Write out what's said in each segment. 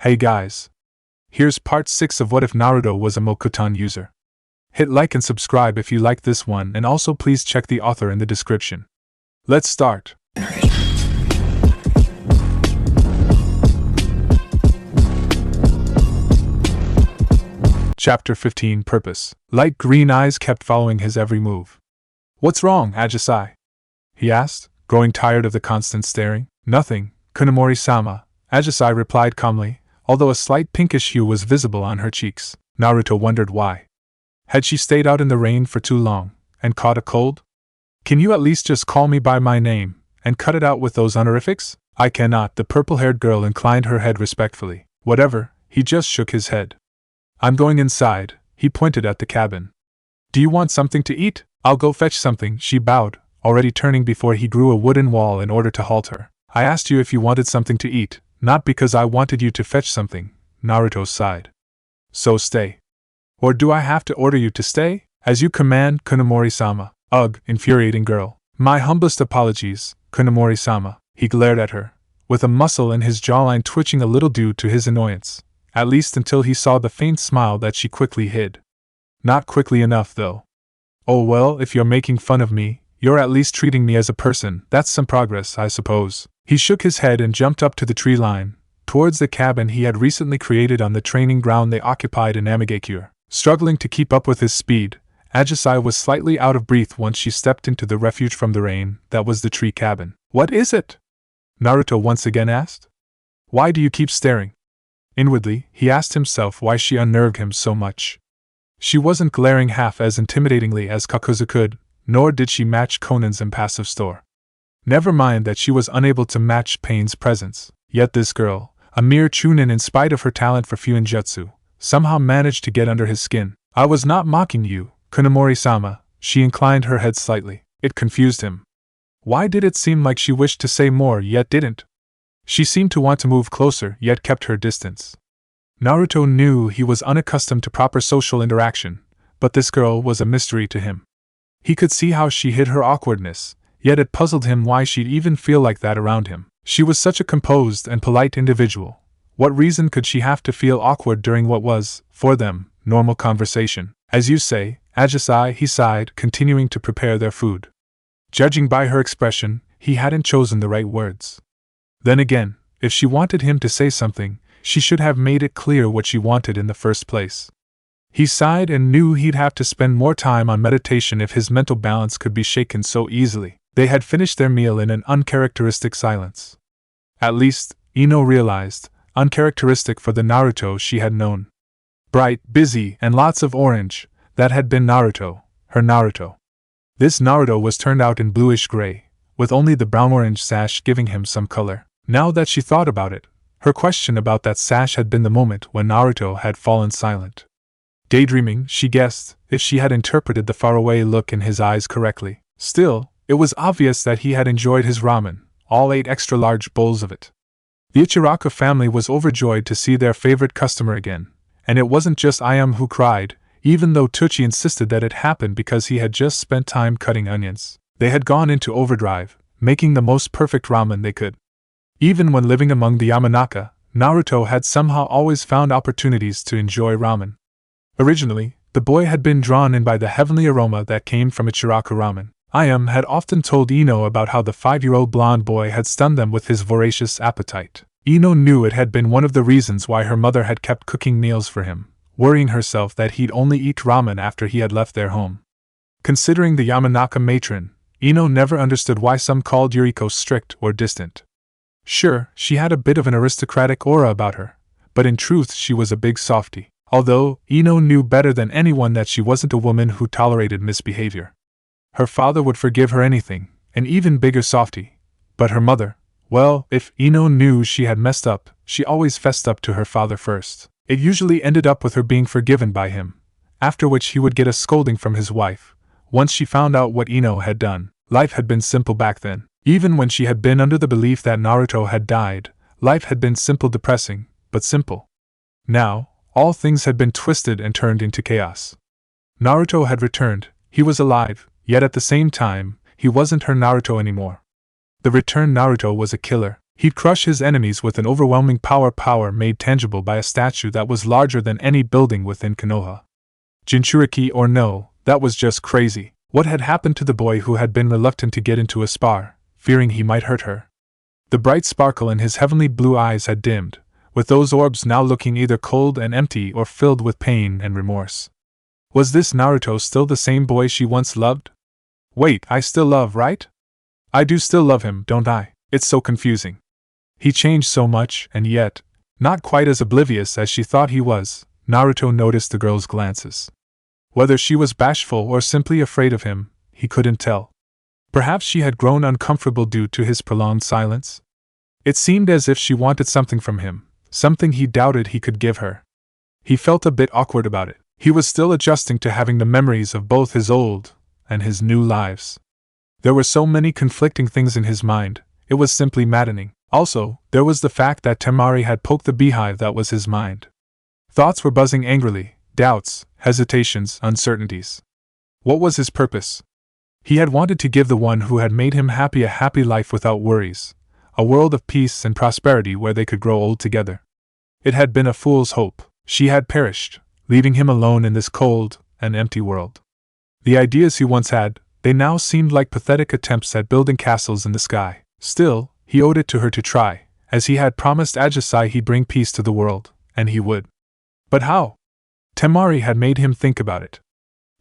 Hey guys. Here's part 6 of What If Naruto Was a Mokuton User. Hit like and subscribe if you like this one, and also please check the author in the description. Let's start. Chapter 15 Purpose. Light green eyes kept following his every move. What's wrong, Aesi? He asked, growing tired of the constant staring. Nothing, Kunemori-sama, Aesi replied calmly, although a slight pinkish hue was visible on her cheeks. Naruto wondered why. Had she stayed out in the rain for too long, and caught a cold? Can you at least just call me by my name, and cut it out with those honorifics? I cannot. The purple-haired girl inclined her head respectfully. Whatever, he just shook his head. I'm going inside, he pointed at the cabin. Do you want something to eat? I'll go fetch something, she bowed, already turning before he drew a wooden wall in order to halt her. I asked you if you wanted something to eat, not because I wanted you to fetch something, Naruto sighed. So stay. Or do I have to order you to stay? As you command, Kunemori-sama. Ugh, infuriating girl. My humblest apologies, Kunemori-sama. He glared at her, with a muscle in his jawline twitching a little due to his annoyance, at least until he saw the faint smile that she quickly hid. Not quickly enough, though. Oh well, if you're making fun of me, you're at least treating me as a person. That's some progress, I suppose. He shook his head and jumped up to the tree line, towards the cabin he had recently created on the training ground they occupied in Amigakure. Struggling to keep up with his speed, Aesi was slightly out of breath once she stepped into the refuge from the rain that was the tree cabin. What is it? Naruto once again asked. Why do you keep staring? Inwardly, he asked himself why she unnerved him so much. She wasn't glaring half as intimidatingly as Kakuya could, nor did she match Conan's impassive stare. Never mind that she was unable to match Pain's presence, yet this girl, a mere chunin in spite of her talent for Fuinjutsu, somehow managed to get under his skin. I was not mocking you, Kunemori-sama, she inclined her head slightly. It confused him. Why did it seem like she wished to say more yet didn't? She seemed to want to move closer yet kept her distance. Naruto knew he was unaccustomed to proper social interaction, but this girl was a mystery to him. He could see how she hid her awkwardness, yet it puzzled him why she'd even feel like that around him. She was such a composed and polite individual. What reason could she have to feel awkward during what was, for them, normal conversation? As you say, Aesi, he sighed, continuing to prepare their food. Judging by her expression, he hadn't chosen the right words. Then again, if she wanted him to say something, she should have made it clear what she wanted in the first place. He sighed and knew he'd have to spend more time on meditation if his mental balance could be shaken so easily. They had finished their meal in an uncharacteristic silence. At least, Ino realized, uncharacteristic for the Naruto she had known. Bright, busy, and lots of orange, that had been Naruto, her Naruto. This Naruto was turned out in bluish-gray, with only the brown-orange sash giving him some color. Now that she thought about it, her question about that sash had been the moment when Naruto had fallen silent. Daydreaming, she guessed, if she had interpreted the faraway look in his eyes correctly. Still, it was obvious that he had enjoyed his ramen, all 8 extra-large bowls of it. The Uchiha family was overjoyed to see their favorite customer again, and it wasn't just Ayam who cried, even though Itachi insisted that it happened because he had just spent time cutting onions. They had gone into overdrive, making the most perfect ramen they could. Even when living among the Yamanaka, Naruto had somehow always found opportunities to enjoy ramen. Originally, the boy had been drawn in by the heavenly aroma that came from Uchiha ramen. Ayam had often told Ino about how the 5-year-old blonde boy had stunned them with his voracious appetite. Ino knew it had been one of the reasons why her mother had kept cooking meals for him, worrying herself that he'd only eat ramen after he had left their home. Considering the Yamanaka matron, Ino never understood why some called Yuriko strict or distant. Sure, she had a bit of an aristocratic aura about her, but in truth she was a big softie. Although, Ino knew better than anyone that she wasn't a woman who tolerated misbehavior. Her father would forgive her anything, an even bigger softie. But her mother, well, if Ino knew she had messed up, she always fessed up to her father first. It usually ended up with her being forgiven by him, after which he would get a scolding from his wife. Once she found out what Ino had done, life had been simple back then. Even when she had been under the belief that Naruto had died, life had been simple, depressing, but simple. Now, all things had been twisted and turned into chaos. Naruto had returned, he was alive, yet at the same time, he wasn't her Naruto anymore. The returned Naruto was a killer, He'd crush his enemies with an overwhelming power made tangible by a statue that was larger than any building within Konoha. Jinchuriki or no, that was just crazy. What had happened to the boy who had been reluctant to get into a spar, fearing he might hurt her? The bright sparkle in his heavenly blue eyes had dimmed, with those orbs now looking either cold and empty or filled with pain and remorse. Was this Naruto still the same boy she once loved? Wait, I still love, right? I do still love him, don't I? It's so confusing. He changed so much, and yet, not quite as oblivious as she thought he was. Naruto noticed the girl's glances. Whether she was bashful or simply afraid of him, he couldn't tell. Perhaps she had grown uncomfortable due to his prolonged silence. It seemed as if she wanted something from him, something he doubted he could give her. He felt a bit awkward about it. He was still adjusting to having the memories of both his old and his new lives. There were so many conflicting things in his mind, it was simply maddening. Also, there was the fact that Temari had poked the beehive that was his mind. Thoughts were buzzing angrily, doubts, hesitations, uncertainties. What was his purpose? He had wanted to give the one who had made him happy a happy life without worries, a world of peace and prosperity where they could grow old together. It had been a fool's hope. She had perished, leaving him alone in this cold and empty world. The ideas he once had, they now seemed like pathetic attempts at building castles in the sky. Still, he owed it to her to try, as he had promised Aesi he'd bring peace to the world, and he would. But how? Temari had made him think about it.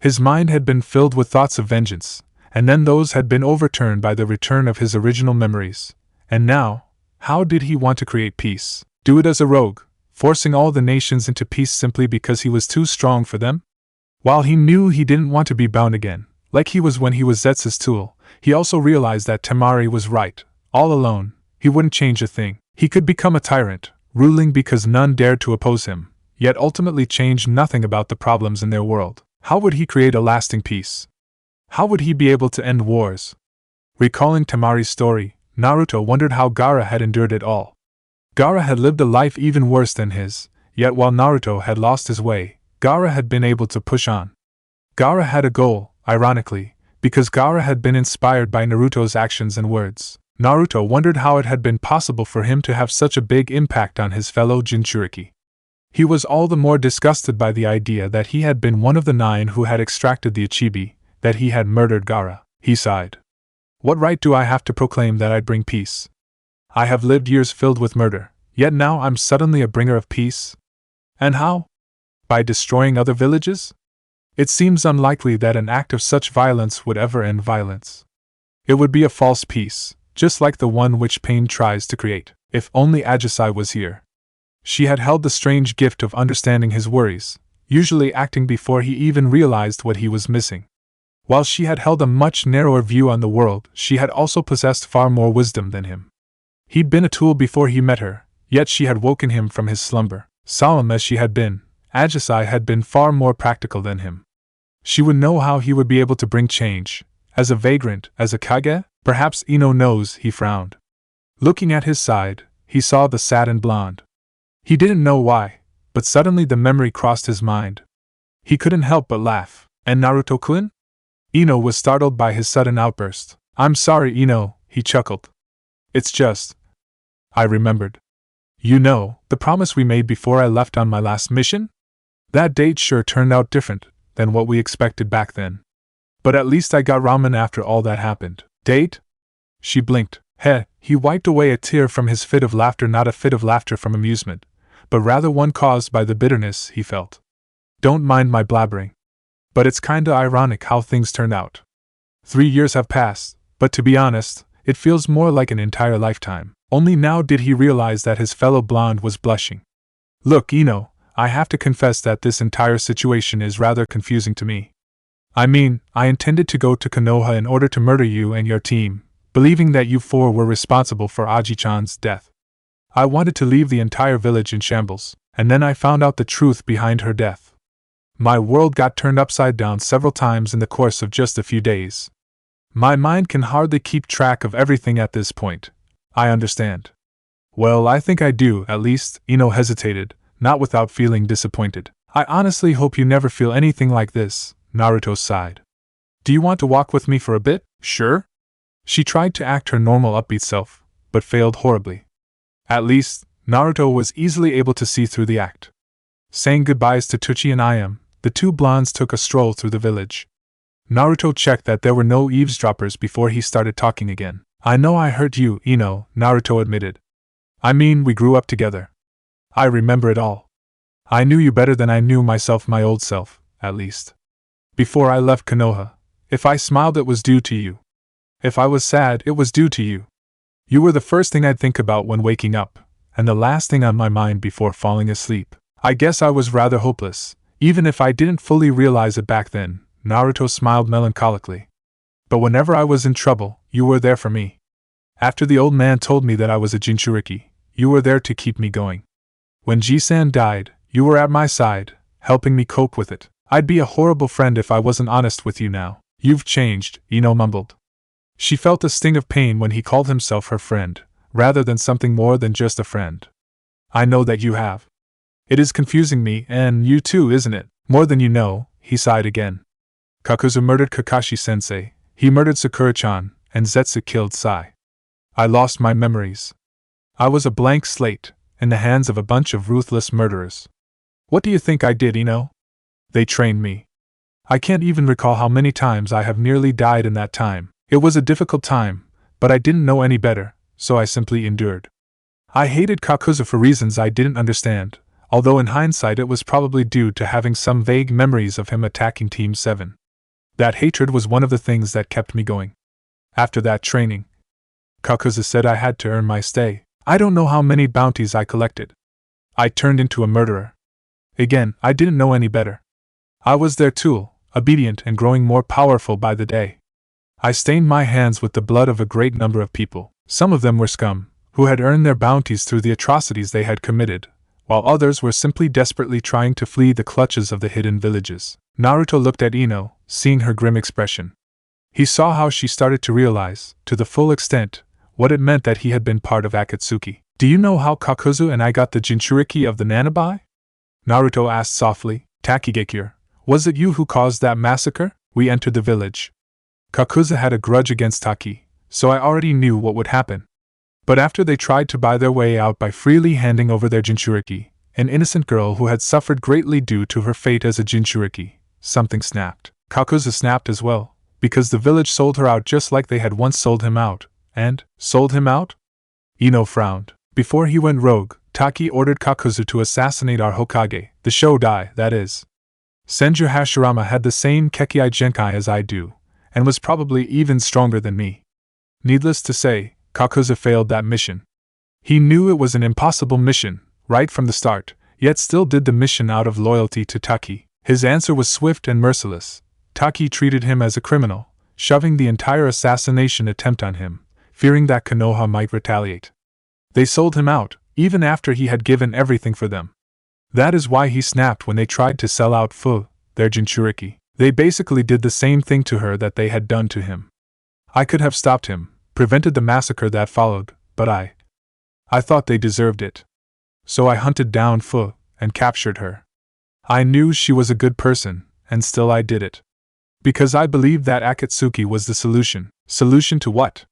His mind had been filled with thoughts of vengeance, and then those had been overturned by the return of his original memories. And now, how did he want to create peace? Do it as a rogue, forcing all the nations into peace simply because he was too strong for them? While he knew he didn't want to be bound again, like he was when he was Zetsu's tool, he also realized that Temari was right. All alone, he wouldn't change a thing. He could become a tyrant, ruling because none dared to oppose him, yet ultimately change nothing about the problems in their world. How would he create a lasting peace? How would he be able to end wars? Recalling Temari's story, Naruto wondered how Gaara had endured it all. Gaara had lived a life even worse than his, yet while Naruto had lost his way, Gaara had been able to push on. Gaara had a goal, ironically, because Gaara had been inspired by Naruto's actions and words. Naruto wondered how it had been possible for him to have such a big impact on his fellow Jinchuriki. He was all the more disgusted by the idea that he had been one of the 9 who had extracted the Ichibi, that he had murdered Gaara. He sighed. What right do I have to proclaim that I'd bring peace? I have lived years filled with murder, yet now I'm suddenly a bringer of peace? And how? By destroying other villages? It seems unlikely that an act of such violence would ever end violence. It would be a false peace, just like the one which pain tries to create. If only Aesi was here. She had held the strange gift of understanding his worries, usually acting before he even realized what he was missing. While she had held a much narrower view on the world, she had also possessed far more wisdom than him. He'd been a tool before he met her, yet she had woken him from his slumber. Solemn as she had been, Aesi had been far more practical than him. She would know how he would be able to bring change. As a vagrant, as a Kage? Perhaps Ino knows, he frowned. Looking at his side, he saw the saddened blonde. He didn't know why, but suddenly the memory crossed his mind. He couldn't help but laugh. And Naruto-kun? Ino was startled by his sudden outburst. I'm sorry, Ino, he chuckled. It's just... I remembered. You know, the promise we made before I left on my last mission? That date sure turned out different than what we expected back then. But at least I got ramen after all that happened. Date? She blinked. He wiped away a tear from his fit of laughter, not a fit of laughter from amusement, but rather one caused by the bitterness he felt. Don't mind my blabbering. But it's kinda ironic how things turned out. 3 years have passed, but to be honest, it feels more like an entire lifetime. Only now did he realize that his fellow blonde was blushing. Look, Ino, I have to confess that this entire situation is rather confusing to me. I mean, I intended to go to Konoha in order to murder you and your team, believing that you 4 were responsible for Aji-chan's death. I wanted to leave the entire village in shambles, and then I found out the truth behind her death. My world got turned upside down several times in the course of just a few days. My mind can hardly keep track of everything at this point. I understand. Well, I think I do, at least, Ino hesitated, not without feeling disappointed. I honestly hope you never feel anything like this, Naruto sighed. Do you want to walk with me for a bit? Sure? She tried to act her normal upbeat self, but failed horribly. At least, Naruto was easily able to see through the act. Saying goodbyes to Tuchi and Ayam, the two blondes took a stroll through the village. Naruto checked that there were no eavesdroppers before he started talking again. I know I hurt you, Ino, Naruto admitted. I mean, we grew up together. I remember it all. I knew you better than I knew myself, my old self, at least. Before I left Konoha, if I smiled it was due to you. If I was sad it was due to you. You were the first thing I'd think about when waking up, and the last thing on my mind before falling asleep. I guess I was rather hopeless, even if I didn't fully realize it back then, Naruto smiled melancholically. But whenever I was in trouble, you were there for me. After the old man told me that I was a Jinchuriki, you were there to keep me going. When Jisan died, you were at my side, helping me cope with it. I'd be a horrible friend if I wasn't honest with you now. You've changed, Ino mumbled. She felt a sting of pain when he called himself her friend, rather than something more than just a friend. I know that you have. It is confusing me, and you too, isn't it? More than you know, he sighed again. Kakuzu murdered Kakashi-sensei, he murdered Sakura-chan, and Zetsu killed Sai. I lost my memories. I was a blank slate, in the hands of a bunch of ruthless murderers. What do you think I did, Ino? They trained me. I can't even recall how many times I have nearly died in that time. It was a difficult time, but I didn't know any better, so I simply endured. I hated Kakuzu for reasons I didn't understand, although in hindsight it was probably due to having some vague memories of him attacking Team 7. That hatred was one of the things that kept me going. After that training, Kakuzu said I had to earn my stay. I don't know how many bounties I collected. I turned into a murderer. Again, I didn't know any better. I was their tool, obedient and growing more powerful by the day. I stained my hands with the blood of a great number of people. Some of them were scum, who had earned their bounties through the atrocities they had committed, while others were simply desperately trying to flee the clutches of the hidden villages. Naruto looked at Ino, seeing her grim expression. He saw how she started to realize, to the full extent, what it meant that he had been part of Akatsuki. Do you know how Kakuzu and I got the Jinchuriki of the Nanabai? Naruto asked softly. Takigakure, was it you who caused that massacre? We entered the village. Kakuzu had a grudge against Taki, so I already knew what would happen. But after they tried to buy their way out by freely handing over their Jinchuriki, an innocent girl who had suffered greatly due to her fate as a Jinchuriki, something snapped. Kakuzu snapped as well, because the village sold her out just like they had once sold him out. And, sold him out? Ino frowned. Before he went rogue, Taki ordered Kakuzu to assassinate our Hokage, the Shodai, that is. Senju Hashirama had the same Kekkei Genkai as I do, and was probably even stronger than me. Needless to say, Kakuzu failed that mission. He knew it was an impossible mission, right from the start, yet still did the mission out of loyalty to Taki. His answer was swift and merciless. Taki treated him as a criminal, shoving the entire assassination attempt on him, fearing that Konoha might retaliate. They sold him out, even after he had given everything for them. That is why he snapped when they tried to sell out Fu, their Jinchuriki. They basically did the same thing to her that they had done to him. I could have stopped him, prevented the massacre that followed, but I thought they deserved it. So I hunted down Fu, and captured her. I knew she was a good person, and still I did it. Because I believed that Akatsuki was the solution. Solution to what?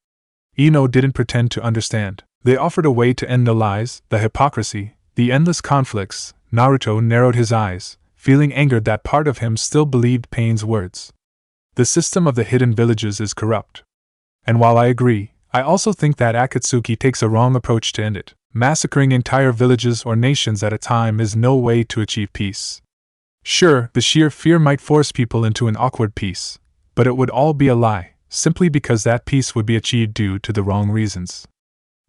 Ino didn't pretend to understand. They offered a way to end the lies, the hypocrisy, the endless conflicts. Naruto narrowed his eyes, feeling angered that part of him still believed Pain's words. The system of the hidden villages is corrupt. And while I agree, I also think that Akatsuki takes a wrong approach to end it. Massacring entire villages or nations at a time is no way to achieve peace. Sure, the sheer fear might force people into an awkward peace, but it would all be a lie, simply because that peace would be achieved due to the wrong reasons.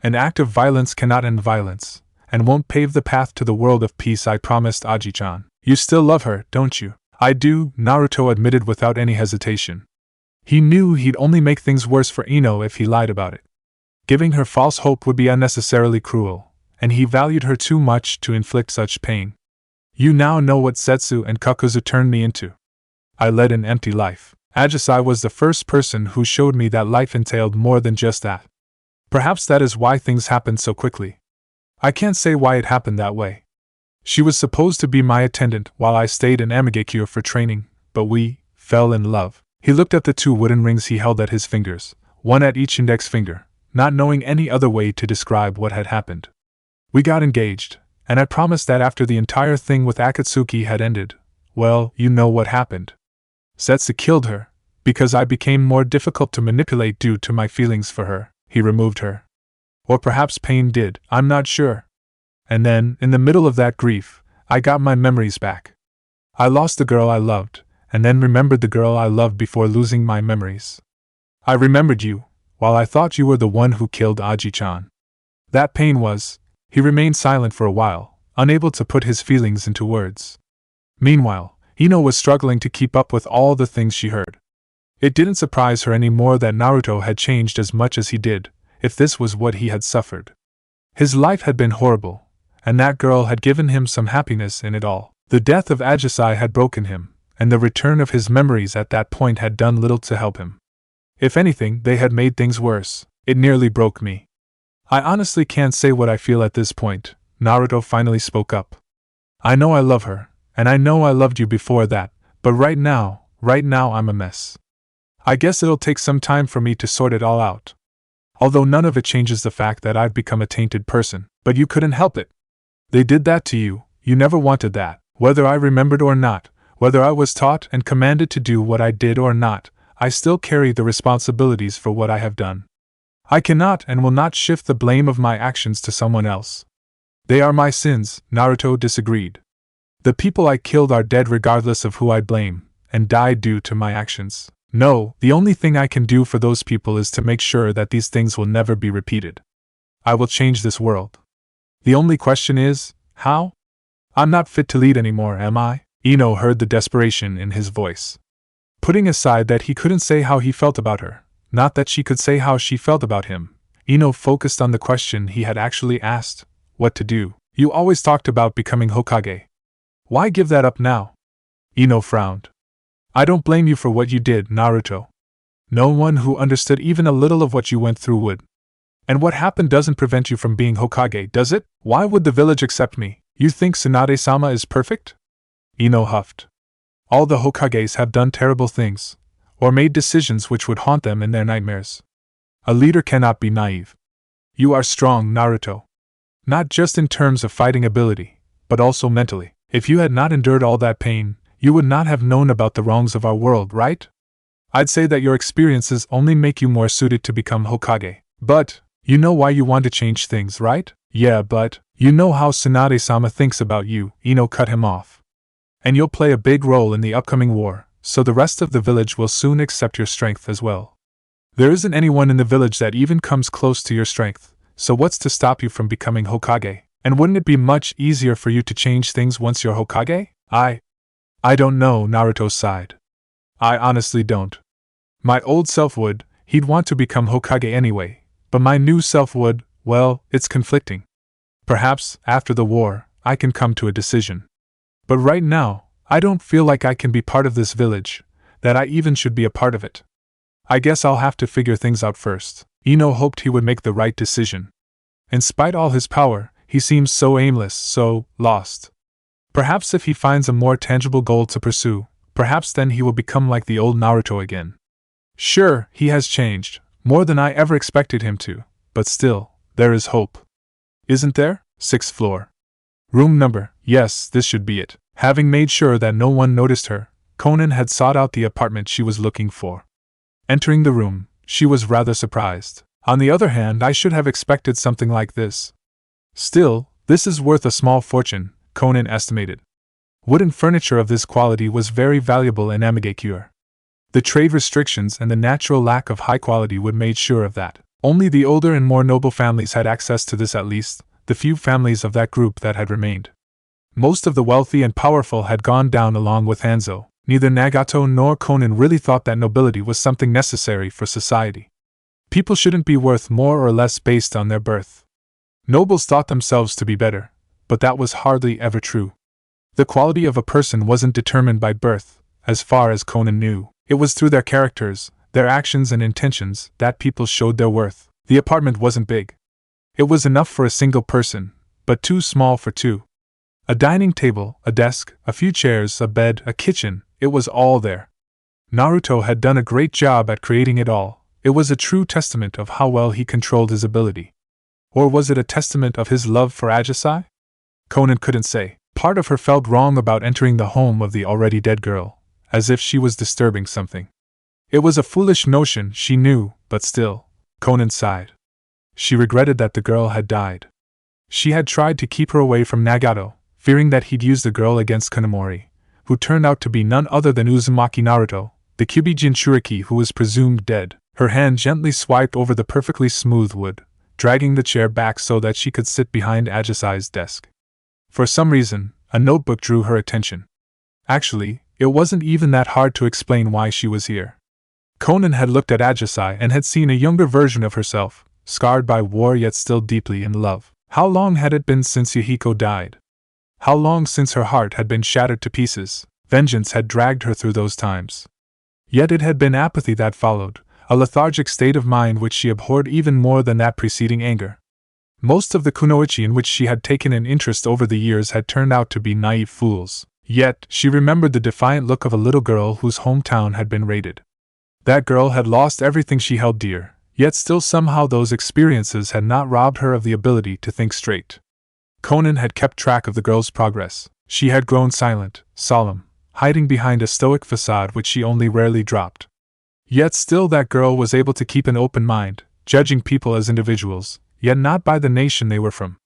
An act of violence cannot end violence, and won't pave the path to the world of peace I promised Aji-chan. You still love her, don't you? I do, Naruto admitted without any hesitation. He knew he'd only make things worse for Ino if he lied about it. Giving her false hope would be unnecessarily cruel, and he valued her too much to inflict such pain. You now know what Zetsu and Kakuzu turned me into. I led an empty life. Aji was the first person who showed me that life entailed more than just that. Perhaps that is why things happened so quickly. I can't say why it happened that way. She was supposed to be my attendant while I stayed in Amigakure for training, but we fell in love. He looked at the 2 wooden rings he held at his fingers, one at each index finger, not knowing any other way to describe what had happened. We got engaged, and I promised that after the entire thing with Akatsuki had ended, well, you know what happened. Zetsu killed her, because I became more difficult to manipulate due to my feelings for her. He removed her. Or perhaps pain did, I'm not sure. And then, in the middle of that grief, I got my memories back. I lost the girl I loved, and then remembered the girl I loved before losing my memories. I remembered you, while I thought you were the one who killed Aji-chan. That pain was. He remained silent for a while, unable to put his feelings into words. Meanwhile, Ino was struggling to keep up with all the things she heard. It didn't surprise her any more that Naruto had changed as much as he did, if this was what he had suffered. His life had been horrible, and that girl had given him some happiness in it all. The death of Aesi had broken him, and the return of his memories at that point had done little to help him. If anything, they had made things worse. It nearly broke me. I honestly can't say what I feel at this point, Naruto finally spoke up. I know I love her, and I know I loved you before that, but right now I'm a mess. I guess it'll take some time for me to sort it all out. Although none of it changes the fact that I've become a tainted person, but you couldn't help it. They did that to you, you never wanted that, whether I remembered or not, whether I was taught and commanded to do what I did or not, I still carry the responsibilities for what I have done. I cannot and will not shift the blame of my actions to someone else. They are my sins, Naruto disagreed. The people I killed are dead regardless of who I blame, and died due to my actions. No, the only thing I can do for those people is to make sure that these things will never be repeated. I will change this world. The only question is, how? I'm not fit to lead anymore, am I? Ino heard the desperation in his voice. Putting aside that he couldn't say how he felt about her, not that she could say how she felt about him, Ino focused on the question he had actually asked, what to do. You always talked about becoming Hokage. Why give that up now? Ino frowned. I don't blame you for what you did, Naruto. No one who understood even a little of what you went through would. And what happened doesn't prevent you from being Hokage, does it? Why would the village accept me? You think Sunade-sama is perfect? Ino huffed. All the Hokages have done terrible things, or made decisions which would haunt them in their nightmares. A leader cannot be naive. You are strong, Naruto. Not just in terms of fighting ability, but also mentally. If you had not endured all that pain, you would not have known about the wrongs of our world, right? I'd say that your experiences only make you more suited to become Hokage. But, you know why you want to change things, right? Yeah, but, you know how Sunade-sama thinks about you, Ino cut him off. And you'll play a big role in the upcoming war, so the rest of the village will soon accept your strength as well. There isn't anyone in the village that even comes close to your strength, so what's to stop you from becoming Hokage? And wouldn't it be much easier for you to change things once you're Hokage? I don't know, Naruto sighed. I honestly don't. My old self would, he'd want to become Hokage anyway, but my new self would, well, it's conflicting. Perhaps, after the war, I can come to a decision. But right now, I don't feel like I can be part of this village, that I even should be a part of it. I guess I'll have to figure things out first. Ino hoped he would make the right decision. In spite all his power, he seems so aimless, so lost. Perhaps if he finds a more tangible goal to pursue, perhaps then he will become like the old Naruto again. Sure, he has changed, more than I ever expected him to, but still, there is hope. Isn't there? 6th floor. Room number, yes, this should be it. Having made sure that no one noticed her, Conan had sought out the apartment she was looking for. Entering the room, she was rather surprised. On the other hand, I should have expected something like this. Still, this is worth a small fortune, Conan estimated. Wooden furniture of this quality was very valuable in Amigakure. The trade restrictions and the natural lack of high quality would made sure of that. Only the older and more noble families had access to this, at least, the few families of that group that had remained. Most of the wealthy and powerful had gone down along with Hanzo. Neither Nagato nor Conan really thought that nobility was something necessary for society. People shouldn't be worth more or less based on their birth. Nobles thought themselves to be better, but that was hardly ever true. The quality of a person wasn't determined by birth, as far as Conan knew. It was through their characters, their actions and intentions, that people showed their worth. The apartment wasn't big. It was enough for a single person, but too small for two. A dining table, a desk, a few chairs, a bed, a kitchen, it was all there. Naruto had done a great job at creating it all. It was a true testament of how well he controlled his ability. Or was it a testament of his love for Aesi? Conan couldn't say. Part of her felt wrong about entering the home of the already dead girl, as if she was disturbing something. It was a foolish notion, she knew, but still, Conan sighed. She regretted that the girl had died. She had tried to keep her away from Nagato, fearing that he'd use the girl against Kanamori, who turned out to be none other than Uzumaki Naruto, the Kyubi Jinchuriki who was presumed dead. Her hand gently swiped over the perfectly smooth wood, dragging the chair back so that she could sit behind Aesi's desk. For some reason, a notebook drew her attention. Actually, it wasn't even that hard to explain why she was here. Conan had looked at Aesi and had seen a younger version of herself, scarred by war yet still deeply in love. How long had it been since Yahiko died? How long since her heart had been shattered to pieces? Vengeance had dragged her through those times. Yet it had been apathy that followed, a lethargic state of mind which she abhorred even more than that preceding anger. Most of the kunoichi in which she had taken an interest over the years had turned out to be naive fools, yet she remembered the defiant look of a little girl whose hometown had been raided. That girl had lost everything she held dear, yet still somehow those experiences had not robbed her of the ability to think straight. Conan had kept track of the girl's progress. She had grown silent, solemn, hiding behind a stoic facade which she only rarely dropped. Yet still that girl was able to keep an open mind, judging people as individuals, yet not by the nation they were from.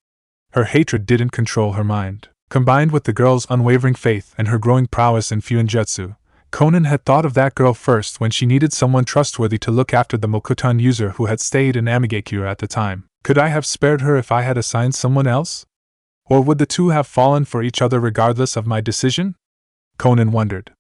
Her hatred didn't control her mind. Combined with the girl's unwavering faith and her growing prowess in Fuinjutsu, Conan had thought of that girl first when she needed someone trustworthy to look after the Mokuton user who had stayed in Amigakure at the time. Could I have spared her if I had assigned someone else? Or would the two have fallen for each other regardless of my decision? Conan wondered.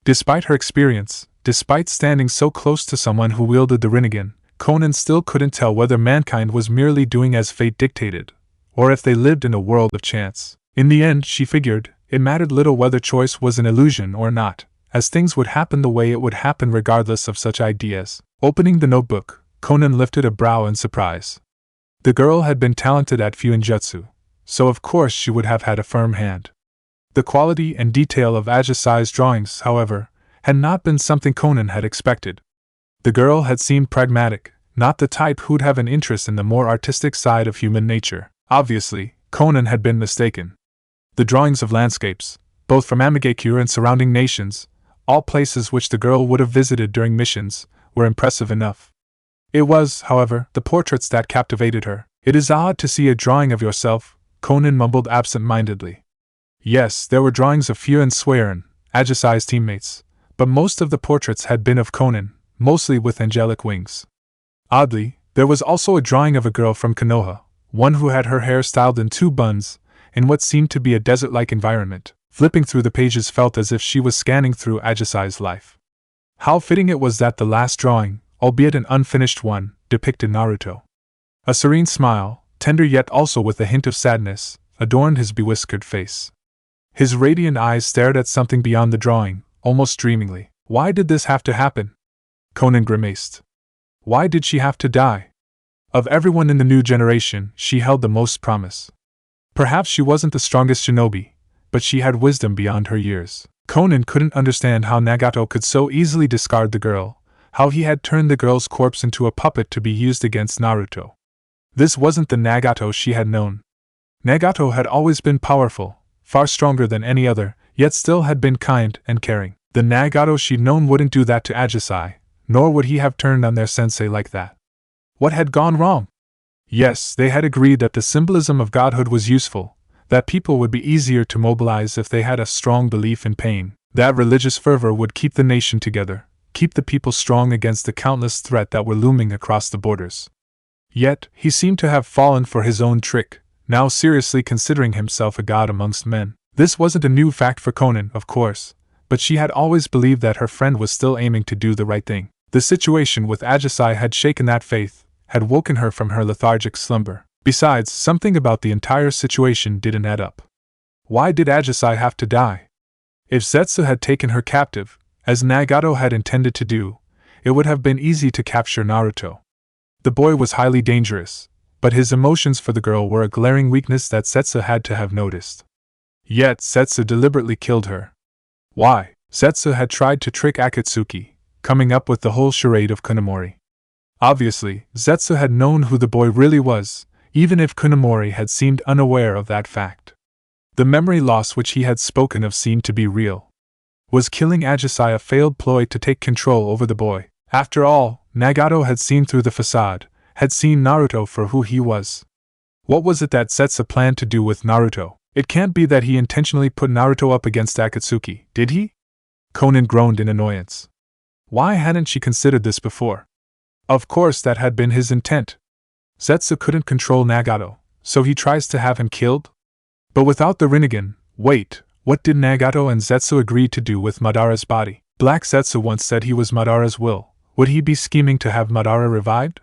Despite her experience, despite standing so close to someone who wielded the Rinnegan, Conan still couldn't tell whether mankind was merely doing as fate dictated, or if they lived in a world of chance. In the end, she figured, it mattered little whether choice was an illusion or not, as things would happen the way it would happen regardless of such ideas. Opening the notebook, Conan lifted a brow in surprise. The girl had been talented at Fuinjutsu, so of course she would have had a firm hand. The quality and detail of Aesi's drawings, however, had not been something Conan had expected. The girl had seemed pragmatic, not the type who'd have an interest in the more artistic side of human nature. Obviously, Conan had been mistaken. The drawings of landscapes, both from Amigakure and surrounding nations, all places which the girl would have visited during missions, were impressive enough. It was, however, the portraits that captivated her. It is odd to see a drawing of yourself, Conan mumbled absent-mindedly. Yes, there were drawings of Fu and Swearin, Aesi's teammates, but most of the portraits had been of Conan, mostly with angelic wings. Oddly, there was also a drawing of a girl from Konoha, one who had her hair styled in two buns, in what seemed to be a desert-like environment. Flipping through the pages felt as if she was scanning through Aesi's life. How fitting it was that the last drawing, albeit an unfinished one, depicted Naruto. A serene smile, tender yet also with a hint of sadness, adorned his bewhiskered face. His radiant eyes stared at something beyond the drawing, almost dreamingly. Why did this have to happen? Conan grimaced. Why did she have to die? Of everyone in the new generation, she held the most promise. Perhaps she wasn't the strongest shinobi, but she had wisdom beyond her years. Conan couldn't understand how Nagato could so easily discard the girl, how he had turned the girl's corpse into a puppet to be used against Naruto. This wasn't the Nagato she had known. Nagato had always been powerful, far stronger than any other, yet still had been kind and caring. The Nagato she'd known wouldn't do that to Aesi, nor would he have turned on their sensei like that. What had gone wrong? Yes, they had agreed that the symbolism of godhood was useful, that people would be easier to mobilize if they had a strong belief in pain, that religious fervor would keep the nation together, keep the people strong against the countless threats that were looming across the borders. Yet, he seemed to have fallen for his own trick, now seriously considering himself a god amongst men. This wasn't a new fact for Conan, of course, but she had always believed that her friend was still aiming to do the right thing. The situation with Aesi had shaken that faith, had woken her from her lethargic slumber. Besides, something about the entire situation didn't add up. Why did Aesi have to die? If Zetsu had taken her captive, as Nagato had intended to do, it would have been easy to capture Naruto. The boy was highly dangerous, but his emotions for the girl were a glaring weakness that Zetsu had to have noticed. Yet Zetsu deliberately killed her. Why? Zetsu had tried to trick Akatsuki, coming up with the whole charade of Kanamori. Obviously, Zetsu had known who the boy really was, even if Kunemori had seemed unaware of that fact. The memory loss which he had spoken of seemed to be real. Was killing Aesi a failed ploy to take control over the boy? After all, Nagato had seen through the facade, had seen Naruto for who he was. What was it that Zetsu planned to do with Naruto? It can't be that he intentionally put Naruto up against Akatsuki, did he? Conan groaned in annoyance. Why hadn't she considered this before? Of course that had been his intent. Zetsu couldn't control Nagato, so he tries to have him killed? But without the Rinnegan, wait, what did Nagato and Zetsu agree to do with Madara's body? Black Zetsu once said he was Madara's will. Would he be scheming to have Madara revived?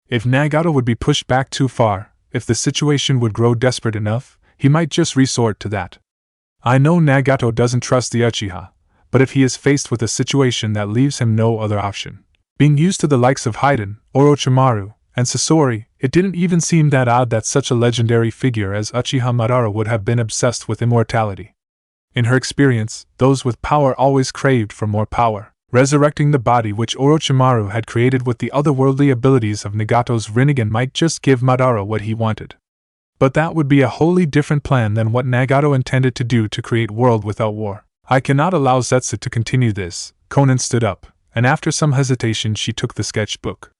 If Nagato would be pushed back too far, if the situation would grow desperate enough, he might just resort to that. I know Nagato doesn't trust the Uchiha, but if he is faced with a situation that leaves him no other option, being used to the likes of Haiden, Orochimaru, and Sasori, it didn't even seem that odd that such a legendary figure as Uchiha Madara would have been obsessed with immortality. In her experience, those with power always craved for more power, resurrecting the body which Orochimaru had created with the otherworldly abilities of Nagato's Rinnegan might just give Madara what he wanted. But that would be a wholly different plan than what Nagato intended to do to create world without war. I cannot allow Zetsu to continue this. Conan stood up, and after some hesitation she took the sketchbook.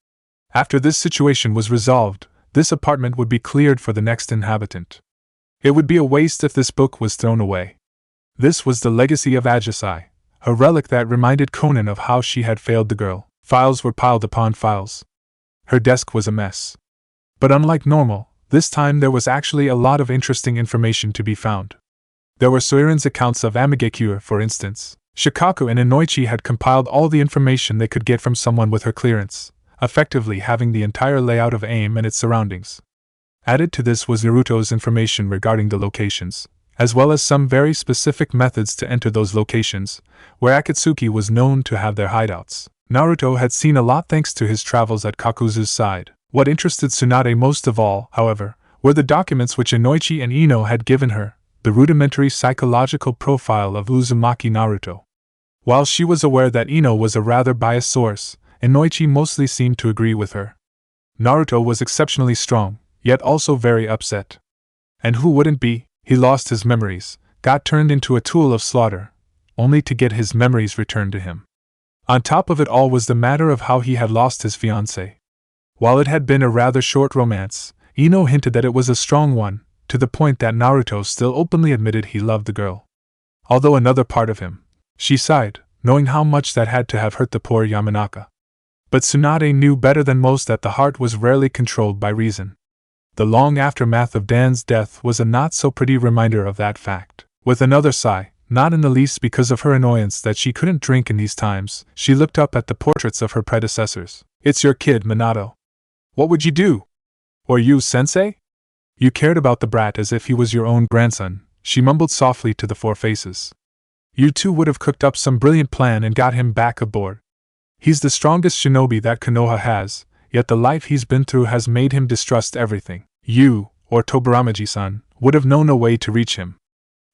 After this situation was resolved, this apartment would be cleared for the next inhabitant. It would be a waste if this book was thrown away. This was the legacy of Aesi, a relic that reminded Conan of how she had failed the girl. Files were piled upon files. Her desk was a mess. But unlike normal, this time there was actually a lot of interesting information to be found. There were Soiran's accounts of Amigekure, for instance. Shikaku and Inoichi had compiled all the information they could get from someone with her clearance, effectively having the entire layout of AIM and its surroundings. Added to this was Naruto's information regarding the locations, as well as some very specific methods to enter those locations, where Akatsuki was known to have their hideouts. Naruto had seen a lot thanks to his travels at Kakuzu's side. What interested Sunade most of all, however, were the documents which Inoichi and Ino had given her, the rudimentary psychological profile of Uzumaki Naruto. While she was aware that Ino was a rather biased source, Inoichi mostly seemed to agree with her. Naruto was exceptionally strong, yet also very upset. And who wouldn't be? He lost his memories, got turned into a tool of slaughter, only to get his memories returned to him. On top of it all was the matter of how he had lost his fiancée. While it had been a rather short romance, Ino hinted that it was a strong one, to the point that Naruto still openly admitted he loved the girl. Although another part of him, she sighed, knowing how much that had to have hurt the poor Yamanaka. But Sunade knew better than most that the heart was rarely controlled by reason. The long aftermath of Dan's death was a not-so-pretty reminder of that fact. With another sigh, not in the least because of her annoyance that she couldn't drink in these times, she looked up at the portraits of her predecessors. "It's your kid, Minato. What would you do? Or you, sensei? You cared about the brat as if he was your own grandson," she mumbled softly to the four faces. "You two would have cooked up some brilliant plan and got him back aboard. He's the strongest shinobi that Konoha has, yet the life he's been through has made him distrust everything. You, or Tobiramaji-san, would have known a way to reach him.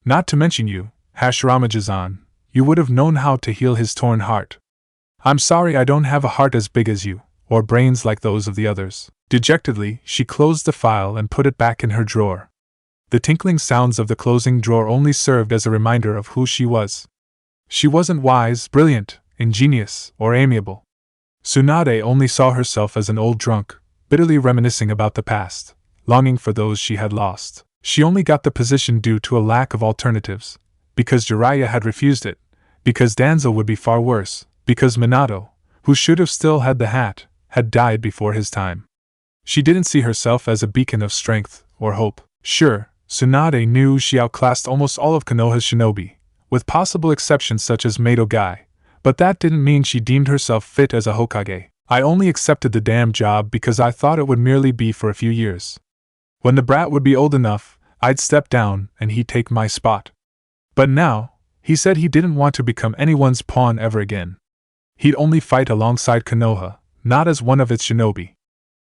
Not to mention you, Hashiramaji-san, you would have known how to heal his torn heart. I'm sorry I don't have a heart as big as you, or brains like those of the others." Dejectedly, she closed the file and put it back in her drawer. The tinkling sounds of the closing drawer only served as a reminder of who she was. She wasn't wise, brilliant, ingenious, or amiable. Sunade only saw herself as an old drunk, bitterly reminiscing about the past, longing for those she had lost. She only got the position due to a lack of alternatives, because Jiraiya had refused it, because Danzo would be far worse, because Minato, who should have still had the hat, had died before his time. She didn't see herself as a beacon of strength or hope. Sure, Sunade knew she outclassed almost all of Konoha's shinobi, with possible exceptions such as Mato Gai, but that didn't mean she deemed herself fit as a Hokage. "I only accepted the damn job because I thought it would merely be for a few years. When the brat would be old enough, I'd step down and he'd take my spot. But now, he said he didn't want to become anyone's pawn ever again. He'd only fight alongside Konoha, not as one of its shinobi.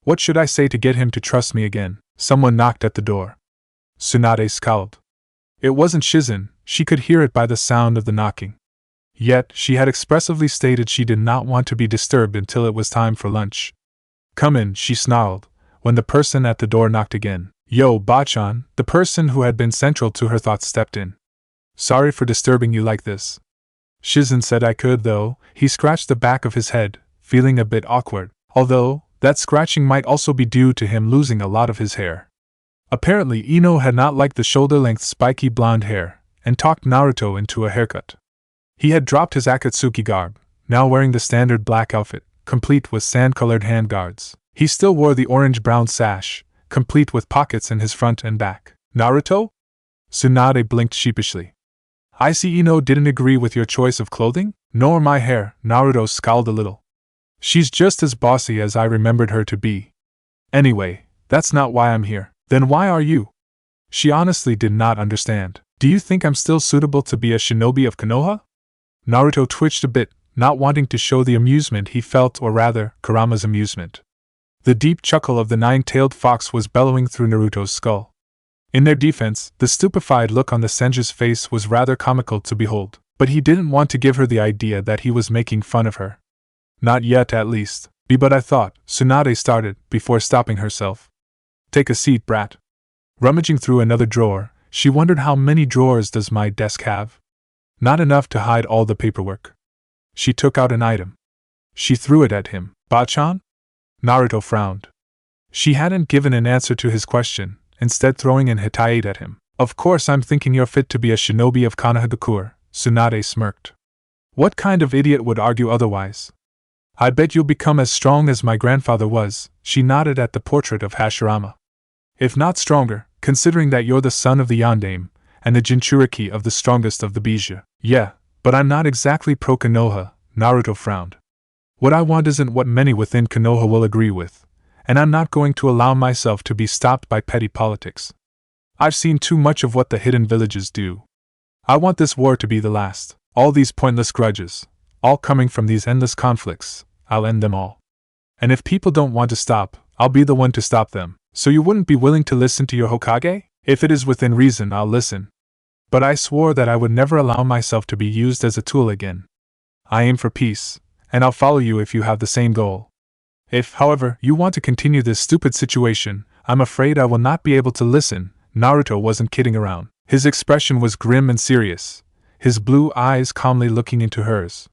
What should I say to get him to trust me again?" Someone knocked at the door. Sunade scowled. It wasn't Shizen, she could hear it by the sound of the knocking. Yet, she had expressively stated she did not want to be disturbed until it was time for lunch. "Come in," she snarled, when the person at the door knocked again. Yo, Bachan, the person who had been central to her thoughts stepped in. Sorry for disturbing you like this. Shizen said I could, though. He scratched the back of his head, feeling a bit awkward, although that scratching might also be due to him losing a lot of his hair. Apparently Ino had not liked the shoulder-length spiky blonde hair, and talked Naruto into a haircut. He had dropped his Akatsuki garb, now wearing the standard black outfit, complete with sand-colored handguards. He still wore the orange-brown sash, complete with pockets in his front and back. Naruto? Sunade blinked sheepishly. I see Ino didn't agree with your choice of clothing? Nor my hair, Naruto scowled a little. She's just as bossy as I remembered her to be. Anyway, that's not why I'm here. Then why are you? She honestly did not understand. Do you think I'm still suitable to be a shinobi of Konoha? Naruto twitched a bit, not wanting to show the amusement he felt, or rather, Kurama's amusement. The deep chuckle of the nine-tailed fox was bellowing through Naruto's skull. In their defense, the stupefied look on the Senju's face was rather comical to behold, but he didn't want to give her the idea that he was making fun of her. Not yet, at least. But I thought, Sunade started, before stopping herself. Take a seat, brat. Rummaging through another drawer, she wondered how many drawers does my desk have? Not enough to hide all the paperwork. She took out an item. She threw it at him. Bachan? Naruto frowned. She hadn't given an answer to his question, instead throwing an hitayate at him. Of course I'm thinking you're fit to be a shinobi of Konohagakure, Sunade smirked. What kind of idiot would argue otherwise? I bet you'll become as strong as my grandfather was, she nodded at the portrait of Hashirama. If not stronger, considering that you're the son of the Yondaime, and the Jinchuriki of the strongest of the Bija. Yeah, but I'm not exactly pro-Konoha, Naruto frowned. What I want isn't what many within Konoha will agree with, and I'm not going to allow myself to be stopped by petty politics. I've seen too much of what the hidden villages do. I want this war to be the last. All these pointless grudges, all coming from these endless conflicts, I'll end them all. And if people don't want to stop, I'll be the one to stop them. So you wouldn't be willing to listen to your Hokage? If it is within reason, I'll listen. But I swore that I would never allow myself to be used as a tool again. I aim for peace, and I'll follow you if you have the same goal. If, however, you want to continue this stupid situation, I'm afraid I will not be able to listen. Naruto wasn't kidding around. His expression was grim and serious, his blue eyes calmly looking into hers.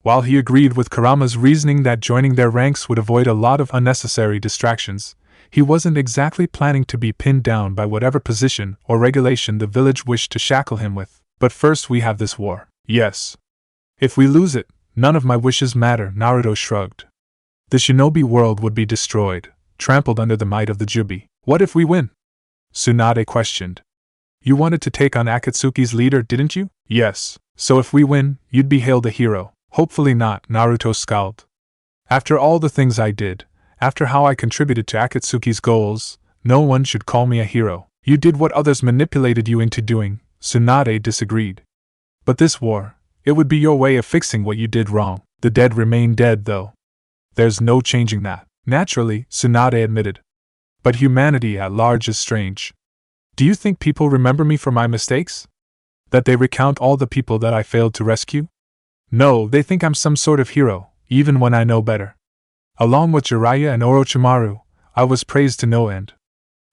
While he agreed with Kurama's reasoning that joining their ranks would avoid a lot of unnecessary distractions, he wasn't exactly planning to be pinned down by whatever position or regulation the village wished to shackle him with. But first we have this war. Yes. If we lose it, none of my wishes matter, Naruto shrugged. The shinobi world would be destroyed, trampled under the might of the Jubi. What if we win? Sunade questioned. You wanted to take on Akatsuki's leader, didn't you? Yes. So if we win, you'd be hailed a hero. Hopefully not, Naruto scowled. After all the things I did, after how I contributed to Akatsuki's goals, no one should call me a hero. You did what others manipulated you into doing, Sunade disagreed. But this war, it would be your way of fixing what you did wrong. The dead remain dead, though. There's no changing that. Naturally, Sunade admitted. But humanity at large is strange. Do you think people remember me for my mistakes? That they recount all the people that I failed to rescue? No, they think I'm some sort of hero, even when I know better. Along with Jiraiya and Orochimaru, I was praised to no end.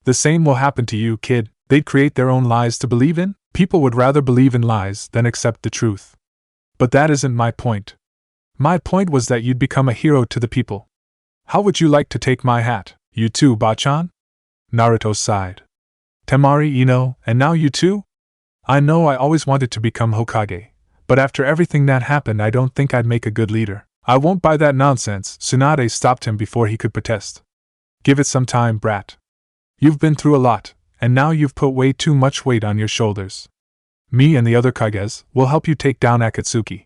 The same will happen to you, kid. They'd create their own lies to believe in? People would rather believe in lies than accept the truth. But that isn't my point. My point was that you'd become a hero to the people. How would you like to take my hat? You too, Bachan? Naruto sighed. Temari, Ino, and now you too? I know I always wanted to become Hokage, but after everything that happened I don't think I'd make a good leader. I won't buy that nonsense, Sunade stopped him before he could protest. Give it some time, brat. You've been through a lot, and now you've put way too much weight on your shoulders. Me and the other Kages will help you take down Akatsuki.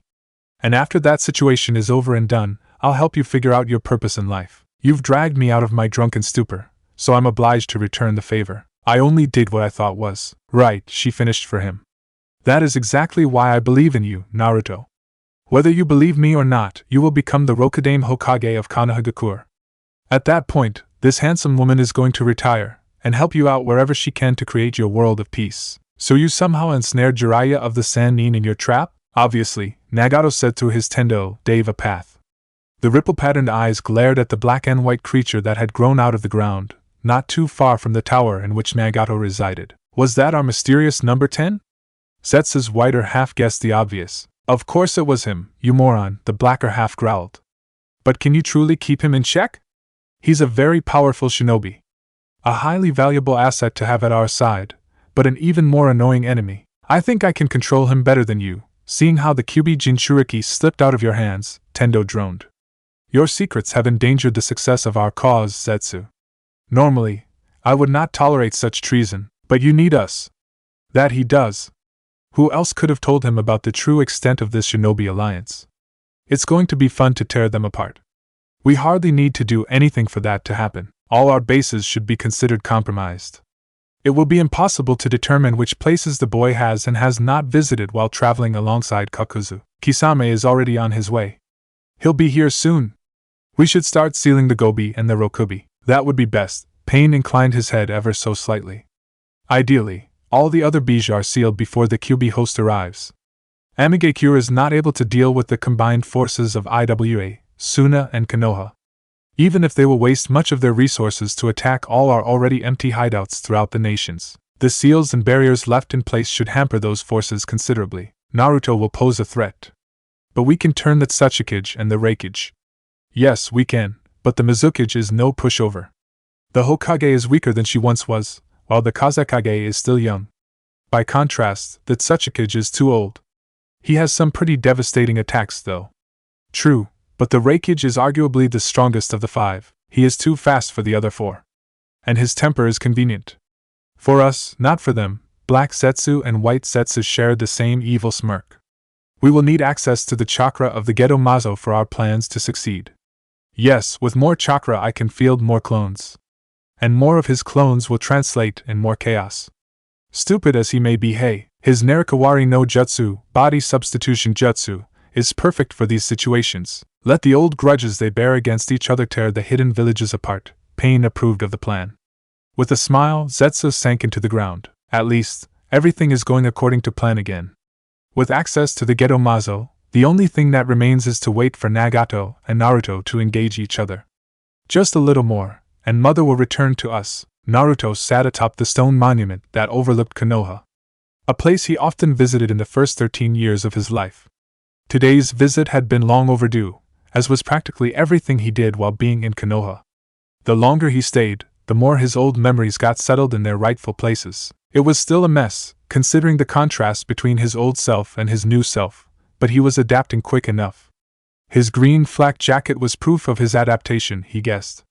And after that situation is over and done, I'll help you figure out your purpose in life. You've dragged me out of my drunken stupor, so I'm obliged to return the favor. I only did what I thought was right, she finished for him. That is exactly why I believe in you, Naruto. Whether you believe me or not, you will become the Reconnecting Hokage of Konohagakure. At that point, this handsome woman is going to retire, and help you out wherever she can to create your world of peace. So you somehow ensnared Jiraiya of the Sanin in your trap? Obviously, Nagato said through his Tendo Deva path. The ripple-patterned eyes glared at the black and white creature that had grown out of the ground, not too far from the tower in which Nagato resided. Was that our mysterious number 10? Zetsu's whiter half guessed the obvious. Of course it was him, you moron, the blacker half growled. But can you truly keep him in check? He's a very powerful shinobi. A highly valuable asset to have at our side, but an even more annoying enemy. I think I can control him better than you, seeing how the Kyubi Jinchuriki slipped out of your hands, Tendo droned. Your secrets have endangered the success of our cause, Zetsu. Normally, I would not tolerate such treason, but you need us. That he does. Who else could have told him about the true extent of this shinobi alliance? It's going to be fun to tear them apart. We hardly need to do anything for that to happen. All our bases should be considered compromised. It will be impossible to determine which places the boy has and has not visited while traveling alongside Kakuzu. Kisame is already on his way. He'll be here soon. We should start sealing the gobi and the rokubi. That would be best. Pain inclined his head ever so slightly. Ideally, all the other bijou are sealed before the Kyubi host arrives. Amigekure is not able to deal with the combined forces of IWA, Suna, and Konoha. Even if they will waste much of their resources to attack all our already empty hideouts throughout the nations, the seals and barriers left in place should hamper those forces considerably. Naruto will pose a threat. But we can turn the Tsuchikage and the Reikage. Yes, we can, but the Mizukage is no pushover. The Hokage is weaker than she once was, while the Kazekage is still young. By contrast, the Tsuchikage is too old. He has some pretty devastating attacks, though. True, but the Reikage is arguably the strongest of the 5. He is too fast for the other 4. And his temper is convenient. For us, not for them, Black Zetsu and White Zetsu share the same evil smirk. We will need access to the chakra of the Gedo Mazo for our plans to succeed. Yes, with more chakra I can field more clones. And more of his clones will translate in more chaos. Stupid as he may be, his Narikawari no Jutsu, body substitution jutsu, is perfect for these situations. Let the old grudges they bear against each other tear the hidden villages apart. Pain approved of the plan. With a smile, Zetsu sank into the ground. At least, everything is going according to plan again. With access to the Gedo Mazo, the only thing that remains is to wait for Nagato and Naruto to engage each other. Just a little more, and Mother will return to us. Naruto sat atop the stone monument that overlooked Konoha, a place he often visited in the first 13 years of his life. Today's visit had been long overdue, as was practically everything he did while being in Konoha. The longer he stayed, the more his old memories got settled in their rightful places. It was still a mess, considering the contrast between his old self and his new self, but he was adapting quick enough. His green flak jacket was proof of his adaptation, he guessed.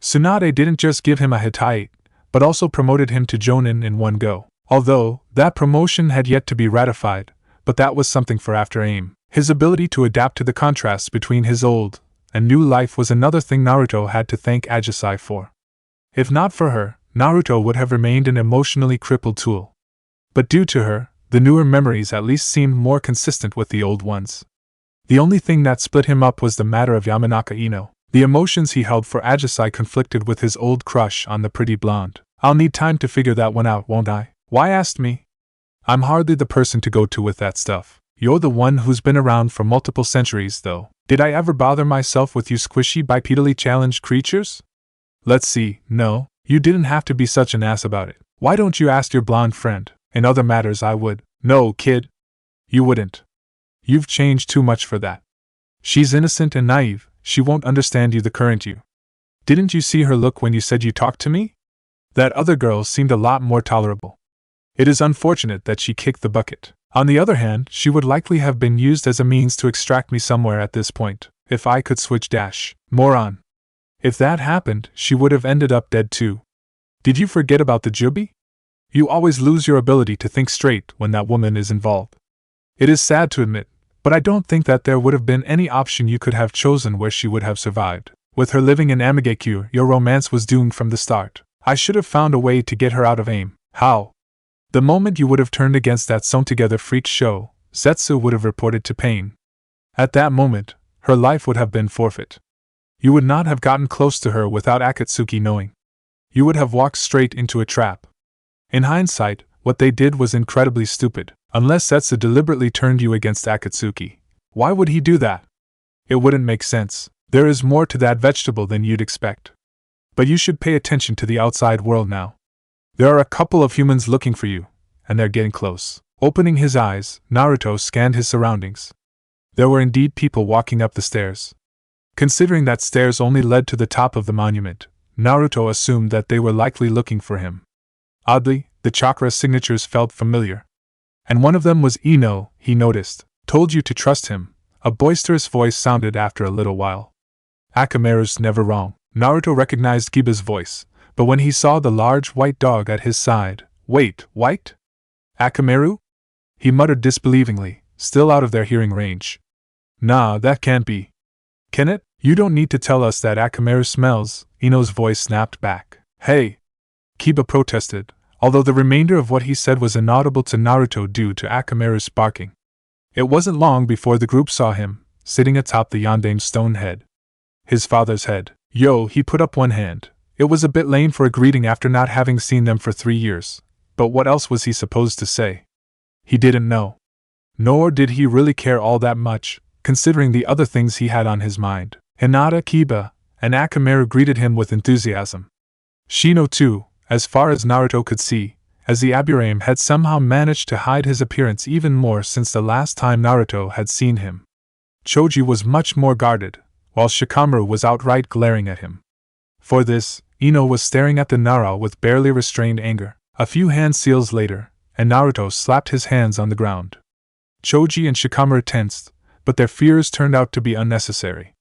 Sunade didn't just give him a Hittite, but also promoted him to Jonin in one go. Although, that promotion had yet to be ratified, but that was something for after AIM. His ability to adapt to the contrasts between his old and new life was another thing Naruto had to thank Aesi for. If not for her, Naruto would have remained an emotionally crippled tool. But due to her, the newer memories at least seemed more consistent with the old ones. The only thing that split him up was the matter of Yamanaka Ino. The emotions he held for Aesi conflicted with his old crush on the pretty blonde. I'll need time to figure that one out, won't I? Why ask me? I'm hardly the person to go to with that stuff. You're the one who's been around for multiple centuries, though. Did I ever bother myself with you squishy bipedally challenged creatures? Let's see, no, you didn't have to be such an ass about it. Why don't you ask your blonde friend? In other matters I would. No, kid. You wouldn't. You've changed too much for that. She's innocent and naive, she won't understand you the current you. Didn't you see her look when you said you talked to me? That other girl seemed a lot more tolerable. It is unfortunate that she kicked the bucket. On the other hand, she would likely have been used as a means to extract me somewhere at this point, if I could switch dash. Moron. If that happened, she would have ended up dead too. Did you forget about the Jubi? You always lose your ability to think straight when that woman is involved. It is sad to admit, but I don't think that there would have been any option you could have chosen where she would have survived. With her living in Amigekure, your romance was doomed from the start. I should have found a way to get her out of AIM. How? The moment you would have turned against that sewn-together freak show, Zetsu would have reported to Pain. At that moment, her life would have been forfeit. You would not have gotten close to her without Akatsuki knowing. You would have walked straight into a trap. In hindsight, what they did was incredibly stupid. Unless Zetsu deliberately turned you against Akatsuki. Why would he do that? It wouldn't make sense. There is more to that vegetable than you'd expect. But you should pay attention to the outside world now. There are a couple of humans looking for you, and they're getting close. Opening his eyes, Naruto scanned his surroundings. There were indeed people walking up the stairs. Considering that stairs only led to the top of the monument, Naruto assumed that they were likely looking for him. Oddly, the chakra signatures felt familiar. And one of them was Ino, he noticed. Told you to trust him, a boisterous voice sounded after a little while. Akamaru's never wrong. Naruto recognized Kiba's voice, but when he saw the large white dog at his side, wait, white? Akamaru? He muttered disbelievingly, still out of their hearing range. Nah, that can't be. Can it? You don't need to tell us that Akamaru smells, Ino's voice snapped back. Hey! Kiba protested, although the remainder of what he said was inaudible to Naruto due to Akamaru's barking. It wasn't long before the group saw him, sitting atop the Yondame's stone head. His father's head. Yo, he put up one hand. It was a bit lame for a greeting after not having seen them for 3 years, but what else was he supposed to say? He didn't know. Nor did he really care all that much, considering the other things he had on his mind. Hinata, Kiba, and Akamaru greeted him with enthusiasm. Shino too, as far as Naruto could see, as the Aburame had somehow managed to hide his appearance even more since the last time Naruto had seen him. Choji was much more guarded, while Shikamaru was outright glaring at him. For this, Ino was staring at the Nara with barely restrained anger. A few hand seals later, and Naruto slapped his hands on the ground. Choji and Shikamaru tensed, but their fears turned out to be unnecessary.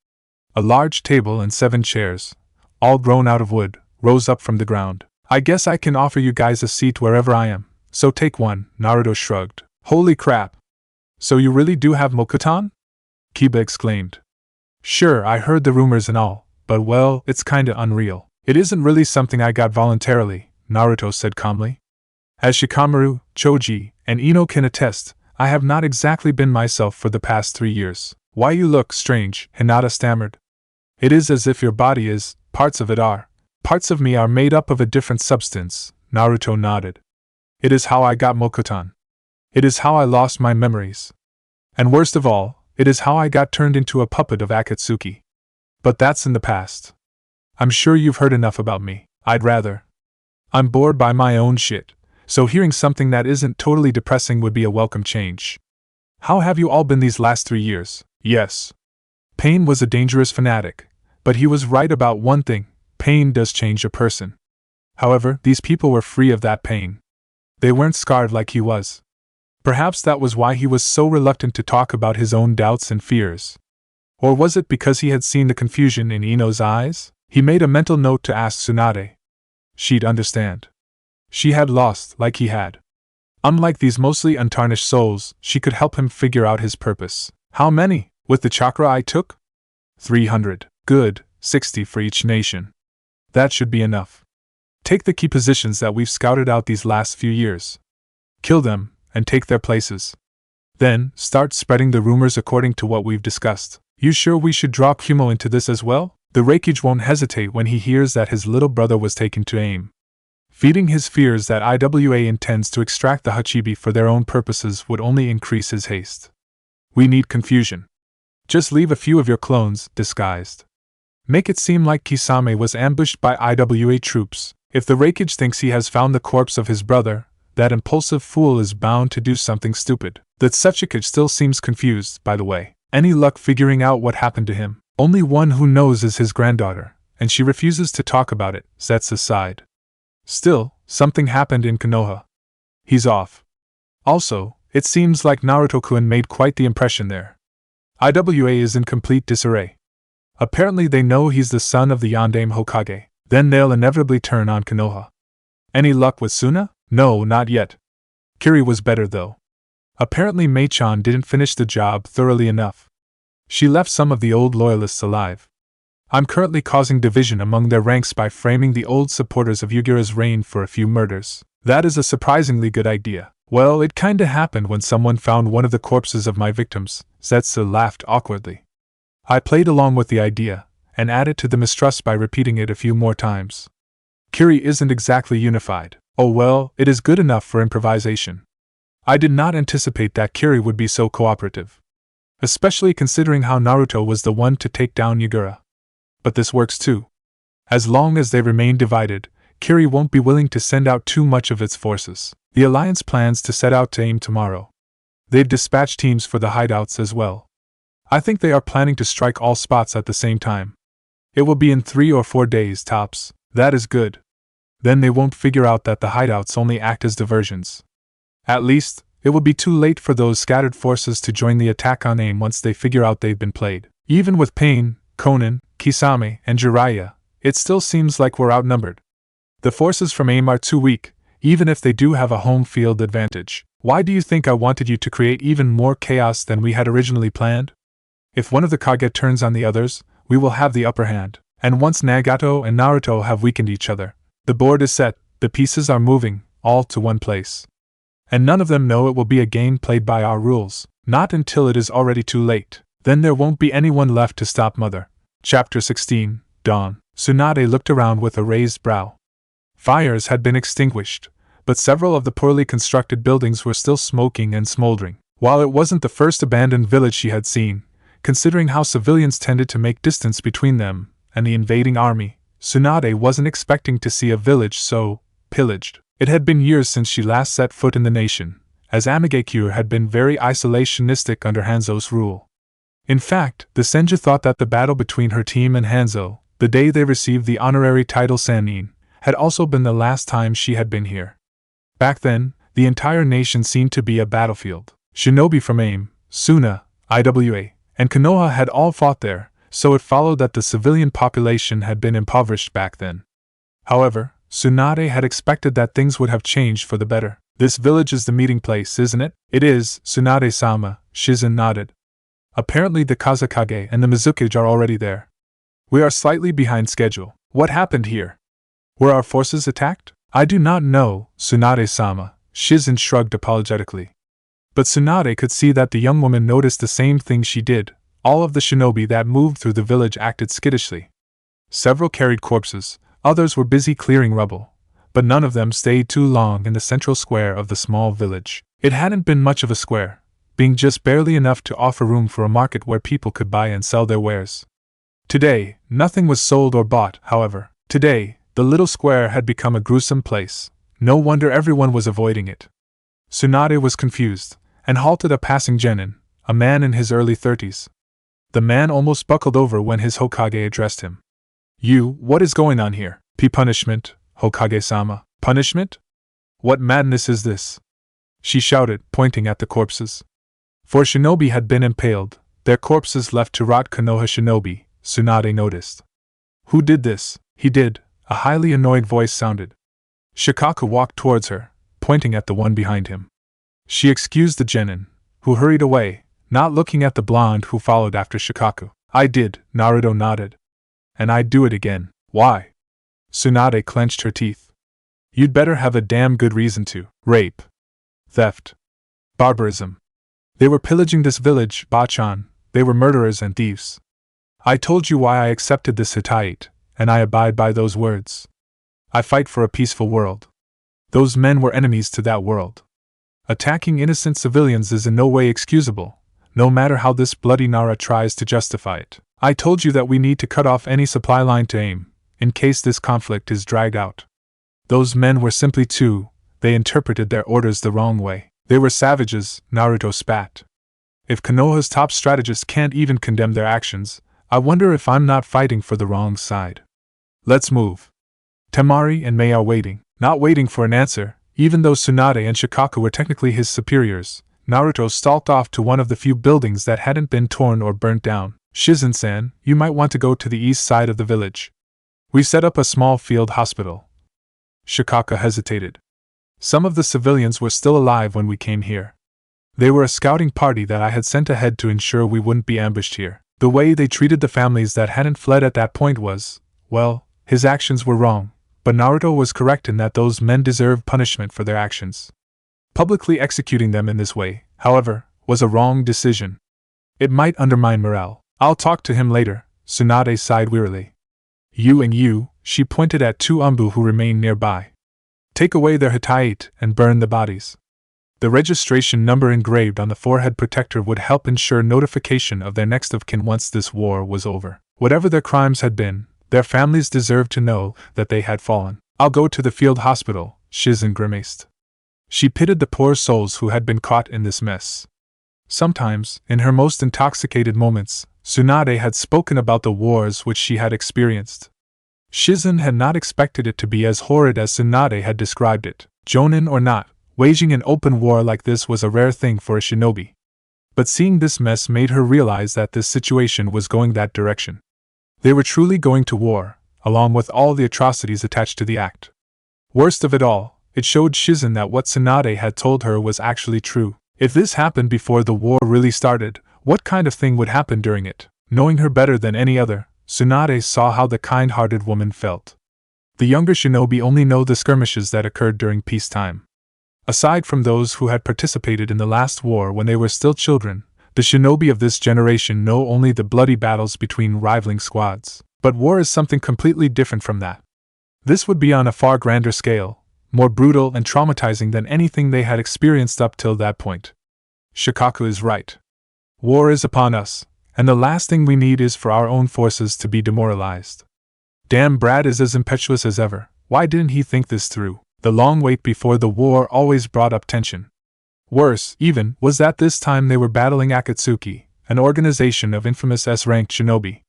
A large table and 7 chairs, all grown out of wood, rose up from the ground. I guess I can offer you guys a seat wherever I am, so take one, Naruto shrugged. Holy crap! So you really do have Mokuton? Kiba exclaimed. Sure, I heard the rumors and all, but well, it's kinda unreal. It isn't really something I got voluntarily, Naruto said calmly. As Shikamaru, Choji, and Ino can attest, I have not exactly been myself for the past 3 years. Why you look strange, Hinata stammered. It is as if your body is, parts of it are. Parts of me are made up of a different substance, Naruto nodded. It is how I got Mokuton. It is how I lost my memories. And worst of all, it is how I got turned into a puppet of Akatsuki. But that's in the past. I'm sure you've heard enough about me. I'd rather. I'm bored by my own shit, so hearing something that isn't totally depressing would be a welcome change. How have you all been these last 3 years? Yes. Pain was a dangerous fanatic, but he was right about one thing. Pain does change a person. However, these people were free of that pain. They weren't scarred like he was. Perhaps that was why he was so reluctant to talk about his own doubts and fears. Or was it because he had seen the confusion in Ino's eyes? He made a mental note to ask Sunade. She'd understand. She had lost like he had. Unlike these mostly untarnished souls, she could help him figure out his purpose. How many? With the chakra I took? 300. Good, 60 for each nation. That should be enough. Take the key positions that we've scouted out these last few years. Kill them, and take their places. Then, start spreading the rumors according to what we've discussed. You sure we should draw Kumo into this as well? The Reikage won't hesitate when he hears that his little brother was taken to aim. Feeding his fears that IWA intends to extract the Hachibi for their own purposes would only increase his haste. We need confusion. Just leave a few of your clones, disguised. Make it seem like Kisame was ambushed by IWA troops. If the Reikage thinks he has found the corpse of his brother, that impulsive fool is bound to do something stupid. That Setsukage still seems confused, by the way. Any luck figuring out what happened to him? Only one who knows is his granddaughter, and she refuses to talk about it, Zetsu sighed. Still, something happened in Konoha. He's off. Also, it seems like Naruto-kun made quite the impression there. IWA is in complete disarray. Apparently they know he's the son of the Yondaime Hokage. Then they'll inevitably turn on Konoha. Any luck with Suna? No, not yet. Kiri was better though. Apparently Mei-chan didn't finish the job thoroughly enough. She left some of the old loyalists alive. I'm currently causing division among their ranks by framing the old supporters of Yugura's reign for a few murders. That is a surprisingly good idea. Well, it kinda happened when someone found one of the corpses of my victims, Zetsu laughed awkwardly. I played along with the idea, and added to the mistrust by repeating it a few more times. Kiri isn't exactly unified. Oh well, it is good enough for improvisation. I did not anticipate that Kiri would be so cooperative. Especially considering how Naruto was the one to take down Yugura. But this works too. As long as they remain divided, Kiri won't be willing to send out too much of its forces. The Alliance plans to set out to aim tomorrow. They've dispatched teams for the hideouts as well. I think they are planning to strike all spots at the same time. It will be in 3 or 4 days tops. That is good. Then they won't figure out that the hideouts only act as diversions. At least, it will be too late for those scattered forces to join the attack on AIM once they figure out they've been played. Even with Pain, Conan, Kisame, and Jiraiya, it still seems like we're outnumbered. The forces from AIM are too weak, even if they do have a home field advantage. Why do you think I wanted you to create even more chaos than we had originally planned? If one of the Kage turns on the others, we will have the upper hand, and once Nagato and Naruto have weakened each other, the board is set, the pieces are moving, all to one place. And none of them know it will be a game played by our rules, not until it is already too late. Then there won't be anyone left to stop Mother. Chapter 16, Dawn. Sunade looked around with a raised brow. Fires had been extinguished, but several of the poorly constructed buildings were still smoking and smoldering. While it wasn't the first abandoned village she had seen, considering how civilians tended to make distance between them and the invading army, Sunade wasn't expecting to see a village so pillaged. It had been years since she last set foot in the nation, as Amigakure had been very isolationistic under Hanzo's rule. In fact, the Senju thought that the battle between her team and Hanzo, the day they received the honorary title Sanin, had also been the last time she had been here. Back then, the entire nation seemed to be a battlefield. Shinobi from AIM, Suna, IWA, and Konoha had all fought there, so it followed that the civilian population had been impoverished back then. However, Sunade had expected that things would have changed for the better. This village is the meeting place, isn't it? It is, Sunade-sama, Shizen nodded. Apparently the Kazakage and the Mizukage are already there. We are slightly behind schedule. What happened here? Were our forces attacked? I do not know, Sunade-sama, Shizen shrugged apologetically. But Sunade could see that the young woman noticed the same thing she did. All of the shinobi that moved through the village acted skittishly. Several carried corpses, others were busy clearing rubble, but none of them stayed too long in the central square of the small village. It hadn't been much of a square, being just barely enough to offer room for a market where people could buy and sell their wares. Today, nothing was sold or bought, however. Today, the little square had become a gruesome place. No wonder everyone was avoiding it. Sunade was confused, and halted a passing genin, a man in his early 30s. The man almost buckled over when his Hokage addressed him. What is going on here? Punishment, Hokage-sama. Punishment? What madness is this? She shouted, pointing at the corpses. 4 shinobi had been impaled, their corpses left to rot. Konoha shinobi, Sunade noticed. Who did this? He did, a highly annoyed voice sounded. Shikaku walked towards her, pointing at the one behind him. She excused the genin, who hurried away, not looking at the blonde who followed after Shikaku. I did, Naruto nodded. And I'd do it again. Why? Sunade clenched her teeth. You'd better have a damn good reason to. Rape. Theft. Barbarism. They were pillaging this village, Bachan. They were murderers and thieves. I told you why I accepted this Hittite, and I abide by those words. I fight for a peaceful world. Those men were enemies to that world. Attacking innocent civilians is in no way excusable, no matter how this bloody Nara tries to justify it. I told you that we need to cut off any supply line to AIM, in case this conflict is dragged out. Those men were simply they interpreted their orders the wrong way. They were savages, Naruto spat. If Konoha's top strategists can't even condemn their actions, I wonder if I'm not fighting for the wrong side. Let's move. Temari and Mei are waiting, not waiting for an answer, even though Sunade and Shikaku were technically his superiors. Naruto stalked off to one of the few buildings that hadn't been torn or burnt down. Shizen-san, you might want to go to the east side of the village. We've set up a small field hospital. Shikaku hesitated. Some of the civilians were still alive when we came here. They were a scouting party that I had sent ahead to ensure we wouldn't be ambushed here. The way they treated the families that hadn't fled at that point was, well, his actions were wrong, but Naruto was correct in that those men deserved punishment for their actions. Publicly executing them in this way, however, was a wrong decision. It might undermine morale. I'll talk to him later, Sunade sighed wearily. You, she pointed at 2 Umbu who remained nearby. Take away their Hittite and burn the bodies. The registration number engraved on the forehead protector would help ensure notification of their next of kin once this war was over. Whatever their crimes had been, Their families deserved to know that they had fallen. I'll go to the field hospital, Shizun grimaced. She pitied the poor souls who had been caught in this mess. Sometimes, in her most intoxicated moments, Sunade had spoken about the wars which she had experienced. Shizun had not expected it to be as horrid as Sunade had described it. Jonin or not, waging an open war like this was a rare thing for a shinobi. But seeing this mess made her realize that this situation was going that direction. They were truly going to war, along with all the atrocities attached to the act. Worst of it all, it showed Shizun that what Sunade had told her was actually true. If this happened before the war really started, what kind of thing would happen during it? Knowing her better than any other, Sunade saw how the kind-hearted woman felt. The younger shinobi only know the skirmishes that occurred during peacetime. Aside from those who had participated in the last war when they were still children, the shinobi of this generation know only the bloody battles between rivaling squads. But war is something completely different from that. This would be on a far grander scale, more brutal and traumatizing than anything they had experienced up till that point. Shikaku is right. War is upon us, and the last thing we need is for our own forces to be demoralized. Damn, Brad is as impetuous as ever. Why didn't he think this through? The long wait before the war always brought up tension. Worse, even, was that this time they were battling Akatsuki, an organization of infamous S-ranked shinobi.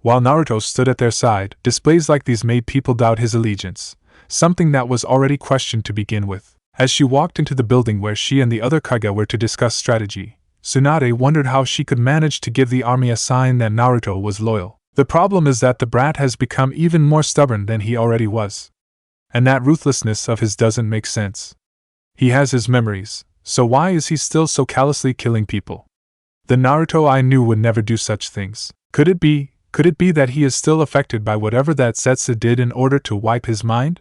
While Naruto stood at their side, displays like these made people doubt his allegiance, something that was already questioned to begin with. As she walked into the building where she and the other Kage were to discuss strategy, Sunade wondered how she could manage to give the army a sign that Naruto was loyal. The problem is that the brat has become even more stubborn than he already was. And that ruthlessness of his doesn't make sense. He has his memories, so why is he still so callously killing people? The Naruto I knew would never do such things. Could it be that he is still affected by whatever that Zetsu did in order to wipe his mind?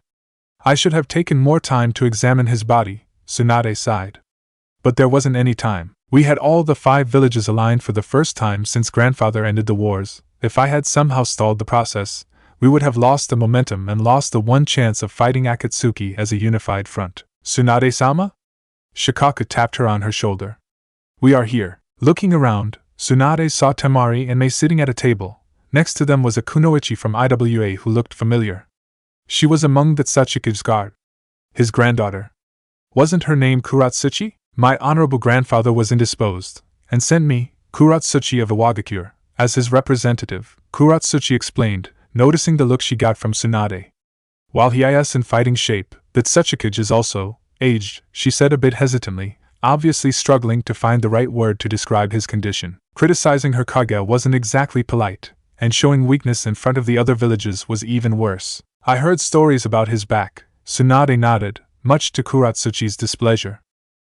I should have taken more time to examine his body, Sunade sighed. But there wasn't any time. We had all the 5 villages aligned for the first time since grandfather ended the wars. If I had somehow stalled the process, we would have lost the momentum and lost the one chance of fighting Akatsuki as a unified front. Tsunade-sama? Shikaku tapped her on her shoulder. We are here. Looking around, Tsunade saw Temari and Mei sitting at a table. Next to them was a kunoichi from IWA who looked familiar. She was among the Tsuchikage's guard. His granddaughter. Wasn't her name Kuratsuchi? My honorable grandfather was indisposed, and sent me, Kuratsuchi of Iwagakure, as his representative, Kuratsuchi explained, noticing the look she got from Sunade. While he is in fighting shape, the Tsuchikage is also aged, she said a bit hesitantly, obviously struggling to find the right word to describe his condition. Criticizing her Kaguya wasn't exactly polite, and showing weakness in front of the other villages was even worse. I heard stories about his back, Sunade nodded, much to Kuratsuchi's displeasure.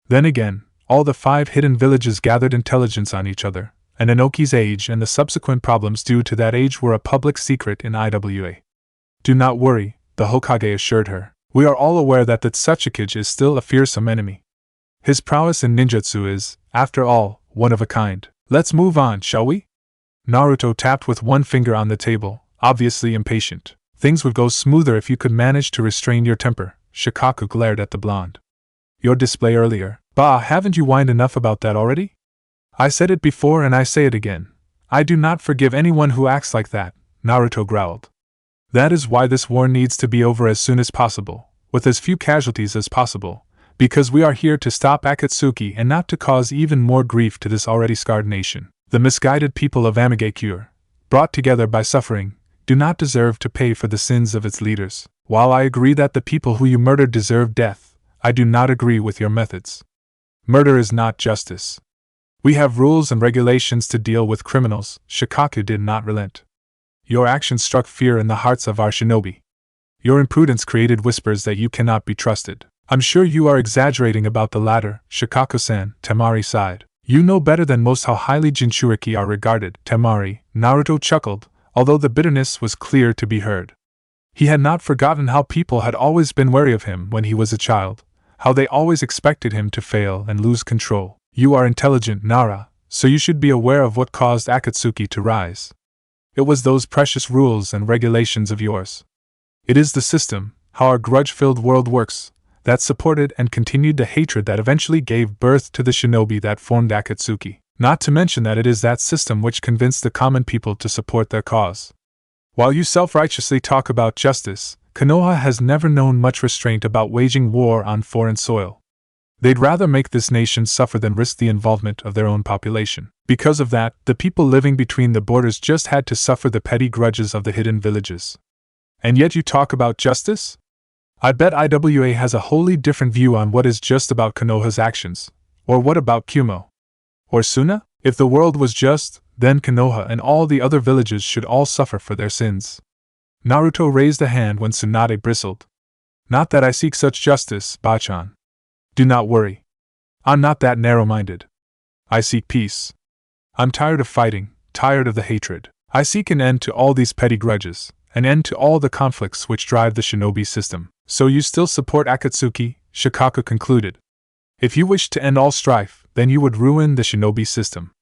Then again, all the 5 hidden villages gathered intelligence on each other, and Inoki's age and the subsequent problems due to that age were a public secret in IWA. Do not worry, the Hokage assured her. We are all aware that the Tsuchikage is still a fearsome enemy. His prowess in ninjutsu is, after all, one of a kind. Let's move on, shall we? Naruto tapped with one finger on the table, obviously impatient. Things would go smoother if you could manage to restrain your temper. Shikaku glared at the blonde. Your display earlier. Bah, haven't you whined enough about that already? I said it before and I say it again. I do not forgive anyone who acts like that, Naruto growled. That is why this war needs to be over as soon as possible, with as few casualties as possible, because we are here to stop Akatsuki and not to cause even more grief to this already scarred nation. The misguided people of Amigakure, brought together by suffering, do not deserve to pay for the sins of its leaders. While I agree that the people who you murdered deserve death, I do not agree with your methods. Murder is not justice. We have rules and regulations to deal with criminals. Shikaku did not relent. Your actions struck fear in the hearts of our shinobi. Your imprudence created whispers that you cannot be trusted. I'm sure you are exaggerating about the latter, Shikaku-san, Temari sighed. You know better than most how highly Jinchuriki are regarded, Temari, Naruto chuckled, although the bitterness was clear to be heard. He had not forgotten how people had always been wary of him when he was a child, how they always expected him to fail and lose control. You are intelligent, Nara, so you should be aware of what caused Akatsuki to rise. It was those precious rules and regulations of yours. It is the system, how our grudge-filled world works, that supported and continued the hatred that eventually gave birth to the shinobi that formed Akatsuki. Not to mention that it is that system which convinced the common people to support their cause. While you self-righteously talk about justice, Konoha has never known much restraint about waging war on foreign soil. They'd rather make this nation suffer than risk the involvement of their own population. Because of that, the people living between the borders just had to suffer the petty grudges of the hidden villages. And yet you talk about justice? I bet IWA has a wholly different view on what is just about Konoha's actions. Or what about Kumo? Or Suna? If the world was just, then Konoha and all the other villages should all suffer for their sins. Naruto raised a hand when Tsunade bristled. Not that I seek such justice, Bachan. Do not worry. I'm not that narrow-minded. I seek peace. I'm tired of fighting, tired of the hatred. I seek an end to all these petty grudges, an end to all the conflicts which drive the shinobi system. So you still support Akatsuki, Shikaku concluded. If you wish to end all strife, then you would ruin the shinobi system.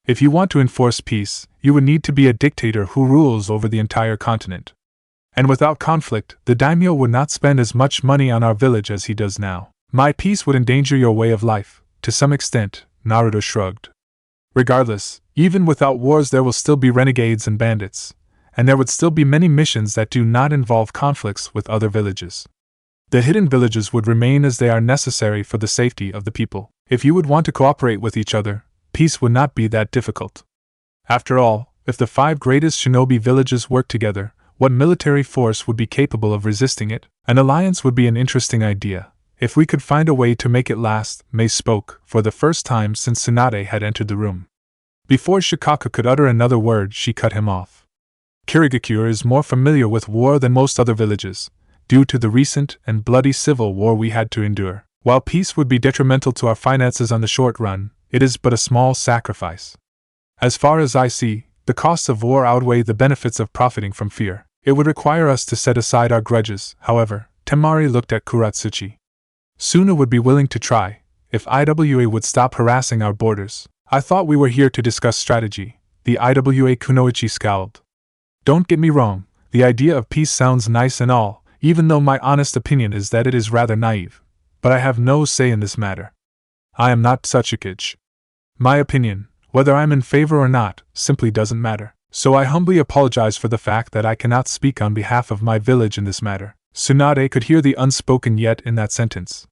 If you want to enforce peace, you would need to be a dictator who rules over the entire continent. And without conflict, the daimyo would not spend as much money on our village as he does now. My peace would endanger your way of life, to some extent, Naruto shrugged. Regardless, even without wars there will still be renegades and bandits, and there would still be many missions that do not involve conflicts with other villages. The hidden villages would remain as they are necessary for the safety of the people. If you would want to cooperate with each other, peace would not be that difficult. After all, if the 5 greatest shinobi villages worked together, what military force would be capable of resisting it? An alliance would be an interesting idea. If we could find a way to make it last, Mei spoke, for the first time since Sunade had entered the room. Before Shikaku could utter another word, she cut him off. Kirigakure is more familiar with war than most other villages, due to the recent and bloody civil war we had to endure. While peace would be detrimental to our finances on the short run, it is but a small sacrifice. As far as I see, the costs of war outweigh the benefits of profiting from fear. It would require us to set aside our grudges, however. Temari looked at Kuratsuchi. Suna would be willing to try, if IWA would stop harassing our borders. I thought we were here to discuss strategy. The IWA Kunoichi scowled. Don't get me wrong, the idea of peace sounds nice and all, even though my honest opinion is that it is rather naive. But I have no say in this matter. I am not Tsuchikage. My opinion, whether I'm in favor or not, simply doesn't matter. So I humbly apologize for the fact that I cannot speak on behalf of my village in this matter. Sunade could hear the unspoken yet in that sentence.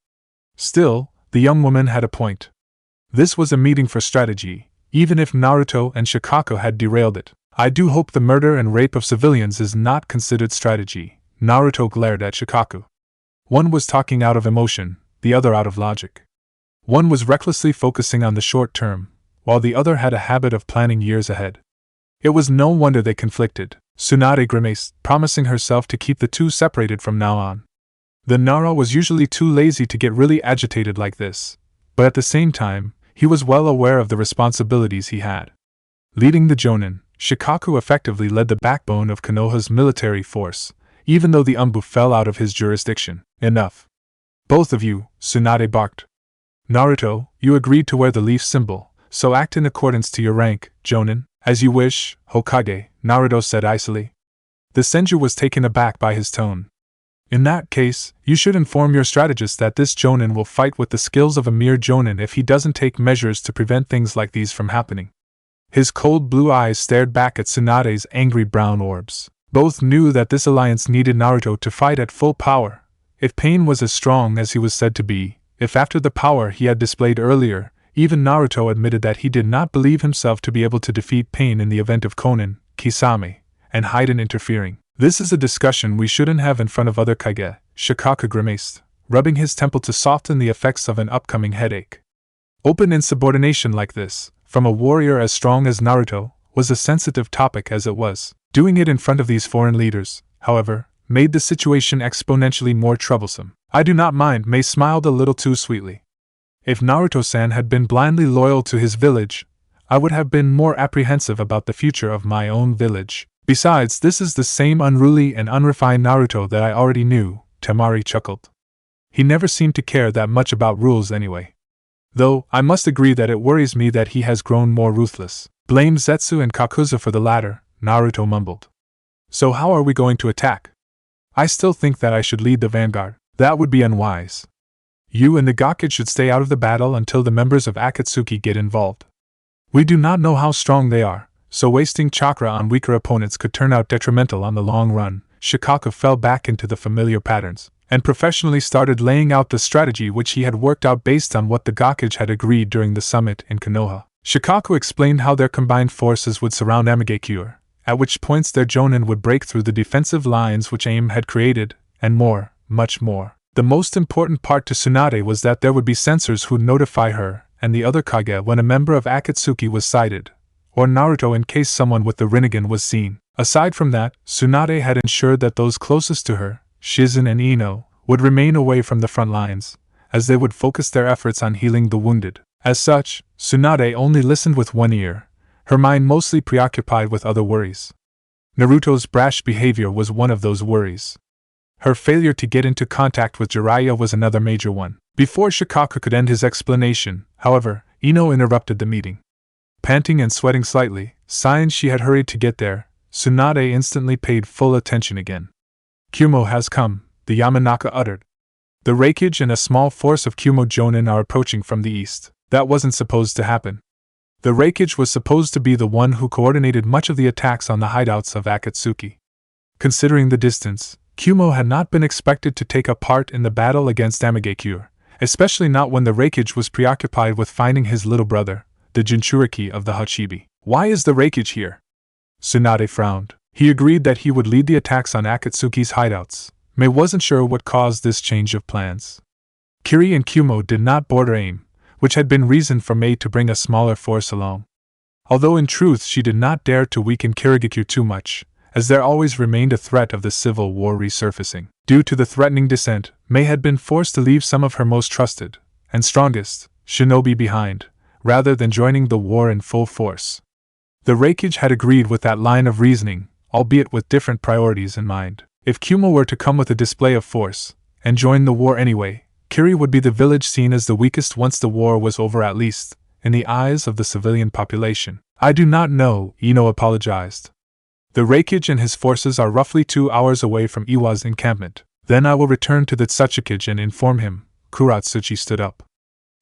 Still, the young woman had a point. This was a meeting for strategy, even if Naruto and Shikaku had derailed it. I do hope the murder and rape of civilians is not considered strategy. Naruto glared at Shikaku. One was talking out of emotion, the other out of logic. One was recklessly focusing on the short term, while the other had a habit of planning years ahead. It was no wonder they conflicted. Tsunade grimaced, promising herself to keep the two separated from now on. The Nara was usually too lazy to get really agitated like this, but at the same time, he was well aware of the responsibilities he had. Leading the Jonin, Shikaku effectively led the backbone of Konoha's military force, even though the Umbu fell out of his jurisdiction. Enough. Both of you, Tsunade barked. Naruto, you agreed to wear the leaf symbol, so act in accordance to your rank, Jonin. As you wish, Hokage, Naruto said icily. The Senju was taken aback by his tone. In that case, you should inform your strategist that this Jonin will fight with the skills of a mere Jonin if he doesn't take measures to prevent things like these from happening. His cold blue eyes stared back at Tsunade's angry brown orbs. Both knew that this alliance needed Naruto to fight at full power. If Pain was as strong as he was said to be, if after the power he had displayed earlier, even Naruto admitted that he did not believe himself to be able to defeat Pain in the event of Conan, Kisame, and Haiden interfering. This is a discussion we shouldn't have in front of other Kage, Shikaku grimaced, rubbing his temple to soften the effects of an upcoming headache. Open insubordination like this, from a warrior as strong as Naruto, was a sensitive topic as it was. Doing it in front of these foreign leaders, however, made the situation exponentially more troublesome. I do not mind, Mei smiled a little too sweetly. If Naruto-san had been blindly loyal to his village, I would have been more apprehensive about the future of my own village. Besides, this is the same unruly and unrefined Naruto that I already knew, Temari chuckled. He never seemed to care that much about rules anyway. Though, I must agree that it worries me that he has grown more ruthless. Blame Zetsu and Kakuza for the latter, Naruto mumbled. So how are we going to attack? I still think that I should lead the vanguard. That would be unwise. You and the Gakage should stay out of the battle until the members of Akatsuki get involved. We do not know how strong they are, so wasting chakra on weaker opponents could turn out detrimental on the long run. Shikaka fell back into the familiar patterns, and professionally started laying out the strategy which he had worked out based on what the Gakage had agreed during the summit in Konoha. Shikaka explained how their combined forces would surround Amigakure, at which points their Jonin would break through the defensive lines which AIM had created, and more, much more. The most important part to Sunade was that there would be sensors who'd notify her and the other Kage when a member of Akatsuki was sighted, or Naruto in case someone with the Rinnegan was seen. Aside from that, Sunade had ensured that those closest to her, Shizen and Ino, would remain away from the front lines, as they would focus their efforts on healing the wounded. As such, Sunade only listened with one ear, her mind mostly preoccupied with other worries. Naruto's brash behavior was one of those worries. Her failure to get into contact with Jiraiya was another major one. Before Shikaka could end his explanation, however, Ino interrupted the meeting. Panting and sweating slightly, sighing she had hurried to get there, Sunade instantly paid full attention again. Kumo has come, the Yamanaka uttered. The Reikage and a small force of Kumo Jonin are approaching from the east. That wasn't supposed to happen. The Reikage was supposed to be the one who coordinated much of the attacks on the hideouts of Akatsuki. Considering the distance, Kumo had not been expected to take a part in the battle against Amigakure, especially not when the Reikage was preoccupied with finding his little brother, the Jinchuriki of the Hachibi. Why is the Reikage here? Sunade frowned. He agreed that he would lead the attacks on Akatsuki's hideouts. Mei wasn't sure what caused this change of plans. Kiri and Kumo did not border AIM, which had been reason for Mei to bring a smaller force along. Although in truth she did not dare to weaken Kirigakure too much, as there always remained a threat of the civil war resurfacing. Due to the threatening descent, Mei had been forced to leave some of her most trusted, and strongest, shinobi behind, rather than joining the war in full force. The Reikage had agreed with that line of reasoning, albeit with different priorities in mind. If Kumo were to come with a display of force, and join the war anyway, Kiri would be the village seen as the weakest once the war was over, at least, in the eyes of the civilian population. I do not know, Ino apologized. The Reikage and his forces are roughly 2 hours away from Iwa's encampment. Then I will return to the Tsuchikage and inform him. Kuratsuchi stood up.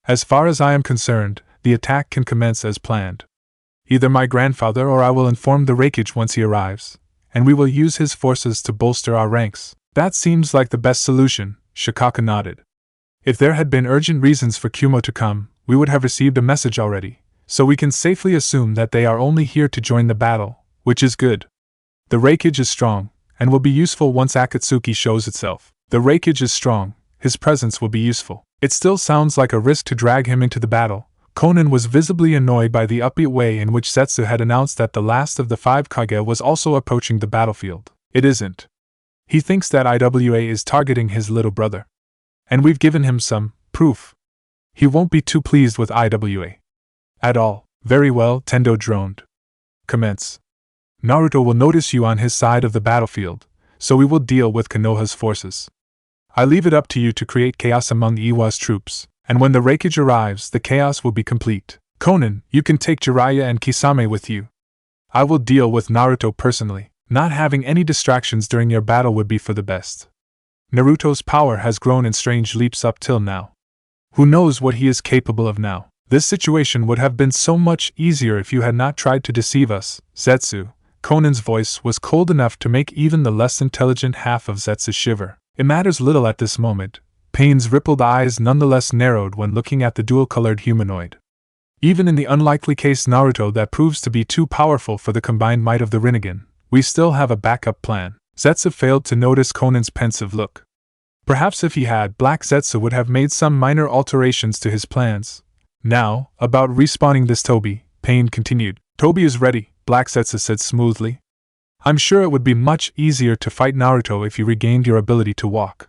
As far as I am concerned, the attack can commence as planned. Either my grandfather or I will inform the Reikage once he arrives, and we will use his forces to bolster our ranks. That seems like the best solution, Shikaka nodded. If there had been urgent reasons for Kumo to come, we would have received a message already, so we can safely assume that they are only here to join the battle, which is good. The Reikage is strong, and will be useful once Akatsuki shows itself. The Reikage is strong, his presence will be useful. It still sounds like a risk to drag him into the battle. Conan was visibly annoyed by the upbeat way in which Zetsu had announced that the last of the 5 Kage was also approaching the battlefield. It isn't. He thinks that IWA is targeting his little brother. And we've given him some proof. He won't be too pleased with IWA. At all. Very well, Tendo droned. Commence. Naruto will notice you on his side of the battlefield, so we will deal with Konoha's forces. I leave it up to you to create chaos among Iwa's troops, and when the Reikage arrives, the chaos will be complete. Conan, you can take Jiraiya and Kisame with you. I will deal with Naruto personally. Not having any distractions during your battle would be for the best. Naruto's power has grown in strange leaps up till now. Who knows what he is capable of now? This situation would have been so much easier if you had not tried to deceive us, Zetsu. Conan's voice was cold enough to make even the less intelligent half of Zetsu shiver. It matters little at this moment. Pain's rippled eyes nonetheless narrowed when looking at the dual-colored humanoid. Even in the unlikely case Naruto that proves to be too powerful for the combined might of the Rinnegan, we still have a backup plan. Zetsu failed to notice Conan's pensive look. Perhaps if he had, Black Zetsu would have made some minor alterations to his plans. Now, about respawning this Toby, Pain continued. Toby is ready, Black Zetsu said smoothly. I'm sure it would be much easier to fight Naruto if you regained your ability to walk.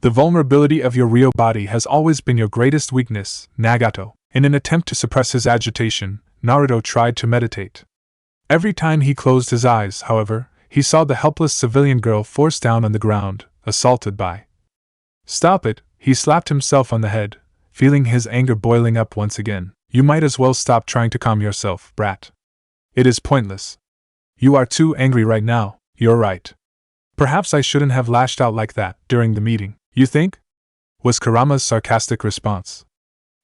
The vulnerability of your real body has always been your greatest weakness, Nagato. In an attempt to suppress his agitation, Naruto tried to meditate. Every time he closed his eyes, however, he saw the helpless civilian girl forced down on the ground, assaulted by. Stop it, he slapped himself on the head, feeling his anger boiling up once again. You might as well stop trying to calm yourself, brat. It is pointless. You are too angry right now, you're right. Perhaps I shouldn't have lashed out like that during the meeting, you think? Was Kurama's sarcastic response.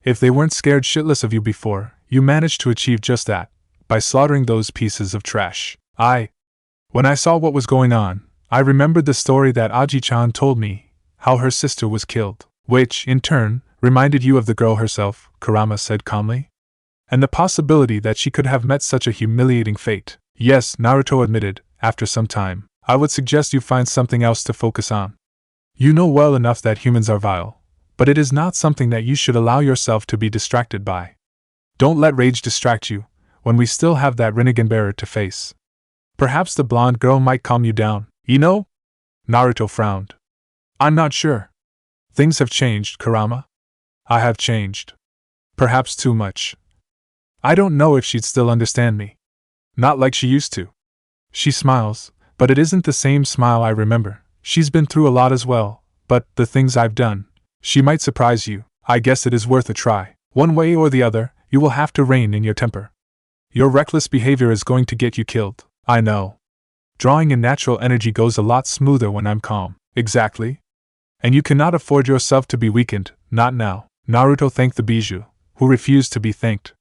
If they weren't scared shitless of you before, you managed to achieve just that. by slaughtering those pieces of trash. When I saw what was going on, I remembered the story that Aji-chan told me, how her sister was killed, which, in turn, reminded you of the girl herself, Kurama said calmly. And the possibility that she could have met such a humiliating fate. Yes, Naruto admitted, after some time. I would suggest you find something else to focus on. You know well enough that humans are vile, but it is not something that you should allow yourself to be distracted by. Don't let rage distract you, when we still have that Rinnegan bearer to face. Perhaps the blonde girl might calm you down, Ino? Naruto frowned. I'm not sure. Things have changed, Kurama. I have changed. Perhaps too much. I don't know if she'd still understand me. Not like she used to. She smiles, but it isn't the same smile I remember. She's been through a lot as well, but the things I've done. She might surprise you. I guess it is worth a try. One way or the other, you will have to rein in your temper. Your reckless behavior is going to get you killed. I know. Drawing in natural energy goes a lot smoother when I'm calm. Exactly. And you cannot afford yourself to be weakened, not now. Naruto thanked the Bijou, who refused to be thanked.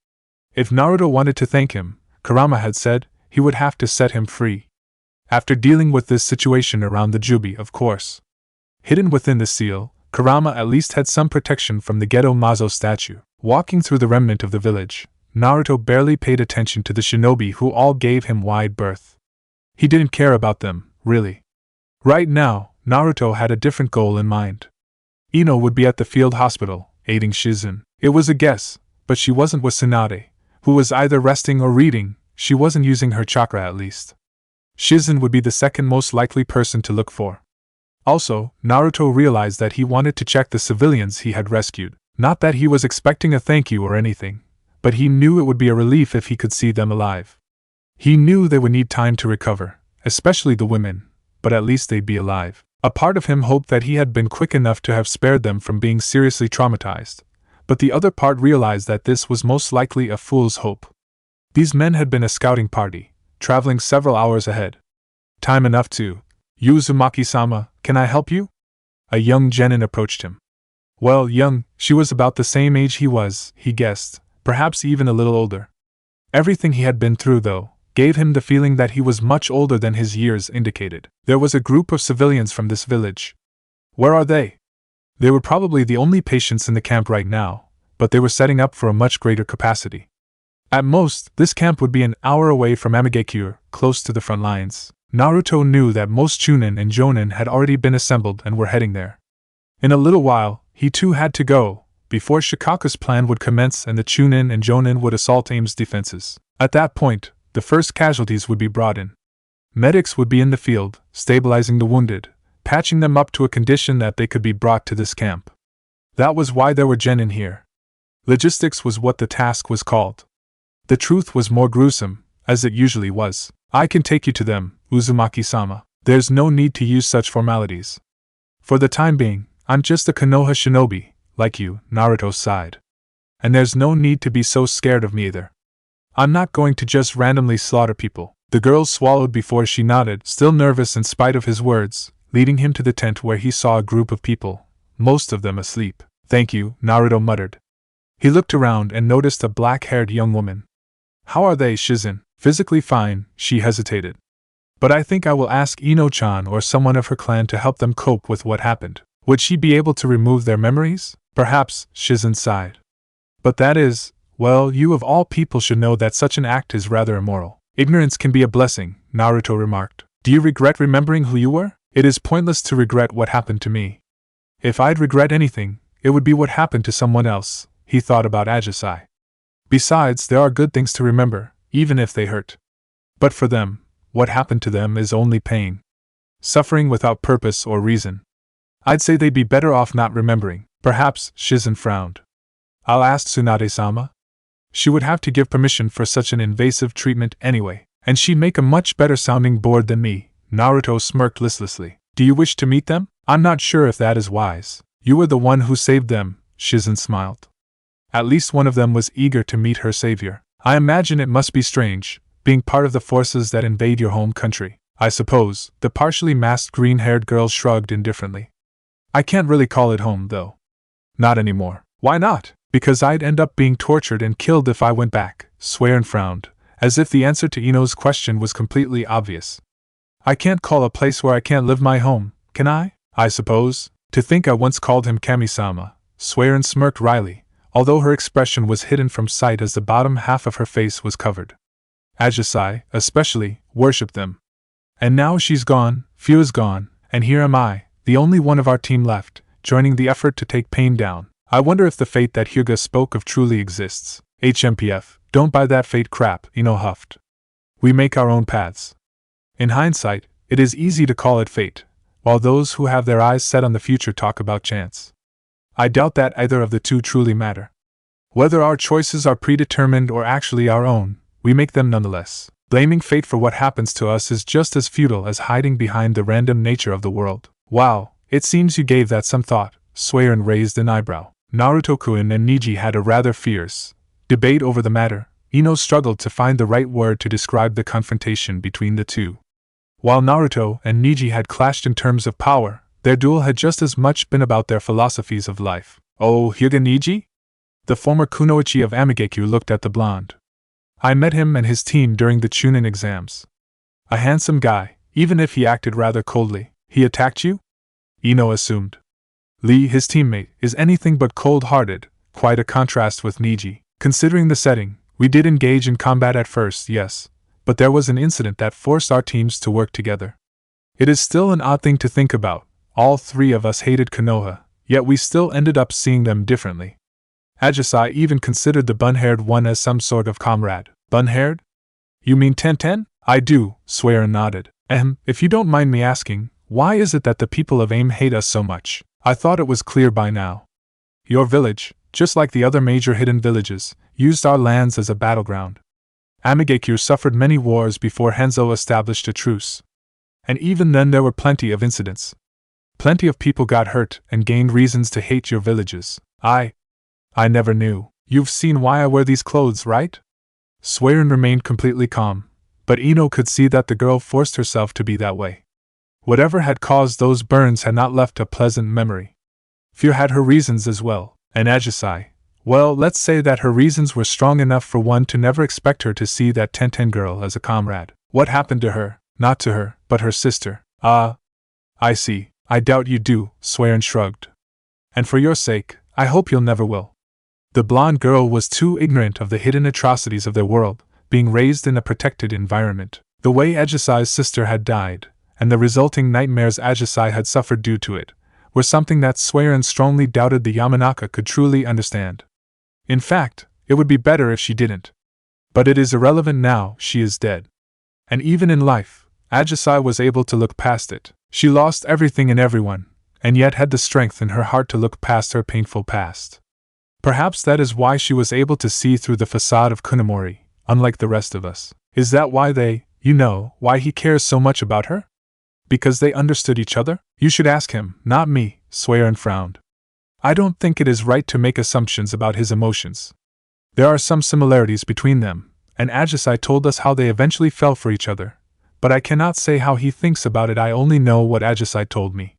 If Naruto wanted to thank him, Kurama had said, he would have to set him free. After dealing with this situation around the Jubi, of course. Hidden within the seal, Kurama at least had some protection from the Geto Mazo statue. Walking through the remnant of the village, Naruto barely paid attention to the shinobi who all gave him wide berth. He didn't care about them, really. Right now, Naruto had a different goal in mind. Ino would be at the field hospital, aiding Shizen. It was a guess, but she wasn't with Sunade, who was either resting or reading. She wasn't using her chakra at least. Shizen would be the second most likely person to look for. Also, Naruto realized that he wanted to check the civilians he had rescued. Not that he was expecting a thank you or anything, but he knew it would be a relief if he could see them alive. He knew they would need time to recover, especially the women, but at least they'd be alive. A part of him hoped that he had been quick enough to have spared them from being seriously traumatized, but the other part realized that this was most likely a fool's hope. These men had been a scouting party, traveling several hours ahead. Time enough to, Uzumaki-sama, can I help you? A young genin approached him. Well, young, she was about the same age he was, he guessed, perhaps even a little older. Everything he had been through, though, gave him the feeling that he was much older than his years indicated. There was a group of civilians from this village. Where are they? They were probably the only patients in the camp right now, but they were setting up for a much greater capacity. At most, this camp would be an hour away from Amigekure, close to the front lines. Naruto knew that most Chunin and Jonin had already been assembled and were heading there. In a little while, he too had to go, before Shikaku's plan would commence and the Chunin and Jonin would assault Aim's defenses. At that point, the first casualties would be brought in. Medics would be in the field, stabilizing the wounded, patching them up to a condition that they could be brought to this camp. That was why there were genin here. Logistics was what the task was called. The truth was more gruesome, as it usually was. I can take you to them, Uzumaki-sama. There's no need to use such formalities. For the time being, I'm just a Konoha shinobi, like you, Naruto sighed. And there's no need to be so scared of me either. I'm not going to just randomly slaughter people. The girl swallowed before she nodded, still nervous in spite of his words, leading him to the tent where he saw a group of people, most of them asleep. Thank you, Naruto muttered. He looked around and noticed a black-haired young woman. How are they, Shizen? Physically fine, she hesitated. But I think I will ask Ino-chan or someone of her clan to help them cope with what happened. Would she be able to remove their memories? Perhaps, Shizen sighed. But that is, well, you of all people should know that such an act is rather immoral. Ignorance can be a blessing, Naruto remarked. Do you regret remembering who you were? It is pointless to regret what happened to me. If I'd regret anything, it would be what happened to someone else, he thought about Aesi. Besides, there are good things to remember, even if they hurt. But for them, what happened to them is only pain. Suffering without purpose or reason. I'd say they'd be better off not remembering. Perhaps, Shizen frowned. I'll ask Tsunade-sama. She would have to give permission for such an invasive treatment anyway, and she'd make a much better sounding board than me. Naruto smirked listlessly. Do you wish to meet them? I'm not sure if that is wise. You were the one who saved them, Shizen smiled. At least one of them was eager to meet her savior. I imagine it must be strange, being part of the forces that invade your home country. I suppose, the partially masked green-haired girl shrugged indifferently. I can't really call it home, though. Not anymore. Why not? Because I'd end up being tortured and killed if I went back, Swearin frowned, as if the answer to Ino's question was completely obvious. I can't call a place where I can't live my home, can I? I suppose. To think I once called him Kami-sama, Swearin smirked wryly, although her expression was hidden from sight as the bottom half of her face was covered. Ajisai, especially, worshipped them. And now she's gone, Fu's gone, and here am I, the only one of our team left, joining the effort to take pain down. I wonder if the fate that Hyuga spoke of truly exists. HMPF, don't buy that fate crap, Ino huffed. We make our own paths. In hindsight, it is easy to call it fate, while those who have their eyes set on the future talk about chance. I doubt that either of the two truly matter. Whether our choices are predetermined or actually our own, we make them nonetheless. Blaming fate for what happens to us is just as futile as hiding behind the random nature of the world. Wow, it seems you gave that some thought, Swearin raised an eyebrow. Naruto-kun and Niji had a rather fierce debate over the matter. Ino struggled to find the right word to describe the confrontation between the two. While Naruto and Niji had clashed in terms of power, their duel had just as much been about their philosophies of life. Oh, Hyuga Niji? The former kunoichi of Amigekyo looked at the blonde. I met him and his team during the Chunin exams. A handsome guy, even if he acted rather coldly. He attacked you? Ino assumed. Lee, his teammate, is anything but cold-hearted, quite a contrast with Niji. Considering the setting, we did engage in combat at first, yes, but there was an incident that forced our teams to work together. It is still an odd thing to think about. All three of us hated Konoha, yet we still ended up seeing them differently. Ajisai even considered the bun-haired one as some sort of comrade. Bun-haired? You mean Tenten? I do, Swearin nodded. If you don't mind me asking, why is it that the people of AIM hate us so much? I thought it was clear by now. Your village, just like the other major hidden villages, used our lands as a battleground. Amigekyo suffered many wars before Hanzo established a truce. And even then there were plenty of incidents. Plenty of people got hurt and gained reasons to hate your villages. I never knew. You've seen why I wear these clothes, right? Swearin remained completely calm, but Ino could see that the girl forced herself to be that way. Whatever had caused those burns had not left a pleasant memory. Fear had her reasons as well, and Ajisai, well, let's say that her reasons were strong enough for one to never expect her to see that Tenten girl as a comrade. What happened to her? Not to her, but her sister. I see. I doubt you do, Swearin shrugged. And for your sake, I hope you'll never will. The blonde girl was too ignorant of the hidden atrocities of their world, being raised in a protected environment. The way Ajisai's sister had died, and the resulting nightmares Ajisai had suffered due to it, were something that Swearin strongly doubted the Yamanaka could truly understand. In fact, it would be better if she didn't. But it is irrelevant now, she is dead. And even in life, Ajisai was able to look past it. She lost everything and everyone, and yet had the strength in her heart to look past her painful past. Perhaps that is why she was able to see through the facade of Kunomori, unlike the rest of us. Is that why why he cares so much about her? Because they understood each other? You should ask him, not me, Swearin frowned. I don't think it is right to make assumptions about his emotions. There are some similarities between them, and Ajisai told us how they eventually fell for each other, but I cannot say how he thinks about it. I only know what Ajisai told me.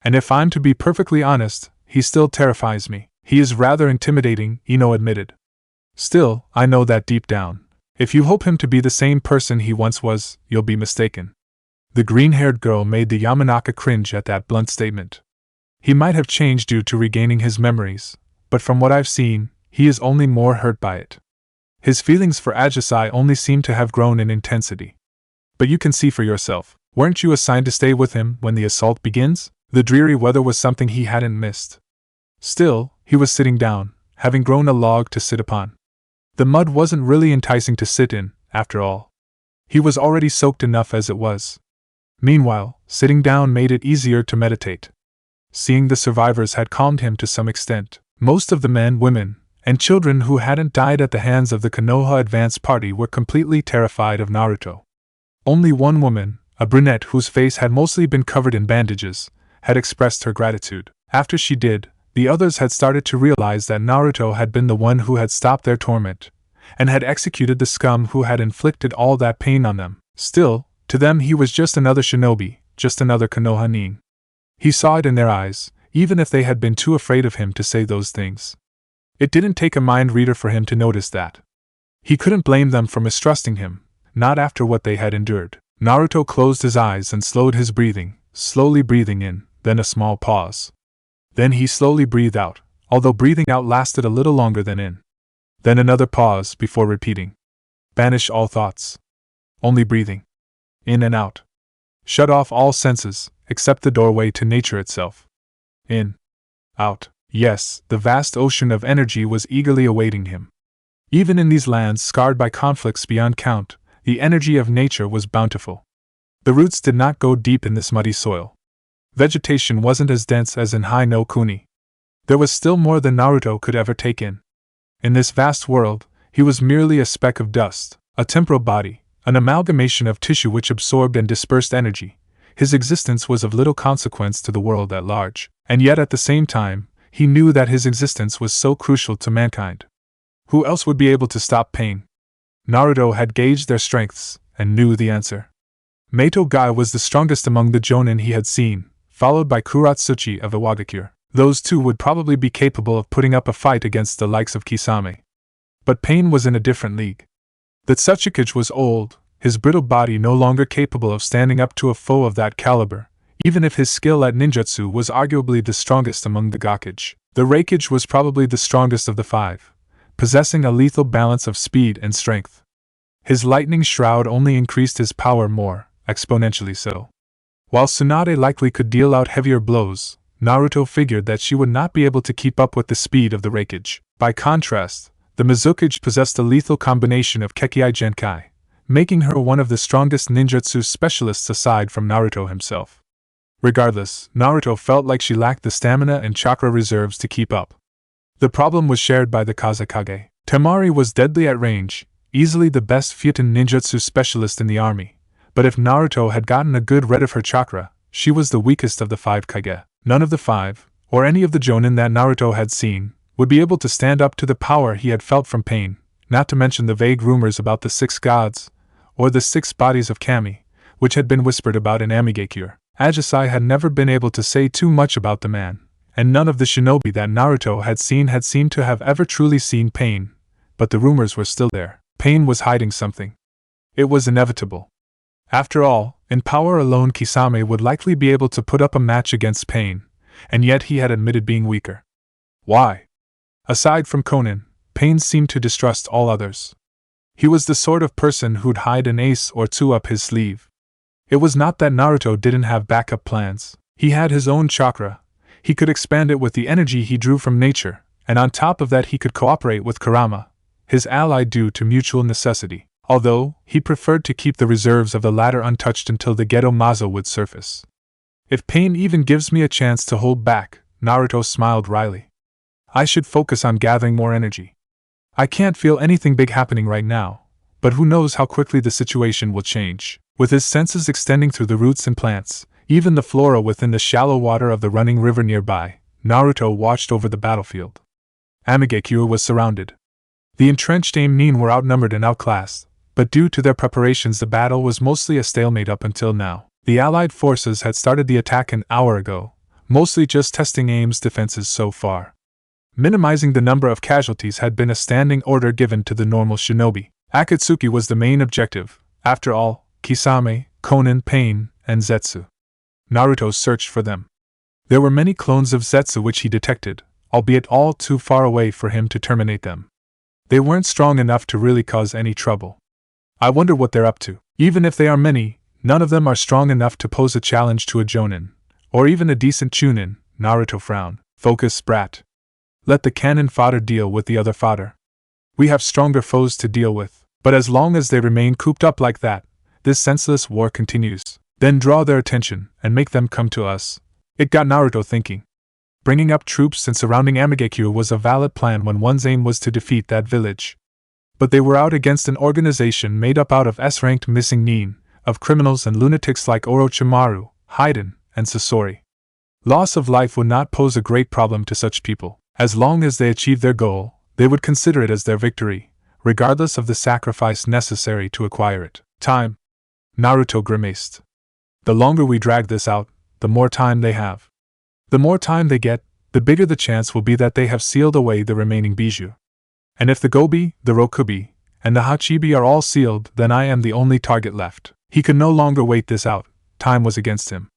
And if I'm to be perfectly honest, he still terrifies me. He is rather intimidating, Ino admitted. Still, I know that deep down. If you hope him to be the same person he once was, you'll be mistaken. The green-haired girl made the Yamanaka cringe at that blunt statement. He might have changed due to regaining his memories, but from what I've seen, he is only more hurt by it. His feelings for Ajisai only seem to have grown in intensity. But you can see for yourself. Weren't you assigned to stay with him when the assault begins? The dreary weather was something he hadn't missed. Still, he was sitting down, having grown a log to sit upon. The mud wasn't really enticing to sit in, after all. He was already soaked enough as it was. Meanwhile, sitting down made it easier to meditate. Seeing the survivors had calmed him to some extent. Most of the men, women, and children who hadn't died at the hands of the Konoha advance party were completely terrified of Naruto. Only one woman, a brunette whose face had mostly been covered in bandages, had expressed her gratitude. After she did, the others had started to realize that Naruto had been the one who had stopped their torment, and had executed the scum who had inflicted all that pain on them. Still, to them he was just another shinobi, just another Konoha nin. He saw it in their eyes, even if they had been too afraid of him to say those things. It didn't take a mind reader for him to notice that. He couldn't blame them for mistrusting him, not after what they had endured. Naruto closed his eyes and slowed his breathing, slowly breathing in, then a small pause. Then he slowly breathed out, although breathing out lasted a little longer than in. Then another pause before repeating. Banish all thoughts. Only breathing. In and out. Shut off all senses, except the doorway to nature itself. In. Out. Yes, the vast ocean of energy was eagerly awaiting him. Even in these lands scarred by conflicts beyond count, the energy of nature was bountiful. The roots did not go deep in this muddy soil. Vegetation wasn't as dense as in Hai no Kuni. There was still more than Naruto could ever take in. In this vast world, he was merely a speck of dust, a temporal body, an amalgamation of tissue which absorbed and dispersed energy. His existence was of little consequence to the world at large, and yet at the same time, he knew that his existence was so crucial to mankind. Who else would be able to stop pain? Naruto had gauged their strengths, and knew the answer. Meito Gai was the strongest among the Jonin he had seen, followed by Kuratsuchi of Iwagakure. Those two would probably be capable of putting up a fight against the likes of Kisame. But Pain was in a different league. The Tsuchikage was old, his brittle body no longer capable of standing up to a foe of that caliber, even if his skill at ninjutsu was arguably the strongest among the Gakage. The Reikage was probably the strongest of the five, possessing a lethal balance of speed and strength. His lightning shroud only increased his power more, exponentially so. While Sunade likely could deal out heavier blows, Naruto figured that she would not be able to keep up with the speed of the Reikage. By contrast, the Mizukage possessed a lethal combination of Kekkei Genkai, making her one of the strongest ninjutsu specialists aside from Naruto himself. Regardless, Naruto felt like she lacked the stamina and chakra reserves to keep up. The problem was shared by the Kazekage. Temari was deadly at range, easily the best Futon ninjutsu specialist in the army, but if Naruto had gotten a good read of her chakra, she was the weakest of the five Kage. None of the five, or any of the Jonin that Naruto had seen, would be able to stand up to the power he had felt from Pain, not to mention the vague rumors about the 6 gods, or the 6 bodies of Kami, which had been whispered about in Amigakure. Aesi had never been able to say too much about the man, and none of the shinobi that Naruto had seemed to have ever truly seen Pain, but the rumors were still there. Pain was hiding something. It was inevitable. After all, in power alone Kisame would likely be able to put up a match against Pain, and yet he had admitted being weaker. Why? Aside from Conan, Pain seemed to distrust all others. He was the sort of person who'd hide an ace or two up his sleeve. It was not that Naruto didn't have backup plans. He had his own chakra. He could expand it with the energy he drew from nature, and on top of that he could cooperate with Kurama, his ally due to mutual necessity, although he preferred to keep the reserves of the latter untouched until the Geto Mazo would surface. If Pain even gives me a chance to hold back, Naruto smiled wryly. I should focus on gathering more energy. I can't feel anything big happening right now, but who knows how quickly the situation will change. With his senses extending through the roots and plants, even the flora within the shallow water of the running river nearby, Naruto watched over the battlefield. Amigakure was surrounded. The entrenched Nin were outnumbered and outclassed, but due to their preparations the battle was mostly a stalemate up until now. The allied forces had started the attack an hour ago, mostly just testing AIM's defenses so far. Minimizing the number of casualties had been a standing order given to the normal shinobi. Akatsuki was the main objective. After all, Kisame, Conan, Pain, and Zetsu. Naruto searched for them. There were many clones of Zetsu which he detected, albeit all too far away for him to terminate them. They weren't strong enough to really cause any trouble. I wonder what they're up to. Even if they are many, none of them are strong enough to pose a challenge to a Jonin, or even a decent Chunin. Naruto frowned. Focus, brat. Let the cannon fodder deal with the other fodder. We have stronger foes to deal with, but as long as they remain cooped up like that, this senseless war continues. Then draw their attention, and make them come to us. It got Naruto thinking. Bringing up troops and surrounding Amigakure was a valid plan when one's aim was to defeat that village. But they were out against an organization made up out of S-ranked missing nin, of criminals and lunatics like Orochimaru, Haiden, and Sasori. Loss of life would not pose a great problem to such people. As long as they achieved their goal, they would consider it as their victory, regardless of the sacrifice necessary to acquire it. Time. Naruto grimaced. The longer we drag this out, the more time they have. The more time they get, the bigger the chance will be that they have sealed away the remaining bijou. And if the Gobi, the Rokubi, and the Hachibi are all sealed, then I am the only target left. He could no longer wait this out, time was against him.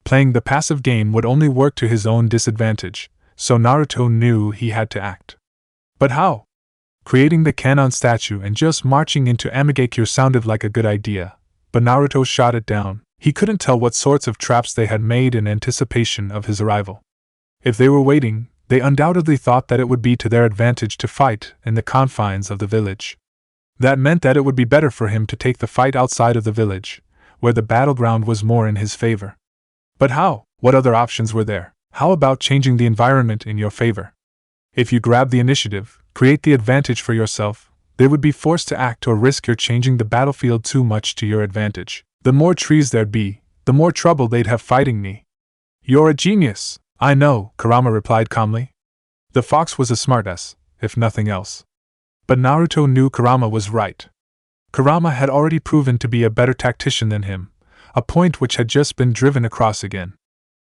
Playing the passive game would only work to his own disadvantage, so Naruto knew he had to act. But how? Creating the Kanon statue and just marching into Amigakure sounded like a good idea, but Naruto shot it down. He couldn't tell what sorts of traps they had made in anticipation of his arrival. If they were waiting, they undoubtedly thought that it would be to their advantage to fight in the confines of the village. That meant that it would be better for him to take the fight outside of the village, where the battleground was more in his favor. But how? What other options were there? How about changing the environment in your favor? If you grab the initiative, create the advantage for yourself, they would be forced to act or risk your changing the battlefield too much to your advantage. The more trees there'd be, the more trouble they'd have fighting me. You're a genius. I know, Kurama replied calmly. The fox was a smartass, if nothing else. But Naruto knew Kurama was right. Kurama had already proven to be a better tactician than him, a point which had just been driven across again.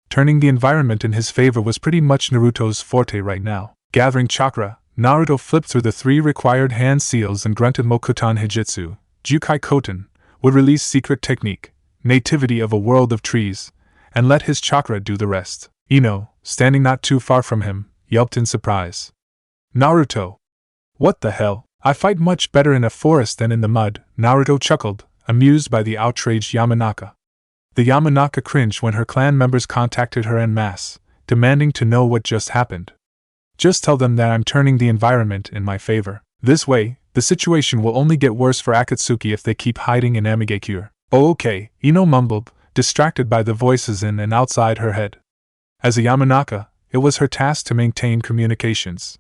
Turning the environment in his favor was pretty much Naruto's forte right now. Gathering chakra, Naruto flipped through the 3 required hand seals and grunted Mokuton Hijitsu, Jukai Koten, would release secret technique, nativity of a world of trees, and let his chakra do the rest. Ino, standing not too far from him, yelped in surprise. Naruto! What the hell? I fight much better in a forest than in the mud, Naruto chuckled, amused by the outraged Yamanaka. The Yamanaka cringed when her clan members contacted her en masse, demanding to know what just happened. Just tell them that I'm turning the environment in my favor. This way, the situation will only get worse for Akatsuki if they keep hiding in Amigakure. Oh, okay, Ino mumbled, distracted by the voices in and outside her head. As a Yamanaka, it was her task to maintain communications.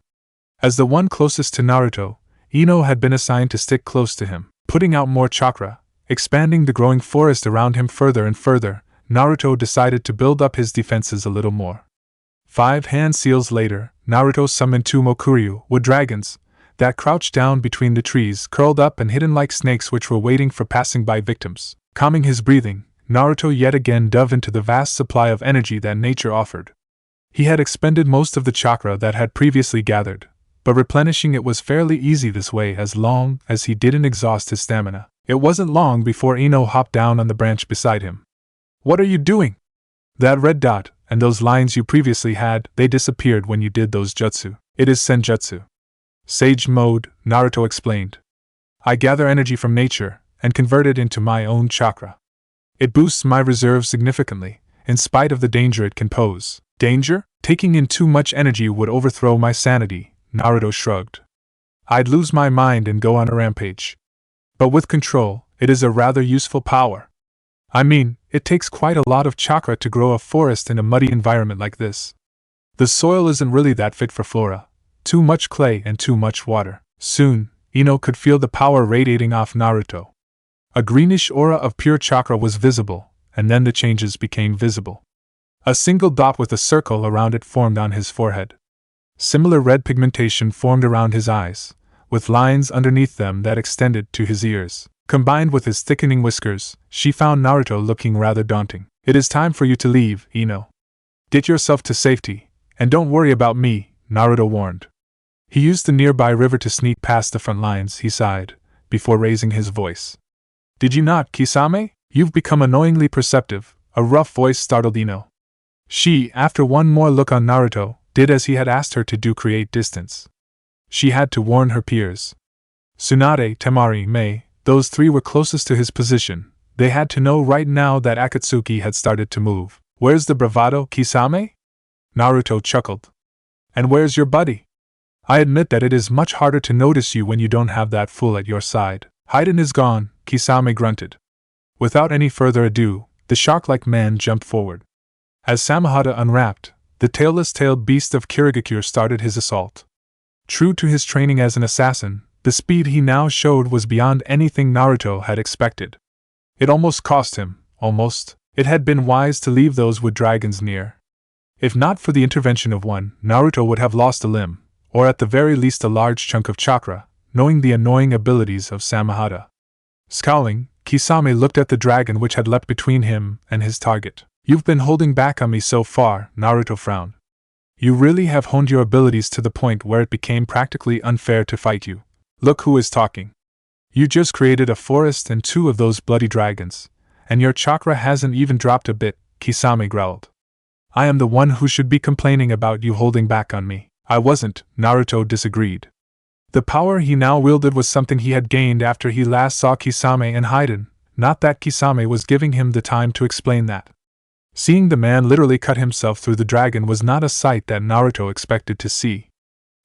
As the one closest to Naruto, Ino had been assigned to stick close to him, putting out more chakra, expanding the growing forest around him further and further. Naruto decided to build up his defenses a little more. 5 hand seals later, Naruto summoned 2 Mokuryu, wood dragons, that crouched down between the trees, curled up and hidden like snakes which were waiting for passing by victims. Calming his breathing, Naruto yet again dove into the vast supply of energy that nature offered. He had expended most of the chakra that had previously gathered, but replenishing it was fairly easy this way as long as he didn't exhaust his stamina. It wasn't long before Ino hopped down on the branch beside him. What are you doing? That red dot, and those lines you previously had, they disappeared when you did those jutsu. It is senjutsu. Sage mode, Naruto explained. I gather energy from nature, and convert it into my own chakra. It boosts my reserve significantly, in spite of the danger it can pose. Danger? Taking in too much energy would overthrow my sanity, Naruto shrugged. I'd lose my mind and go on a rampage. But with control, it is a rather useful power. I mean, it takes quite a lot of chakra to grow a forest in a muddy environment like this. The soil isn't really that fit for flora. Too much clay and too much water. Soon, Ino could feel the power radiating off Naruto. A greenish aura of pure chakra was visible, and then the changes became visible. A single dot with a circle around it formed on his forehead. Similar red pigmentation formed around his eyes, with lines underneath them that extended to his ears. Combined with his thickening whiskers, she found Naruto looking rather daunting. It is time for you to leave, Ino. Get yourself to safety, and don't worry about me, Naruto warned. He used the nearby river to sneak past the front lines, he sighed, before raising his voice. Did you not, Kisame? You've become annoyingly perceptive, a rough voice startled Ino. She, after one more look on Naruto, did as he had asked her to do, create distance. She had to warn her peers. Sunade, Temari, Mei, those 3 were closest to his position. They had to know right now that Akatsuki had started to move. Where's the bravado, Kisame? Naruto chuckled. And where's your buddy? I admit that it is much harder to notice you when you don't have that fool at your side. Haiden is gone, Kisame grunted. Without any further ado, the shark-like man jumped forward. As Samahata unwrapped, the tailless-tailed beast of Kirigakure started his assault. True to his training as an assassin, the speed he now showed was beyond anything Naruto had expected. It almost cost him, it had been wise to leave those wood dragons near. If not for the intervention of one, Naruto would have lost a limb, or at the very least a large chunk of chakra, knowing the annoying abilities of Samahata. Scowling, Kisame looked at the dragon which had leapt between him and his target. You've been holding back on me so far, Naruto frowned. You really have honed your abilities to the point where it became practically unfair to fight you. Look who is talking. You just created a forest and 2 of those bloody dragons, and your chakra hasn't even dropped a bit, Kisame growled. I am the one who should be complaining about you holding back on me. I wasn't, Naruto disagreed. The power he now wielded was something he had gained after he last saw Kisame and Haiden, not that Kisame was giving him the time to explain that. Seeing the man literally cut himself through the dragon was not a sight that Naruto expected to see.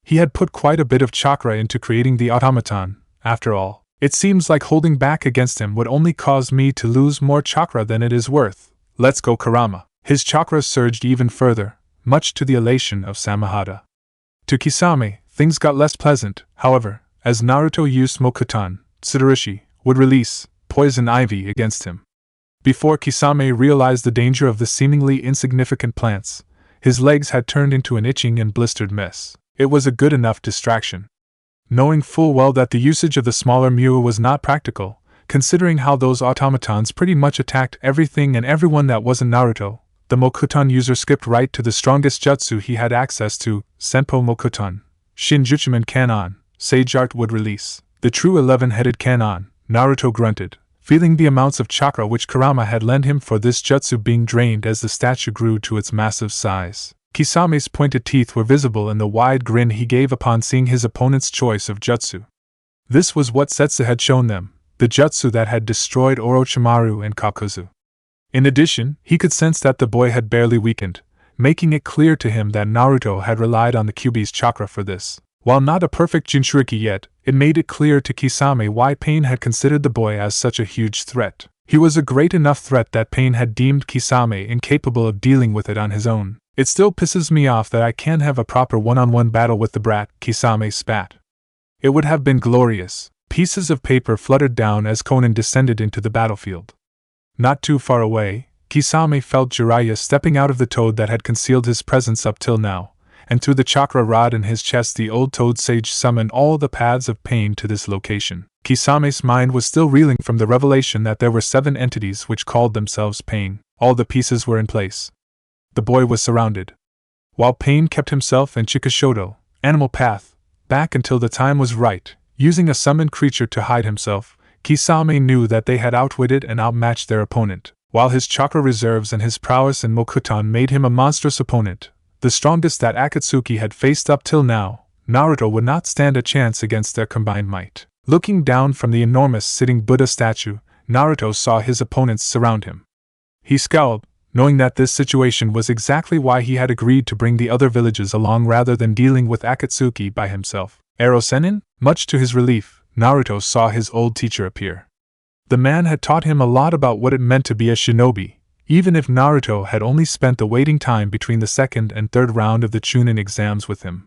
He had put quite a bit of chakra into creating the automaton, after all. It seems like holding back against him would only cause me to lose more chakra than it is worth. Let's go, Kurama. His chakra surged even further, much to the elation of Samahata. To Kisame, things got less pleasant, however, as Naruto used Mokuton, Tsurushi, would release poison ivy against him. Before Kisame realized the danger of the seemingly insignificant plants, his legs had turned into an itching and blistered mess. It was a good enough distraction. Knowing full well that the usage of the smaller Mew was not practical, considering how those automatons pretty much attacked everything and everyone that wasn't Naruto, the Mokuton user skipped right to the strongest jutsu he had access to, Senpo Mokuton. Shinjuchiman Kanon, Sage Art would release. The true 11-headed Kanon, Naruto grunted, feeling the amounts of chakra which Kurama had lent him for this jutsu being drained as the statue grew to its massive size. Kisame's pointed teeth were visible in the wide grin he gave upon seeing his opponent's choice of jutsu. This was what Zetsu had shown them, the jutsu that had destroyed Orochimaru and Kakuzu. In addition, he could sense that the boy had barely weakened, making it clear to him that Naruto had relied on the Kyuubi's chakra for this. While not a perfect Jinchuriki yet, it made it clear to Kisame why Pain had considered the boy as such a huge threat. He was a great enough threat that Pain had deemed Kisame incapable of dealing with it on his own. It still pisses me off that I can't have a proper one-on-one battle with the brat, Kisame spat. It would have been glorious. Pieces of paper fluttered down as Conan descended into the battlefield. Not too far away, Kisame felt Jiraiya stepping out of the toad that had concealed his presence up till now, and through the chakra rod in his chest the old toad sage summoned all the paths of pain to this location. Kisame's mind was still reeling from the revelation that there were 7 entities which called themselves Pain. All the pieces were in place. The boy was surrounded. While Pain kept himself and Chikashoto, Animal Path, back until the time was right, using a summoned creature to hide himself, Kisame knew that they had outwitted and outmatched their opponent. While his chakra reserves and his prowess in Mokuton made him a monstrous opponent, the strongest that Akatsuki had faced up till now, Naruto would not stand a chance against their combined might. Looking down from the enormous sitting Buddha statue, Naruto saw his opponents surround him. He scowled, knowing that this situation was exactly why he had agreed to bring the other villages along rather than dealing with Akatsuki by himself. Sanin? Much to his relief, Naruto saw his old teacher appear. The man had taught him a lot about what it meant to be a shinobi, even if Naruto had only spent the waiting time between the second and third round of the Chunin exams with him.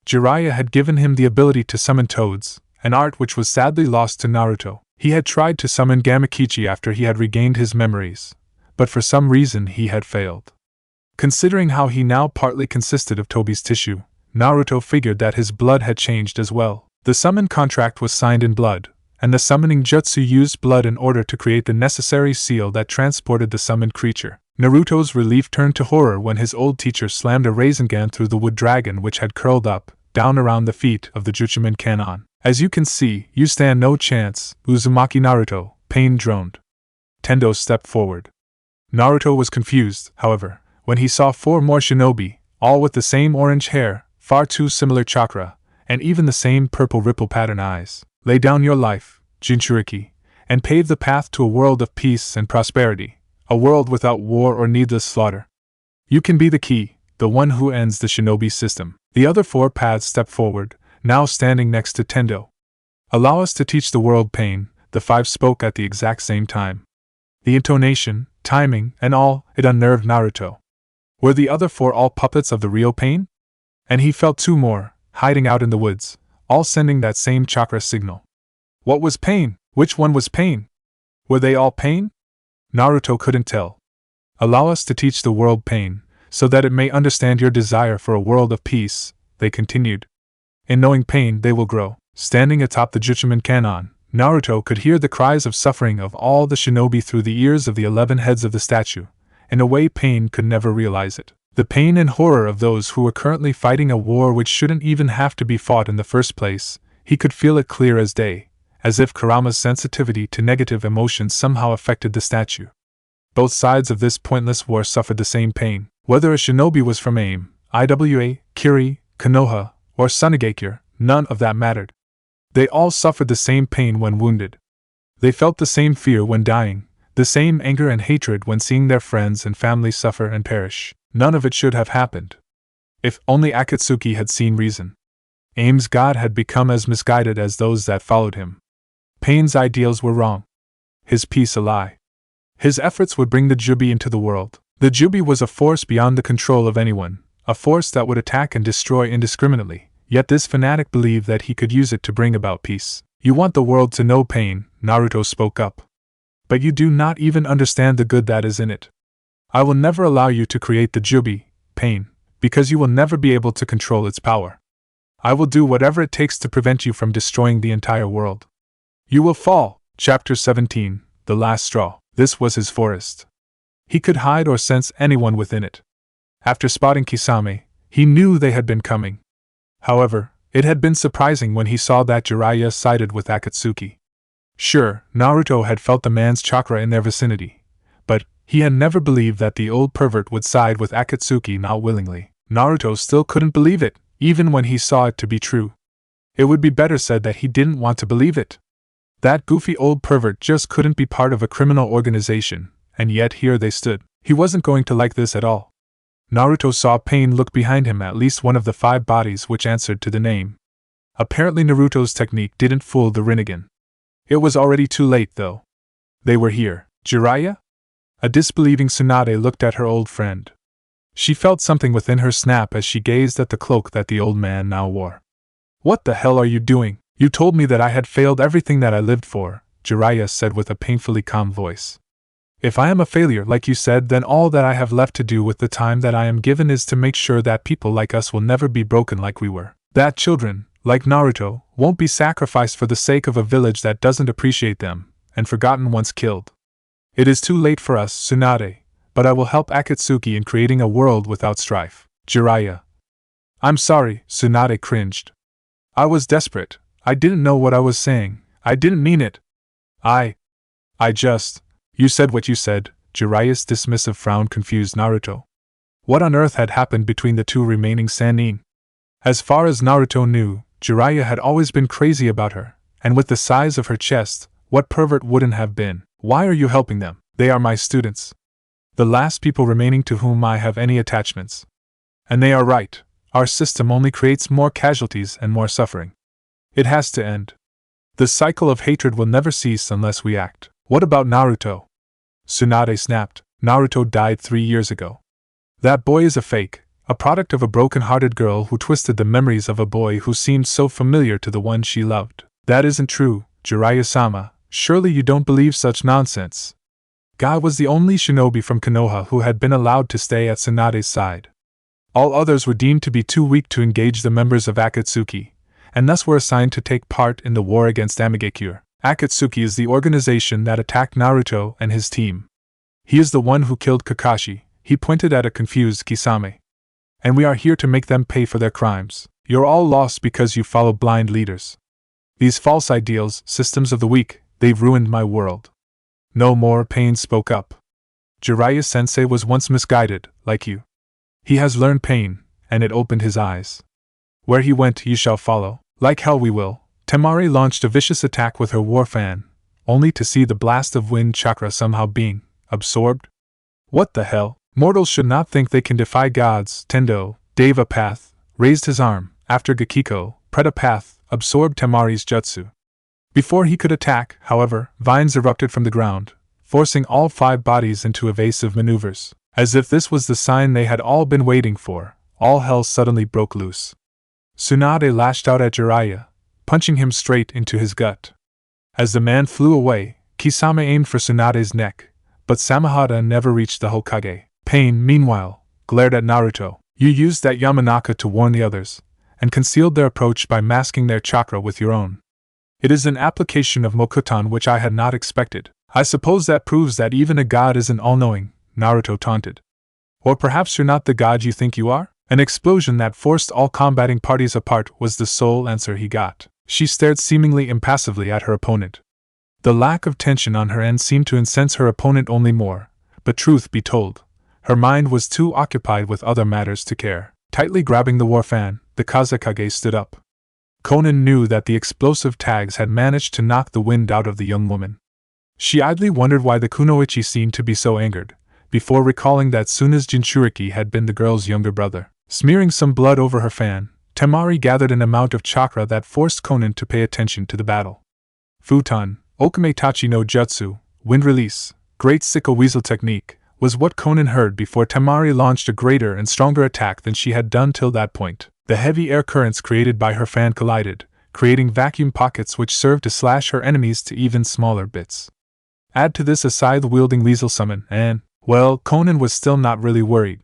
Jiraiya had given him the ability to summon toads, an art which was sadly lost to Naruto. He had tried to summon Gamakichi after he had regained his memories, but for some reason he had failed. Considering how he now partly consisted of Tobi's tissue, Naruto figured that his blood had changed as well. The summon contract was signed in blood, and the summoning jutsu used blood in order to create the necessary seal that transported the summoned creature. Naruto's relief turned to horror when his old teacher slammed a Rasengan through the wood dragon which had curled up, down around the feet of the Juchiman Kanon. As you can see, you stand no chance, Uzumaki Naruto, Pain droned. Tendo stepped forward. Naruto was confused, however, when he saw 4 more shinobi, all with the same orange hair, far too similar chakra, and even the same purple ripple pattern eyes. Lay down your life, Jinchuriki, and pave the path to a world of peace and prosperity, a world without war or needless slaughter. You can be the key, the one who ends the shinobi system. The other 4 paths stepped forward, now standing next to Tendo. Allow us to teach the world Pain, the 5 spoke at the exact same time. The intonation, timing, and all, it unnerved Naruto. Were the other 4 all puppets of the real Pain? And he felt 2 more, hiding out in the woods, all sending that same chakra signal. What was Pain? Which one was Pain? Were they all Pain? Naruto couldn't tell. Allow us to teach the world Pain, so that it may understand your desire for a world of peace, they continued. In knowing Pain they will grow. Standing atop the Juchiman Kanon, Naruto could hear the cries of suffering of all the shinobi through the ears of the 11 heads of the statue, in a way Pain could never realize it. The pain and horror of those who were currently fighting a war which shouldn't even have to be fought in the first place, he could feel it clear as day, as if Kurama's sensitivity to negative emotions somehow affected the statue. Both sides of this pointless war suffered the same pain. Whether a shinobi was from AIM, IWA, Kiri, Konoha, or Sunade, none of that mattered. They all suffered the same pain when wounded. They felt the same fear when dying, the same anger and hatred when seeing their friends and family suffer and perish. None of it should have happened. If only Akatsuki had seen reason. AIM's god had become as misguided as those that followed him. Pain's ideals were wrong. His peace a lie. His efforts would bring the Jubi into the world. The Jubi was a force beyond the control of anyone, a force that would attack and destroy indiscriminately, yet this fanatic believed that he could use it to bring about peace. You want the world to know pain, Naruto spoke up. But you do not even understand the good that is in it. I will never allow you to create the Jubi, pain, because you will never be able to control its power. I will do whatever it takes to prevent you from destroying the entire world. You will fall. Chapter 17, The Last Straw. This was his forest. He could hide or sense anyone within it. After spotting Kisame, he knew they had been coming. However, it had been surprising when he saw that Jiraiya sided with Akatsuki. Sure, Naruto had felt the man's chakra in their vicinity, but he had never believed that the old pervert would side with Akatsuki not willingly. Naruto still couldn't believe it, even when he saw it to be true. It would be better said that he didn't want to believe it. That goofy old pervert just couldn't be part of a criminal organization, and yet here they stood. He wasn't going to like this at all. Naruto saw Pain look behind him at least one of the 5 bodies which answered to the name. Apparently Naruto's technique didn't fool the Rinnegan. It was already too late though. They were here. Jiraiya? A disbelieving Sunade looked at her old friend. She felt something within her snap as she gazed at the cloak that the old man now wore. What the hell are you doing? You told me that I had failed everything that I lived for, Jiraiya said with a painfully calm voice. If I am a failure like you said, then all that I have left to do with the time that I am given is to make sure that people like us will never be broken like we were. That children, like Naruto, won't be sacrificed for the sake of a village that doesn't appreciate them, and forgotten once killed. It is too late for us, Sunade, but I will help Akatsuki in creating a world without strife. Jiraiya. I'm sorry, Sunade cringed. I was desperate. I didn't know what I was saying. I didn't mean it. I just... You said what you said. Jiraiya's dismissive frown confused Naruto. What on earth had happened between the 2 remaining Sanin? As far as Naruto knew, Jiraiya had always been crazy about her, and with the size of her chest, what pervert wouldn't have been? Why are you helping them? They are my students. The last people remaining to whom I have any attachments. And they are right. Our system only creates more casualties and more suffering. It has to end. The cycle of hatred will never cease unless we act. What about Naruto? Sunade snapped. Naruto died 3 years ago. That boy is a fake, a product of a broken-hearted girl who twisted the memories of a boy who seemed so familiar to the one she loved. That isn't true, Jiraiya-sama. Surely you don't believe such nonsense. Guy was the only shinobi from Konoha who had been allowed to stay at Sunade's side. All others were deemed to be too weak to engage the members of Akatsuki, and thus were assigned to take part in the war against Amigakure. Akatsuki is the organization that attacked Naruto and his team. He is the one who killed Kakashi, he pointed at a confused Kisame. And we are here to make them pay for their crimes. You're all lost because you follow blind leaders. These false ideals, systems of the weak, they've ruined my world. No more. Pain spoke up. Jiraiya-sensei was once misguided, like you. He has learned pain, and it opened his eyes. Where he went, you shall follow. Like hell we will. Temari launched a vicious attack with her war fan, only to see the blast of wind chakra somehow being absorbed. What the hell? Mortals should not think they can defy gods. Tendo, Deva Path, raised his arm. After Gakiko, Preta Path, absorbed Temari's jutsu. Before he could attack, however, vines erupted from the ground, forcing all 5 bodies into evasive maneuvers. As if this was the sign they had all been waiting for, all hell suddenly broke loose. Sunade lashed out at Jiraiya, punching him straight into his gut. As the man flew away, Kisame aimed for Sunade's neck, but Samahata never reached the Hokage. Pain, meanwhile, glared at Naruto. You used that yamanaka to warn the others, and concealed their approach by masking their chakra with your own. It is an application of Mokuton which I had not expected. I suppose that proves that even a god isn't all-knowing, Naruto taunted. Or perhaps you're not the god you think you are? An explosion that forced all combating parties apart was the sole answer he got. She stared seemingly impassively at her opponent. The lack of tension on her end seemed to incense her opponent only more, but truth be told, her mind was too occupied with other matters to care. Tightly grabbing the war fan, the Kazekage stood up. Conan knew that the explosive tags had managed to knock the wind out of the young woman. She idly wondered why the kunoichi seemed to be so angered, before recalling that Suna's Jinchuriki had been the girl's younger brother. Smearing some blood over her fan, Temari gathered an amount of chakra that forced Conan to pay attention to the battle. Futon, Okametachi no Jutsu, Wind Release, Great Sickle Weasel Technique, was what Conan heard before Temari launched a greater and stronger attack than she had done till that point. The heavy air currents created by her fan collided, creating vacuum pockets which served to slash her enemies to even smaller bits. Add to this a scythe-wielding weasel summon and, well, Conan was still not really worried.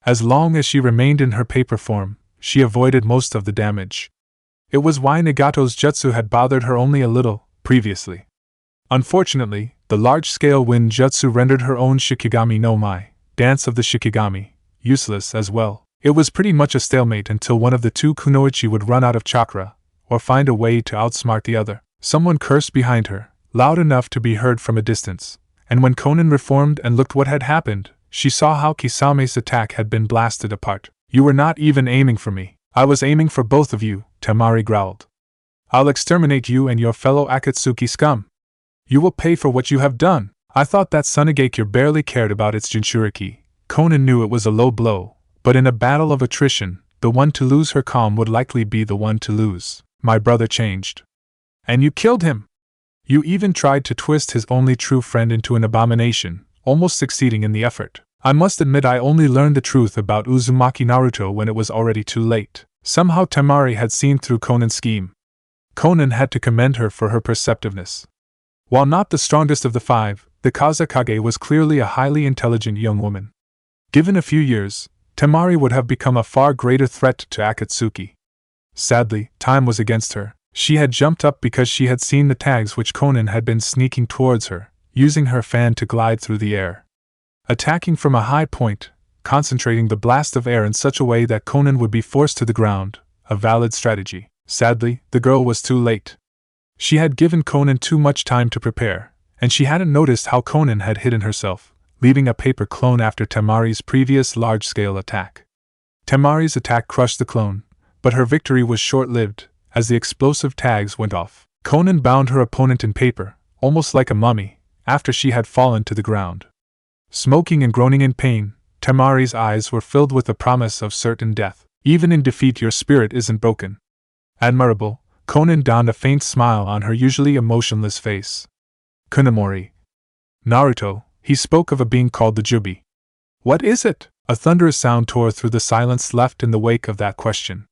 As long as she remained in her paper form, she avoided most of the damage. It was why Nagato's jutsu had bothered her only a little, previously. Unfortunately, the large-scale wind jutsu rendered her own Shikigami no Mai, Dance of the Shikigami, useless as well. It was pretty much a stalemate until one of the two kunoichi would run out of chakra, or find a way to outsmart the other. Someone cursed behind her, loud enough to be heard from a distance, and when Conan reformed and looked what had happened, she saw how Kisame's attack had been blasted apart. You were not even aiming for me. I was aiming for both of you, Temari growled. I'll exterminate you and your fellow Akatsuki scum. You will pay for what you have done. I thought that Sunade barely cared about its Jinchuriki. Conan knew it was a low blow, but in a battle of attrition, the one to lose her calm would likely be the one to lose. My brother changed. And you killed him! You even tried to twist his only true friend into an abomination, almost succeeding in the effort. I must admit I only learned the truth about Uzumaki Naruto when it was already too late. Somehow Temari had seen through Conan's scheme. Conan had to commend her for her perceptiveness. While not the strongest of the five, the Kazekage was clearly a highly intelligent young woman. Given a few years, Temari would have become a far greater threat to Akatsuki. Sadly, time was against her. She had jumped up because she had seen the tags which Conan had been sneaking towards her, using her fan to glide through the air. Attacking from a high point, concentrating the blast of air in such a way that Conan would be forced to the ground, a valid strategy. Sadly, the girl was too late. She had given Conan too much time to prepare, and she hadn't noticed how Conan had hidden herself, leaving a paper clone after Temari's previous large-scale attack. Temari's attack crushed the clone, but her victory was short-lived, as the explosive tags went off. Conan bound her opponent in paper, almost like a mummy, after she had fallen to the ground. Smoking and groaning in pain, Temari's eyes were filled with the promise of certain death. Even in defeat your spirit isn't broken. Admirable, Conan donned a faint smile on her usually emotionless face. Kunemori. Naruto, he spoke of a being called the Jubi. What is it? A thunderous sound tore through the silence left in the wake of that question.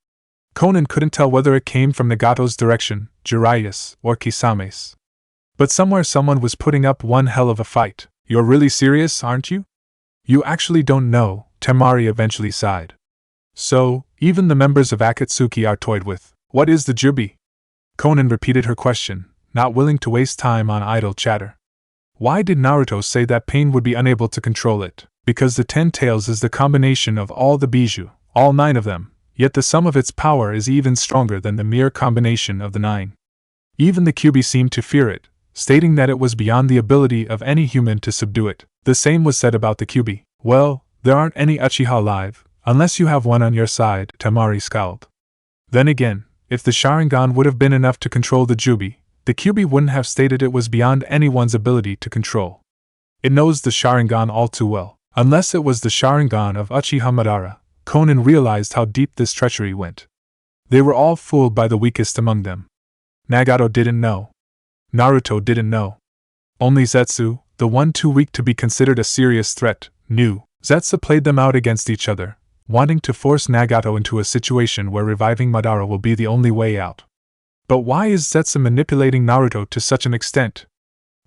Conan couldn't tell whether it came from Nagato's direction, Jiraiya's, or Kisame's. But somewhere someone was putting up one hell of a fight. You're really serious, aren't you? You actually don't know, Temari eventually sighed. So, even the members of Akatsuki are toyed with. What is the Jubi? Conan repeated her question, not willing to waste time on idle chatter. Why did Naruto say that pain would be unable to control it? Because the 10 tails is the combination of all the bijou, all 9 of them, yet the sum of its power is even stronger than the mere combination of the 9. Even the Kyubi seemed to fear it, stating that it was beyond the ability of any human to subdue it. The same was said about the Kyubi. Well, there aren't any Uchiha alive, unless you have one on your side, Temari scowled. Then again, if the Sharingan would have been enough to control the Jubi, the Kyubi wouldn't have stated it was beyond anyone's ability to control. It knows the Sharingan all too well. Unless it was the Sharingan of Uchiha Madara, Conan realized how deep this treachery went. They were all fooled by the weakest among them. Nagato didn't know. Naruto didn't know. Only Zetsu, the one too weak to be considered a serious threat, knew. Zetsu played them out against each other, wanting to force Nagato into a situation where reviving Madara will be the only way out. But why is Zetsu manipulating Naruto to such an extent?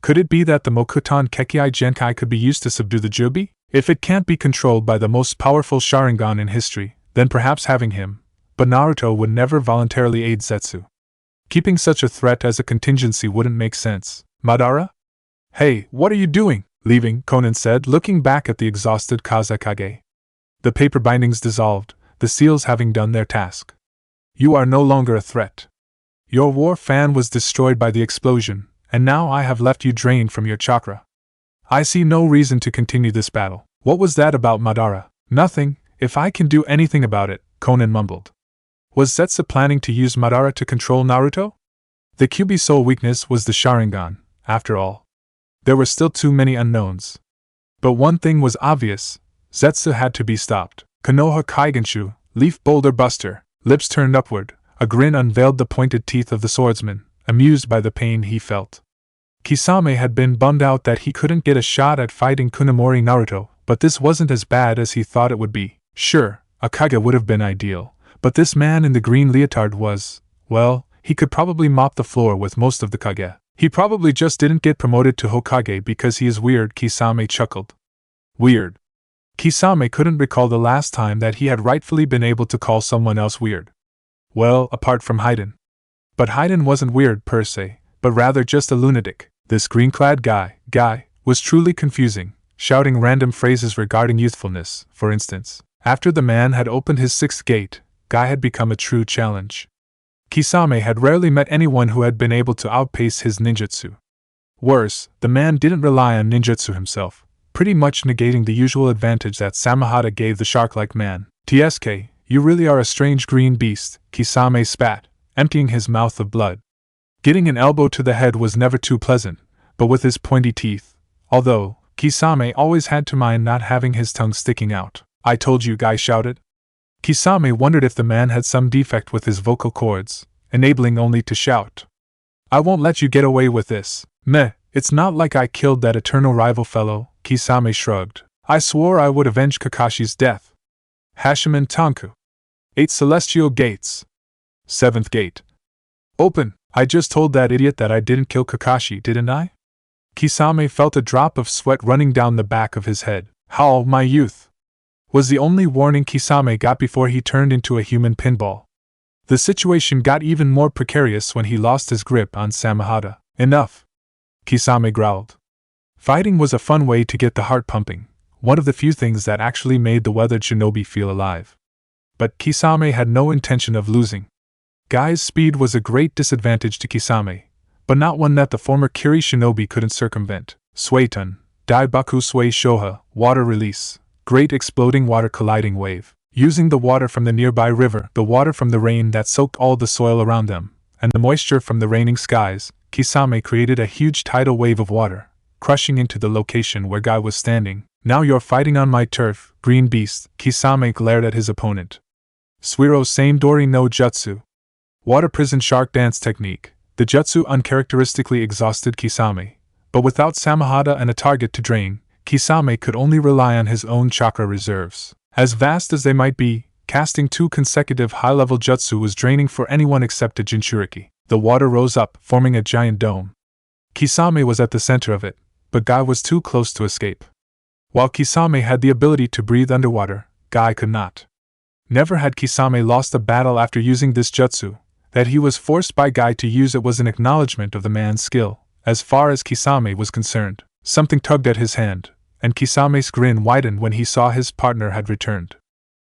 Could it be that the Mokuton Kekkei Genkai could be used to subdue the Jubi? If it can't be controlled by the most powerful Sharingan in history, then perhaps having him, but Naruto would never voluntarily aid Zetsu. Keeping such a threat as a contingency wouldn't make sense. Madara? Hey, what are you doing? Leaving, Conan said, looking back at the exhausted Kazekage. The paper bindings dissolved, the seals having done their task. You are no longer a threat. Your war fan was destroyed by the explosion, and now I have left you drained from your chakra. I see no reason to continue this battle. What was that about Madara? Nothing, if I can do anything about it, Conan mumbled. Was Zetsu planning to use Madara to control Naruto? The Kyuubi's sole weakness was the Sharingan, after all. There were still too many unknowns. But one thing was obvious, Zetsu had to be stopped. Konoha Kaigenshu, Leaf Boulder Buster, lips turned upward, a grin unveiled the pointed teeth of the swordsman, amused by the pain he felt. Kisame had been bummed out that he couldn't get a shot at fighting Kunemori Naruto, but this wasn't as bad as he thought it would be. Sure, Akage would have been ideal, but this man in the green leotard was, well, he could probably mop the floor with most of the Kage. He probably just didn't get promoted to Hokage because he is weird, Kisame chuckled. Weird. Kisame couldn't recall the last time that he had rightfully been able to call someone else weird. Well, apart from Haiden. But Haiden wasn't weird per se, but rather just a lunatic. This green-clad guy was truly confusing, shouting random phrases regarding youthfulness, for instance. After the man had opened his sixth gate, Guy had become a true challenge. Kisame had rarely met anyone who had been able to outpace his ninjutsu. Worse, the man didn't rely on ninjutsu himself, pretty much negating the usual advantage that Samahata gave the shark-like man. TSK, you really are a strange green beast, Kisame spat, emptying his mouth of blood. Getting an elbow to the head was never too pleasant, but with his pointy teeth, although Kisame always had to mind not having his tongue sticking out. I told you, Guy shouted. Kisame wondered if the man had some defect with his vocal cords, enabling only to shout. I won't let you get away with this. Meh, it's not like I killed that eternal rival fellow, Kisame shrugged. I swore I would avenge Kakashi's death. Hashiman Tanku. 8 Celestial Gates. 7th Gate. Open. I just told that idiot that I didn't kill Kakashi, didn't I? Kisame felt a drop of sweat running down the back of his head. Howl, my youth! Was the only warning Kisame got before he turned into a human pinball. The situation got even more precarious when he lost his grip on Samahata. Enough! Kisame growled. Fighting was a fun way to get the heart pumping, one of the few things that actually made the weathered shinobi feel alive. But Kisame had no intention of losing. Guy's speed was a great disadvantage to Kisame, but not one that the former Kiri shinobi couldn't circumvent. Suiton, Daibaku Sui Shoha, water release, great exploding water colliding wave. Using the water from the nearby river, the water from the rain that soaked all the soil around them, and the moisture from the raining skies, Kisame created a huge tidal wave of water, crushing into the location where Guy was standing. Now you're fighting on my turf, green beast, Kisame glared at his opponent. Suiro's same Dori no Jutsu. Water prison shark dance technique. The jutsu uncharacteristically exhausted Kisame, but without Samahata and a target to drain, Kisame could only rely on his own chakra reserves. As vast as they might be, casting 2 consecutive high-level jutsu was draining for anyone except a Jinchuriki. The water rose up, forming a giant dome. Kisame was at the center of it, but Guy was too close to escape. While Kisame had the ability to breathe underwater, Guy could not. Never had Kisame lost a battle after using this jutsu. That he was forced by Guy to use it was an acknowledgement of the man's skill. As far as Kisame was concerned, something tugged at his hand, and Kisame's grin widened when he saw his partner had returned.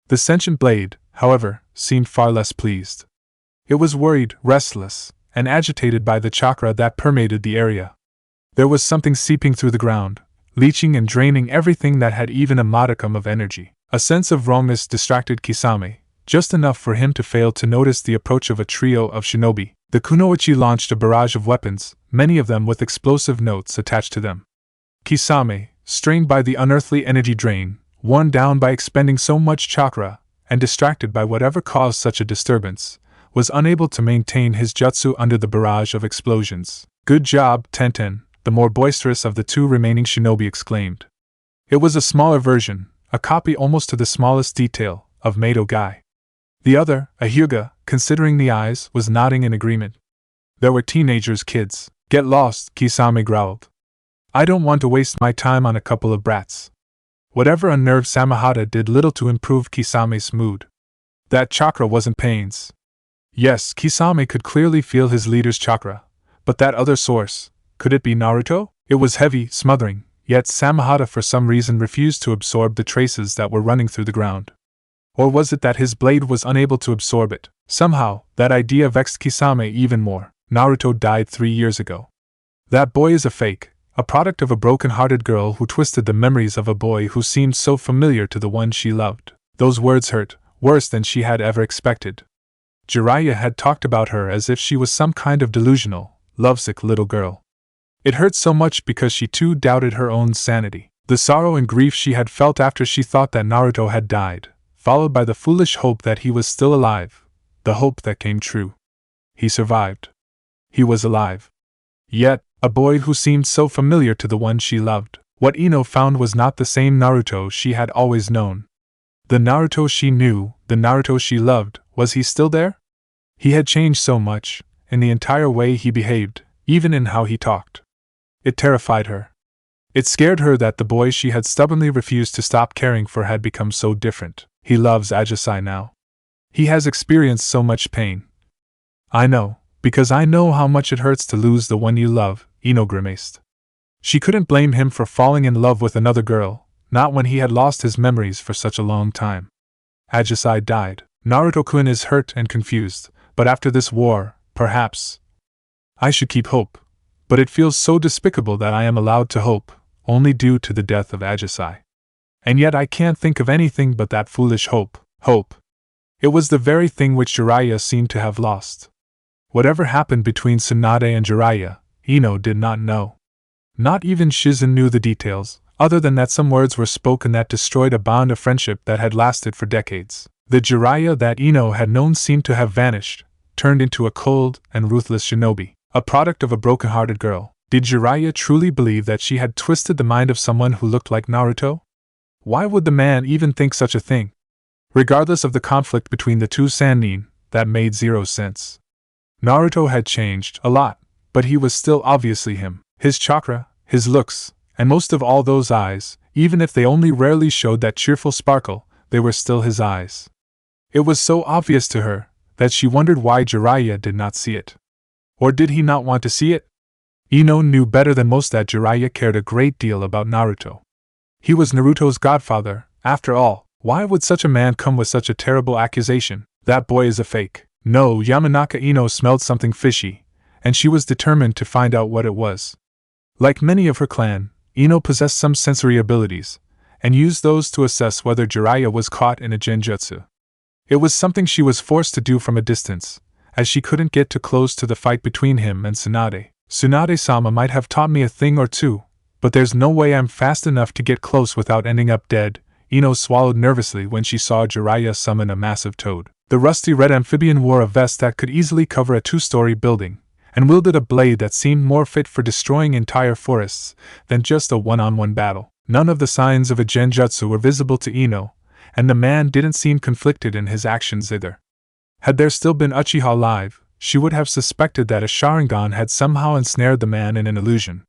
The sentient blade, however, seemed far less pleased. It was worried, restless, and agitated by the chakra that permeated the area. There was something seeping through the ground, leaching and draining everything that had even a modicum of energy. A sense of wrongness distracted Kisame, just enough for him to fail to notice the approach of a trio of shinobi. The kunoichi launched a barrage of weapons, many of them with explosive notes attached to them. Kisame, strained by the unearthly energy drain, worn down by expending so much chakra, and distracted by whatever caused such a disturbance, was unable to maintain his jutsu under the barrage of explosions. Good job, Tenten, the more boisterous of the 2 remaining shinobi exclaimed. It was a smaller version, a copy almost to the smallest detail, of Mado Guy. The other, a Hyuga, considering the eyes, was nodding in agreement. There were teenagers, kids. Get lost, Kisame growled. I don't want to waste my time on a couple of brats. Whatever unnerved Samahata did little to improve Kisame's mood. That chakra wasn't pains. Yes, Kisame could clearly feel his leader's chakra, but that other source, could it be Naruto? It was heavy, smothering, yet Samahata for some reason refused to absorb the traces that were running through the ground. Or was it that his blade was unable to absorb it? Somehow, that idea vexed Kisame even more. Naruto died 3 years ago. That boy is a fake, a product of a broken-hearted girl who twisted the memories of a boy who seemed so familiar to the one she loved. Those words hurt, worse than she had ever expected. Jiraiya had talked about her as if she was some kind of delusional, lovesick little girl. It hurt so much because she too doubted her own sanity. The sorrow and grief she had felt after she thought that Naruto had died, followed by the foolish hope that he was still alive, the hope that came true. He survived. He was alive. Yet, a boy who seemed so familiar to the one she loved. What Ino found was not the same Naruto she had always known. The Naruto she knew, the Naruto she loved, was he still there? He had changed so much, in the entire way he behaved, even in how he talked. It terrified her. It scared her that the boy she had stubbornly refused to stop caring for had become so different. He loves Aesi now. He has experienced so much pain. I know, because I know how much it hurts to lose the one you love, Ino grimaced. She couldn't blame him for falling in love with another girl, not when he had lost his memories for such a long time. Aesi died. Naruto-kun is hurt and confused, but after this war, perhaps I should keep hope. But it feels so despicable that I am allowed to hope, only due to the death of Aesi. And yet I can't think of anything but that foolish hope. Hope. It was the very thing which Jiraiya seemed to have lost. Whatever happened between Sunade and Jiraiya, Ino did not know. Not even Shizen knew the details, other than that some words were spoken that destroyed a bond of friendship that had lasted for decades. The Jiraiya that Ino had known seemed to have vanished, turned into a cold and ruthless shinobi, a product of a broken-hearted girl. Did Jiraiya truly believe that she had twisted the mind of someone who looked like Naruto? Why would the man even think such a thing? Regardless of the conflict between the two Sanin, that made zero sense. Naruto had changed a lot, but he was still obviously him. His chakra, his looks, and most of all those eyes, even if they only rarely showed that cheerful sparkle, they were still his eyes. It was so obvious to her that she wondered why Jiraiya did not see it. Or did he not want to see it? Ino knew better than most that Jiraiya cared a great deal about Naruto. He was Naruto's godfather, after all. Why would such a man come with such a terrible accusation? That boy is a fake. No, Yamanaka Ino smelled something fishy, and she was determined to find out what it was. Like many of her clan, Ino possessed some sensory abilities, and used those to assess whether Jiraiya was caught in a genjutsu. It was something she was forced to do from a distance, as she couldn't get too close to the fight between him and Sunade. Sunade-sama might have taught me a thing or two, but there's no way I'm fast enough to get close without ending up dead. Ino swallowed nervously when she saw Jiraiya summon a massive toad. The rusty red amphibian wore a vest that could easily cover a 2-story building, and wielded a blade that seemed more fit for destroying entire forests than just a one-on-one battle. None of the signs of a genjutsu were visible to Ino, and the man didn't seem conflicted in his actions either. Had there still been Uchiha alive, she would have suspected that a Sharingan had somehow ensnared the man in an illusion.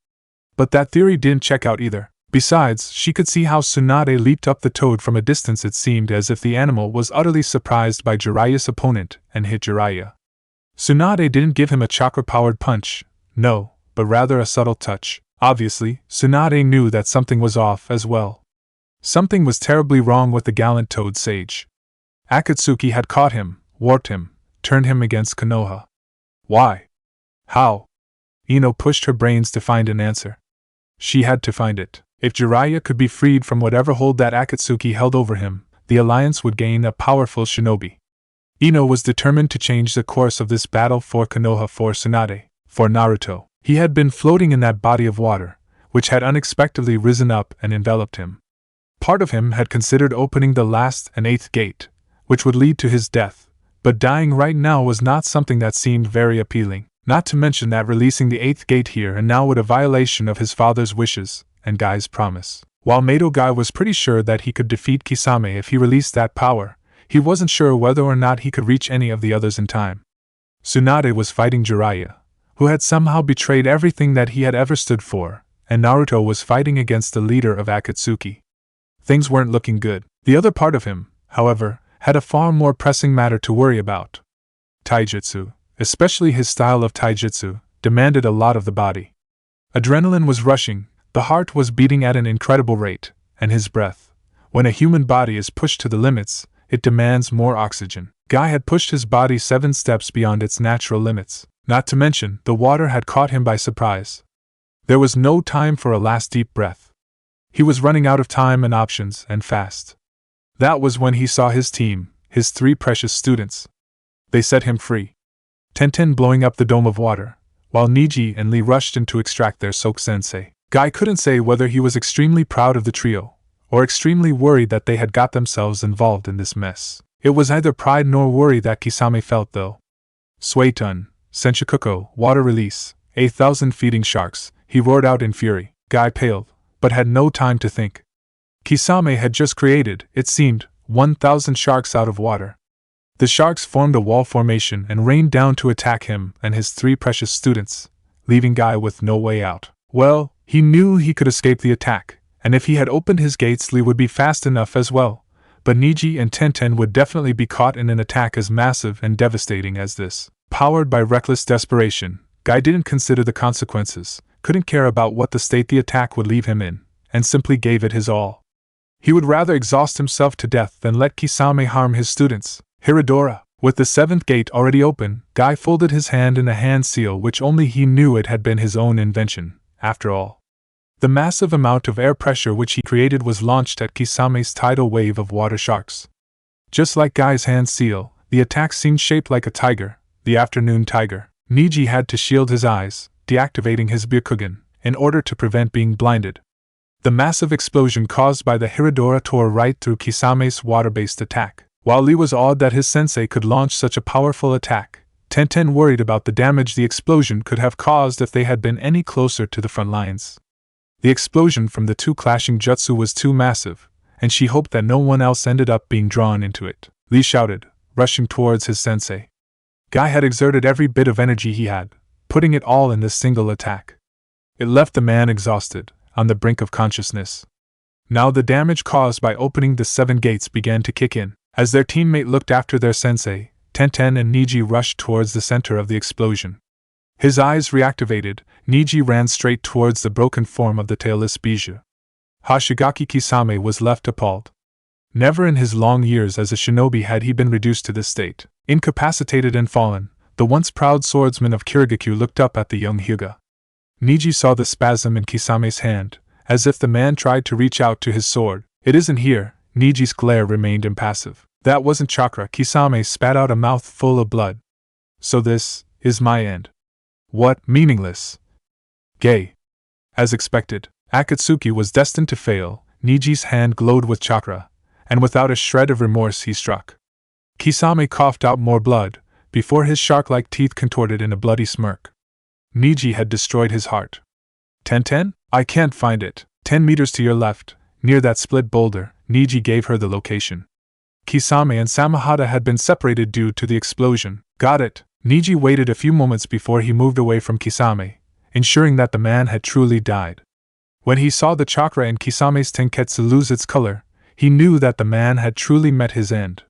But that theory didn't check out either. Besides, she could see how Sunade leaped up the toad from a distance. It seemed as if the animal was utterly surprised by Jiraiya's opponent and hit Jiraiya. Sunade didn't give him a chakra-powered punch, no, but rather a subtle touch. Obviously, Sunade knew that something was off as well. Something was terribly wrong with the gallant toad sage. Akatsuki had caught him, warped him, turned him against Konoha. Why? How? Ino pushed her brains to find an answer. She had to find it. If Jiraiya could be freed from whatever hold that Akatsuki held over him, the Alliance would gain a powerful shinobi. Ino was determined to change the course of this battle for Konoha, for Sunade, for Naruto. He had been floating in that body of water, which had unexpectedly risen up and enveloped him. Part of him had considered opening the last and 8th gate, which would lead to his death, but dying right now was not something that seemed very appealing. Not to mention that releasing the 8th gate here and now would a violation of his father's wishes and Guy's promise. While Mato Guy was pretty sure that he could defeat Kisame if he released that power, he wasn't sure whether or not he could reach any of the others in time. Sunade was fighting Jiraiya, who had somehow betrayed everything that he had ever stood for, and Naruto was fighting against the leader of Akatsuki. Things weren't looking good. The other part of him, however, had a far more pressing matter to worry about. Taijutsu, especially his style of taijutsu, demanded a lot of the body. Adrenaline was rushing, the heart was beating at an incredible rate, and his breath, when a human body is pushed to the limits, it demands more oxygen. Guy had pushed his body 7 steps beyond its natural limits. Not to mention, the water had caught him by surprise. There was no time for a last deep breath. He was running out of time and options, and fast. That was when he saw his team, his 3 precious students. They set him free. Tenten blowing up the dome of water, while Niji and Lee rushed in to extract their Soku-sensei. Guy couldn't say whether he was extremely proud of the trio, or extremely worried that they had got themselves involved in this mess. It was neither pride nor worry that Kisame felt, though. Suetun, Senshikuko, water release, 8,000 feeding sharks, he roared out in fury. Guy paled, but had no time to think. Kisame had just created, it seemed, 1,000 sharks out of water. The sharks formed a wall formation and rained down to attack him and his 3 precious students, leaving Guy with no way out. Well, he knew he could escape the attack, and if he had opened his gates, Lee would be fast enough as well, but Niji and Tenten would definitely be caught in an attack as massive and devastating as this. Powered by reckless desperation, Guy didn't consider the consequences, couldn't care about what the state the attack would leave him in, and simply gave it his all. He would rather exhaust himself to death than let Kisame harm his students. Hiradora. With the 7th gate already open, Guy folded his hand in a hand seal which only he knew it had been his own invention, after all. The massive amount of air pressure which he created was launched at Kisame's tidal wave of water sharks. Just like Guy's hand seal, the attack seemed shaped like a tiger, the afternoon tiger. Niji had to shield his eyes, deactivating his Byakugan, in order to prevent being blinded. The massive explosion caused by the Hiradora tore right through Kisame's water-based attack. While Lee was awed that his sensei could launch such a powerful attack, Tenten worried about the damage the explosion could have caused if they had been any closer to the front lines. The explosion from the 2 clashing jutsu was too massive, and she hoped that no one else ended up being drawn into it. Lee shouted, rushing towards his sensei. Guy had exerted every bit of energy he had, putting it all in this single attack. It left the man exhausted, on the brink of consciousness. Now the damage caused by opening the 7 gates began to kick in. As their teammate looked after their sensei, Tenten and Niji rushed towards the center of the explosion. His eyes reactivated, Niji ran straight towards the broken form of the tailless Bijou. Hoshigaki Kisame was left appalled. Never in his long years as a shinobi had he been reduced to this state. Incapacitated and fallen, the once proud swordsman of Kirigakyu looked up at the young Hyuga. Niji saw the spasm in Kisame's hand, as if the man tried to reach out to his sword. It isn't here. Niji's glare remained impassive. That wasn't chakra. Kisame spat out a mouth full of blood. So this is my end. What? Meaningless. Gay. As expected, Akatsuki was destined to fail. Niji's hand glowed with chakra, and without a shred of remorse he struck. Kisame coughed out more blood, before his shark-like teeth contorted in a bloody smirk. Niji had destroyed his heart. Tenten? I can't find it. 10 meters to your left, near that split boulder. Niji gave her the location. Kisame and Samahata had been separated due to the explosion. Got it. Niji waited a few moments before he moved away from Kisame, ensuring that the man had truly died. When he saw the chakra in Kisame's tenketsu lose its color, he knew that the man had truly met his end.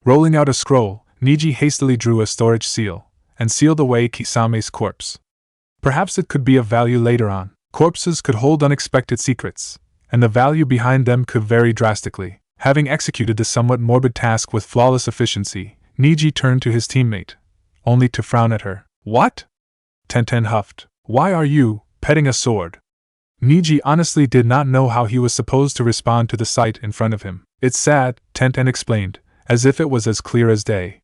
Rolling out a scroll, Niji hastily drew a storage seal, and sealed away Kisame's corpse. Perhaps it could be of value later on. Corpses could hold unexpected secrets, and the value behind them could vary drastically. Having executed the somewhat morbid task with flawless efficiency, Niji turned to his teammate, only to frown at her. What? Tenten huffed. Why are you petting a sword? Niji honestly did not know how he was supposed to respond to the sight in front of him. It's sad, Tenten explained, as if it was as clear as day.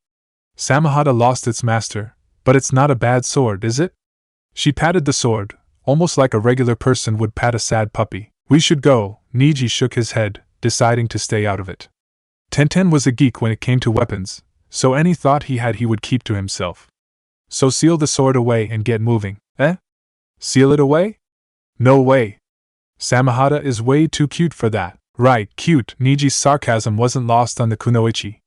Samahata lost its master, but it's not a bad sword, is it? She patted the sword, almost like a regular person would pat a sad puppy. We should go. Niji shook his head, deciding to stay out of it. Tenten was a geek when it came to weapons, so any thought he had he would keep to himself. So seal the sword away and get moving. Eh? Seal it away? No way. Samahata is way too cute for that. Right, cute. Niji's sarcasm wasn't lost on the kunoichi.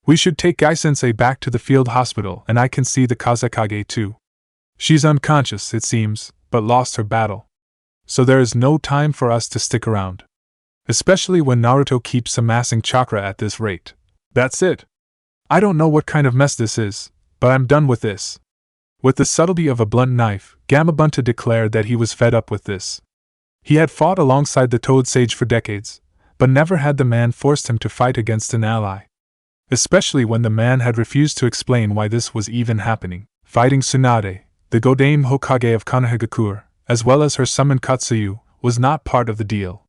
We should take Gai-sensei back to the field hospital, and I can see the Kazekage too. She's unconscious, it seems, but lost her battle. So there is no time for us to stick around. Especially when Naruto keeps amassing chakra at this rate. That's it. I don't know what kind of mess this is, but I'm done with this. With the subtlety of a blunt knife, Gamabunta declared that he was fed up with this. He had fought alongside the Toad Sage for decades, but never had the man forced him to fight against an ally. especially when the man had refused to explain why this was even happening. Fighting Sunade, the Godame Hokage of Konohagakure, as well as her summoned Katsuyu, was not part of the deal.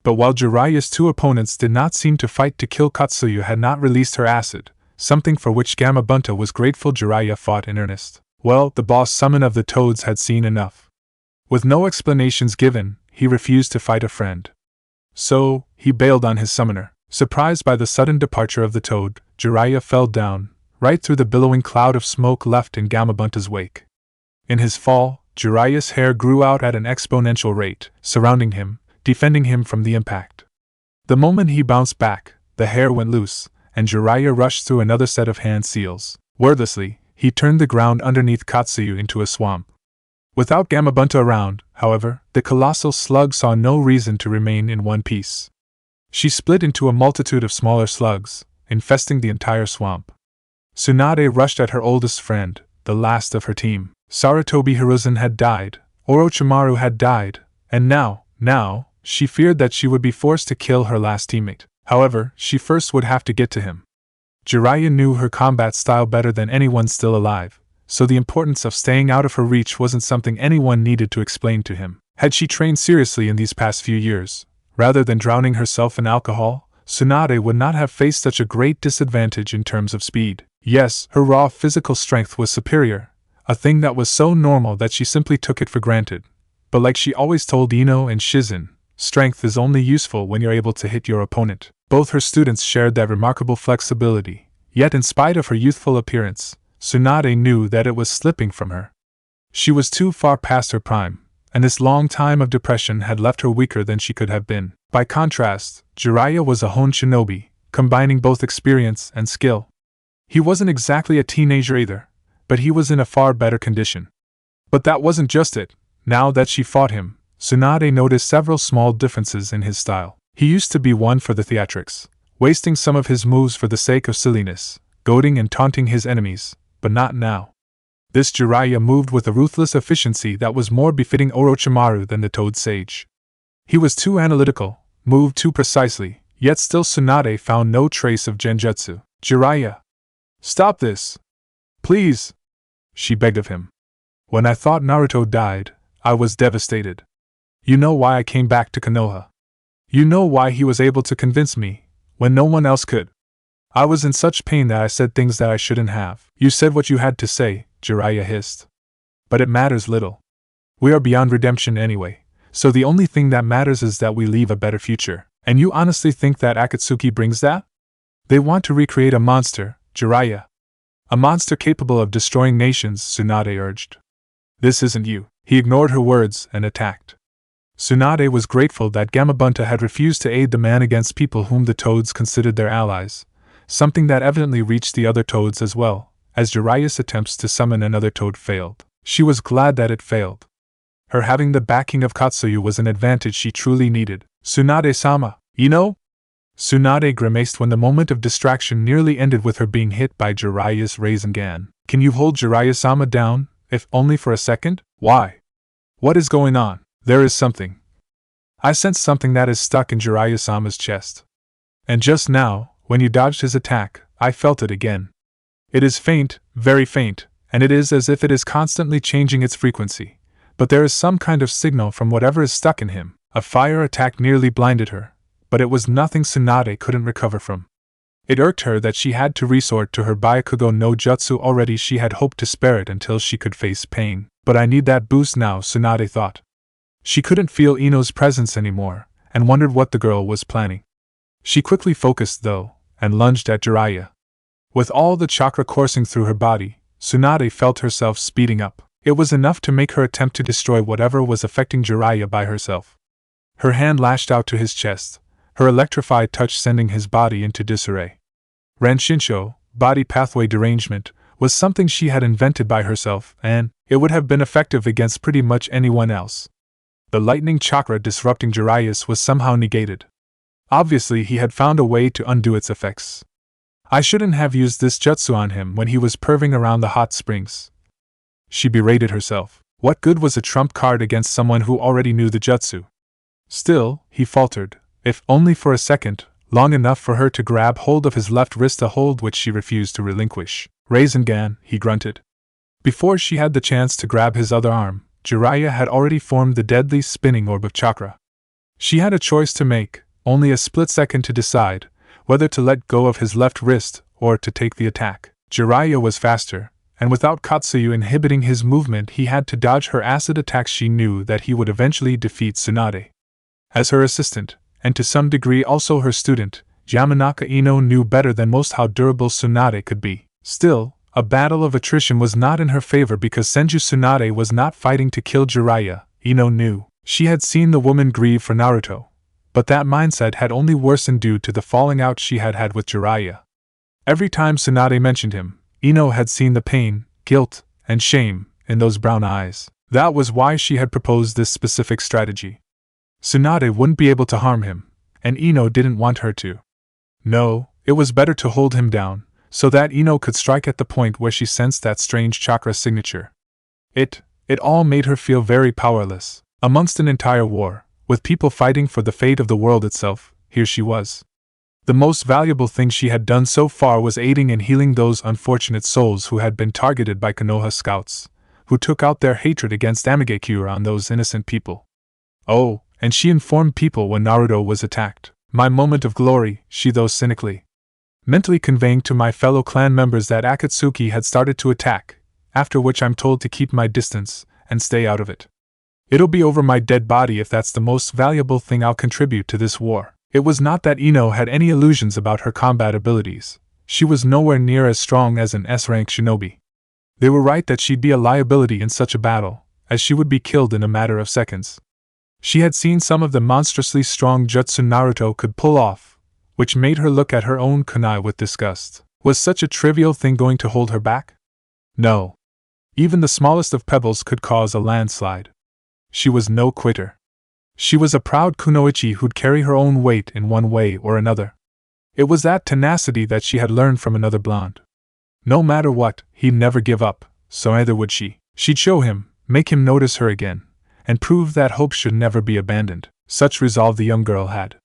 But while Jiraiya's two opponents did not seem to fight to kill, Katsuyu had not released her acid, something for which Gamabunta was grateful. Jiraiya fought in earnest. Well, the boss summon of the toads had seen enough. With no explanations given, he refused to fight a friend. So, he bailed on his summoner. Surprised by the sudden departure of the toad, Jiraiya fell down, right through the billowing cloud of smoke left in Gamabunta's wake. In his fall, Jiraiya's hair grew out at an exponential rate, surrounding him, defending him from the impact. The moment he bounced back, the hair went loose, and Jiraiya rushed through another set of hand seals. Wordlessly, he turned the ground underneath Katsuyu into a swamp. Without Gamabunta around, however, the colossal slug saw no reason to remain in one piece. She split into a multitude of smaller slugs, infesting the entire swamp. Sunade rushed at her oldest friend, the last of her team. Sarutobi Hiruzen had died, Orochimaru had died, and now, she feared that she would be forced to kill her last teammate. However, she first would have to get to him. Jiraiya knew her combat style better than anyone still alive, so the importance of staying out of her reach wasn't something anyone needed to explain to him. Had she trained seriously in these past few years, rather than drowning herself in alcohol, Sunade would not have faced such a great disadvantage in terms of speed. Yes, her raw physical strength was superior, a thing that was so normal that she simply took it for granted. But like she always told Ino and Shizen, strength is only useful when you're able to hit your opponent. Both her students shared that remarkable flexibility, yet in spite of her youthful appearance, Sunade knew that it was slipping from her. She was too far past her prime, and this long time of depression had left her weaker than she could have been. By contrast, Jiraiya was a Hon shinobi, combining both experience and skill. He wasn't exactly a teenager either, but he was in a far better condition. But that wasn't just it. Now that she fought him, Sunade noticed several small differences in his style. He used to be one for the theatrics, wasting some of his moves for the sake of silliness, goading and taunting his enemies, but not now. This Jiraiya moved with a ruthless efficiency that was more befitting Orochimaru than the Toad Sage. He was too analytical, moved too precisely, yet still Sunade found no trace of genjutsu. Jiraiya, stop this! Please! She begged of him. When I thought Naruto died, I was devastated. You know why I came back to Konoha. You know why he was able to convince me, when no one else could. I was in such pain that I said things that I shouldn't have. You said what you had to say, Jiraiya hissed. But it matters little. We are beyond redemption anyway, so the only thing that matters is that we leave a better future. And you honestly think that Akatsuki brings that? They want to recreate a monster, Jiraiya. A monster capable of destroying nations, Sunade urged. This isn't you. He ignored her words and attacked. Sunade was grateful that Gamabunta had refused to aid the man against people whom the toads considered their allies, something that evidently reached the other toads as well, as Jiraiya's attempts to summon another toad failed. She was glad that it failed. Her having the backing of Katsuyu was an advantage she truly needed. Sunade-sama, you know? Sunade grimaced when the moment of distraction nearly ended with her being hit by Jiraiya's Rasengan. Can you hold Jiraiya-sama down, if only for a second? Why? What is going on? There is something. I sense something that is stuck in Jiraiya-sama's chest. And just now, when you dodged his attack, I felt it again. It is faint, very faint, and it is as if it is constantly changing its frequency. But there is some kind of signal from whatever is stuck in him. A fire attack nearly blinded her, but it was nothing Sunade couldn't recover from. It irked her that she had to resort to her Byakugo no Jutsu already. She had hoped to spare it until she could face pain. But I need that boost now, Sunade thought. She couldn't feel Ino's presence anymore, and wondered what the girl was planning. She quickly focused though, and lunged at Jiraiya. With all the chakra coursing through her body, Sunade felt herself speeding up. It was enough to make her attempt to destroy whatever was affecting Jiraiya by herself. Her hand lashed out to his chest, her electrified touch sending his body into disarray. Renshinsho, body pathway derangement, was something she had invented by herself, and it would have been effective against pretty much anyone else. The lightning chakra disrupting Jiraiya's was somehow negated. Obviously he had found a way to undo its effects. I shouldn't have used this jutsu on him when he was perving around the hot springs. She berated herself. What good was a trump card against someone who already knew the jutsu? Still, he faltered, if only for a second, long enough for her to grab hold of his left wrist, a hold which she refused to relinquish. Rasengan, he grunted. Before she had the chance to grab his other arm, Jiraiya had already formed the deadly spinning orb of chakra. She had a choice to make, only a split second to decide whether to let go of his left wrist or to take the attack. Jiraiya was faster, and without Katsuyu inhibiting his movement, he had to dodge her acid attacks. She knew that he would eventually defeat Sunade. As her assistant, and to some degree also her student, Yamanaka Ino knew better than most how durable Sunade could be. Still, a battle of attrition was not in her favor because Senju Sunade was not fighting to kill Jiraiya. Ino knew. She had seen the woman grieve for Naruto, but that mindset had only worsened due to the falling out she had had with Jiraiya. Every time Sunade mentioned him, Ino had seen the pain, guilt, and shame in those brown eyes. That was why she had proposed this specific strategy. Sunade wouldn't be able to harm him, and Ino didn't want her to. No, it was better to hold him down, so that Ino could strike at the point where she sensed that strange chakra signature. It all made her feel very powerless. Amongst an entire war, with people fighting for the fate of the world itself, here she was. The most valuable thing she had done so far was aiding and healing those unfortunate souls who had been targeted by Konoha scouts, who took out their hatred against Amigekure on those innocent people. Oh, and she informed people when Naruto was attacked. My moment of glory, she thought cynically. Mentally conveying to my fellow clan members that Akatsuki had started to attack, after which I'm told to keep my distance and stay out of it. It'll be over my dead body if that's the most valuable thing I'll contribute to this war. It was not that Ino had any illusions about her combat abilities. She was nowhere near as strong as an S-rank shinobi. They were right that she'd be a liability in such a battle, as she would be killed in a matter of seconds. She had seen some of the monstrously strong jutsu Naruto could pull off, which made her look at her own kunai with disgust. Was such a trivial thing going to hold her back? No. Even the smallest of pebbles could cause a landslide. She was no quitter. She was a proud kunoichi who'd carry her own weight in one way or another. It was that tenacity that she had learned from another blonde. No matter what, he'd never give up, so neither would she. She'd show him, make him notice her again, and prove that hope should never be abandoned. Such resolve the young girl had.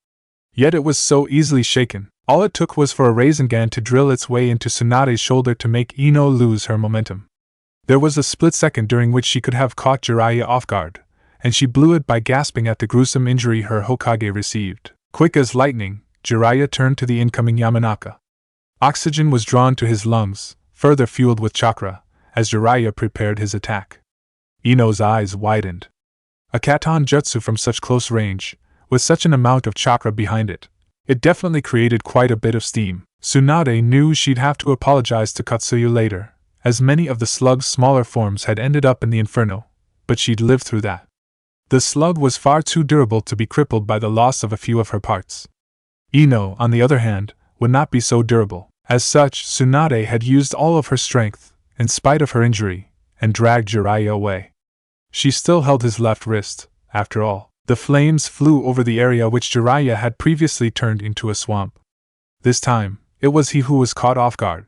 Yet it was so easily shaken. All it took was for a Rasengan to drill its way into Tsunade's shoulder to make Ino lose her momentum. There was a split second during which she could have caught Jiraiya off guard, and she blew it by gasping at the gruesome injury her Hokage received. Quick as lightning, Jiraiya turned to the incoming Yamanaka. Oxygen was drawn to his lungs, further fueled with chakra, as Jiraiya prepared his attack. Ino's eyes widened. A Katon jutsu from such close range, with such an amount of chakra behind it. It definitely created quite a bit of steam. Sunade knew she'd have to apologize to Katsuyu later, as many of the slug's smaller forms had ended up in the inferno, but she'd lived through that. The slug was far too durable to be crippled by the loss of a few of her parts. Ino, on the other hand, would not be so durable. As such, Sunade had used all of her strength, in spite of her injury, and dragged Jiraiya away. She still held his left wrist, after all. The flames flew over the area which Jiraiya had previously turned into a swamp. This time, it was he who was caught off guard.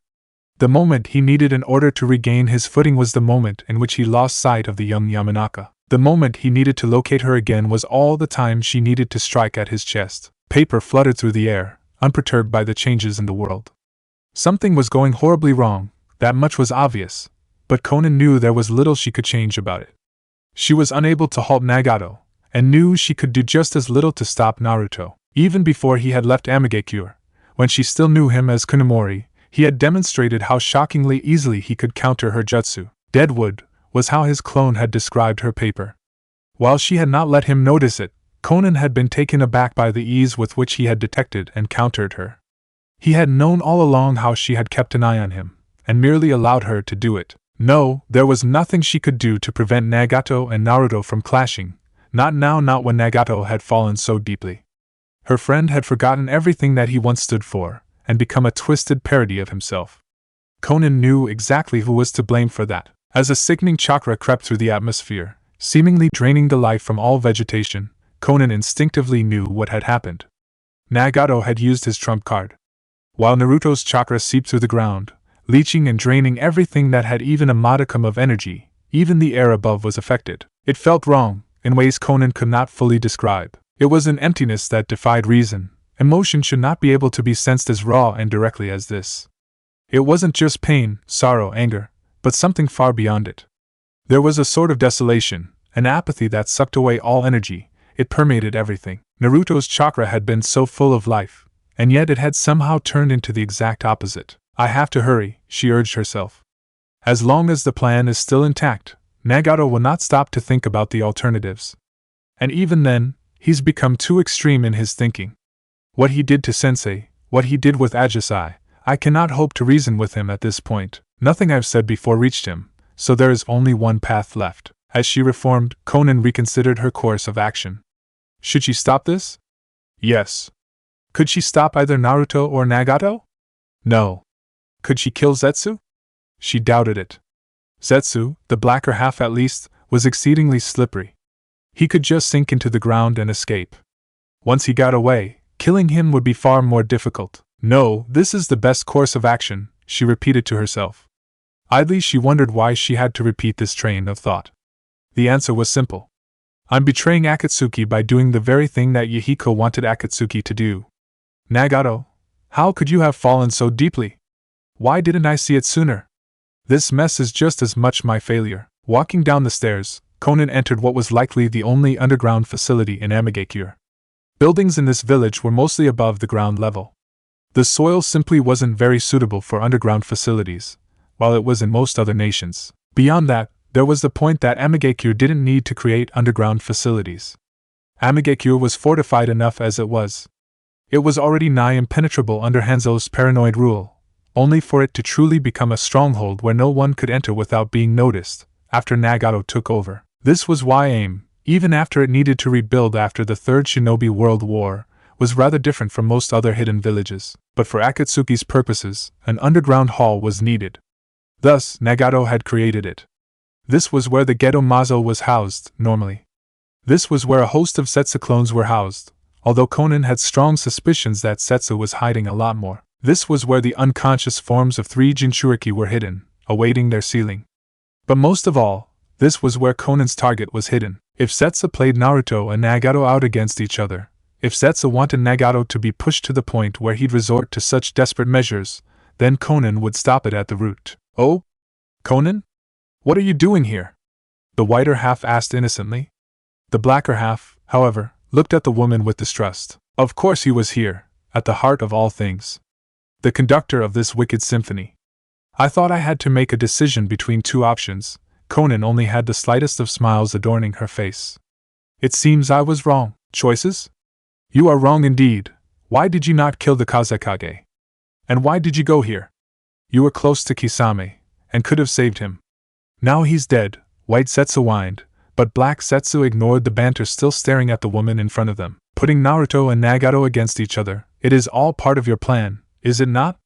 The moment he needed in order to regain his footing was the moment in which he lost sight of the young Yamanaka. The moment he needed to locate her again was all the time she needed to strike at his chest. Paper fluttered through the air, unperturbed by the changes in the world. Something was going horribly wrong, that much was obvious, but Conan knew there was little she could change about it. She was unable to halt Nagato, and knew she could do just as little to stop Naruto. Even before he had left Amigekure, when she still knew him as Kunomori, he had demonstrated how shockingly easily he could counter her jutsu. Deadwood was how his clone had described her paper. While she had not let him notice it, Conan had been taken aback by the ease with which he had detected and countered her. He had known all along how she had kept an eye on him, and merely allowed her to do it. No, there was nothing she could do to prevent Nagato and Naruto from clashing, not now, not when Nagato had fallen so deeply. Her friend had forgotten everything that he once stood for, and become a twisted parody of himself. Conan knew exactly who was to blame for that. As a sickening chakra crept through the atmosphere, seemingly draining the life from all vegetation, Conan instinctively knew what had happened. Nagato had used his trump card. While Naruto's chakra seeped through the ground, leaching and draining everything that had even a modicum of energy, even the air above was affected. It felt wrong, in ways Conan could not fully describe. It was an emptiness that defied reason, Emotion should not be able to be sensed as raw and directly as this. It wasn't just pain, sorrow, anger, but something far beyond it. There was a sort of desolation, an apathy that sucked away all energy. It permeated everything. Naruto's chakra had been so full of life, and yet it had somehow turned into the exact opposite. I have to hurry, she urged herself. As long as the plan is still intact, Nagato will not stop to think about the alternatives. And even then, he's become too extreme in his thinking. What he did to Sensei, what he did with Aesi, I cannot hope to reason with him at this point. Nothing I've said before reached him, so there is only one path left. As she reformed, Conan reconsidered her course of action. Should she stop this? Yes. Could she stop either Naruto or Nagato? No. Could she kill Zetsu? She doubted it. Zetsu, the blacker half at least, was exceedingly slippery. He could just sink into the ground and escape. Once he got away, killing him would be far more difficult. No, this is the best course of action, she repeated to herself. Idly she wondered why she had to repeat this train of thought. The answer was simple. I'm betraying Akatsuki by doing the very thing that Yahiko wanted Akatsuki to do. Nagato, how could you have fallen so deeply? Why didn't I see it sooner? This mess is just as much my failure. Walking down the stairs, Conan entered what was likely the only underground facility in Amagakure. Buildings in this village were mostly above the ground level. The soil simply wasn't very suitable for underground facilities, while it was in most other nations. Beyond that, there was the point that Amagakure didn't need to create underground facilities. Amagakure was fortified enough as it was. It was already nigh impenetrable under Hanzo's paranoid rule, only for it to truly become a stronghold where no one could enter without being noticed, after Nagato took over. This was why AIM, even after it needed to rebuild after the Third Shinobi World War, was rather different from most other hidden villages. But for Akatsuki's purposes, an underground hall was needed. Thus, Nagato had created it. This was where the Geto Mazo was housed, normally. This was where a host of Zetsu clones were housed, although Conan had strong suspicions that Zetsu was hiding a lot more. This was where the unconscious forms of 3 Jinchuriki were hidden, awaiting their sealing. But most of all, this was where Conan's target was hidden. If Zetsu played Naruto and Nagato out against each other, if Zetsu wanted Nagato to be pushed to the point where he'd resort to such desperate measures, then Conan would stop it at the root. Oh? Conan? What are you doing here? The whiter half asked innocently. The blacker half, however, looked at the woman with distrust. Of course he was here, at the heart of all things. The conductor of this wicked symphony. I thought I had to make a decision between 2 options. Conan only had the slightest of smiles adorning her face. It seems I was wrong. Choices? You are wrong indeed. Why did you not kill the Kazekage? And why did you go here? You were close to Kisame, and could have saved him. Now he's dead, white Zetsu whined, but black Zetsu ignored the banter, still staring at the woman in front of them. Putting Naruto and Nagato against each other, it is all part of your plan, is it not?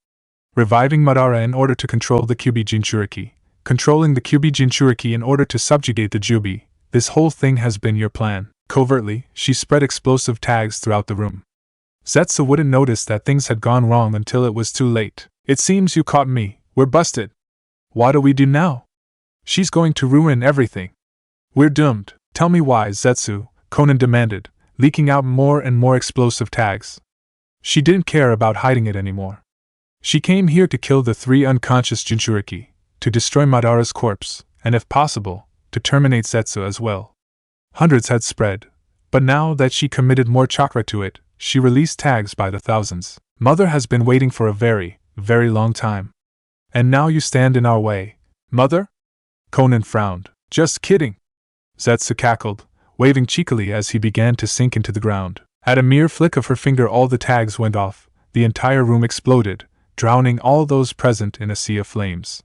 Reviving Madara in order to control the Kyubi Jinchuriki, controlling the Kyubi Jinchuriki in order to subjugate the Jubi, this whole thing has been your plan. Covertly, she spread explosive tags throughout the room. Zetsu wouldn't notice that things had gone wrong until it was too late. It seems you caught me, we're busted. What do we do now? She's going to ruin everything. We're doomed. Tell me why, Zetsu, Conan demanded, leaking out more and more explosive tags. She didn't care about hiding it anymore. She came here to kill the 3 unconscious Jinchuriki, to destroy Madara's corpse, and if possible, to terminate Zetsu as well. Hundreds had spread, but now that she committed more chakra to it, she released tags by the thousands. Mother has been waiting for a very, very long time. And now you stand in our way. Mother? Conan frowned. Just kidding. Zetsu cackled, waving cheekily as he began to sink into the ground. At a mere flick of her finger all the tags went off, the entire room exploded, drowning all those present in a sea of flames.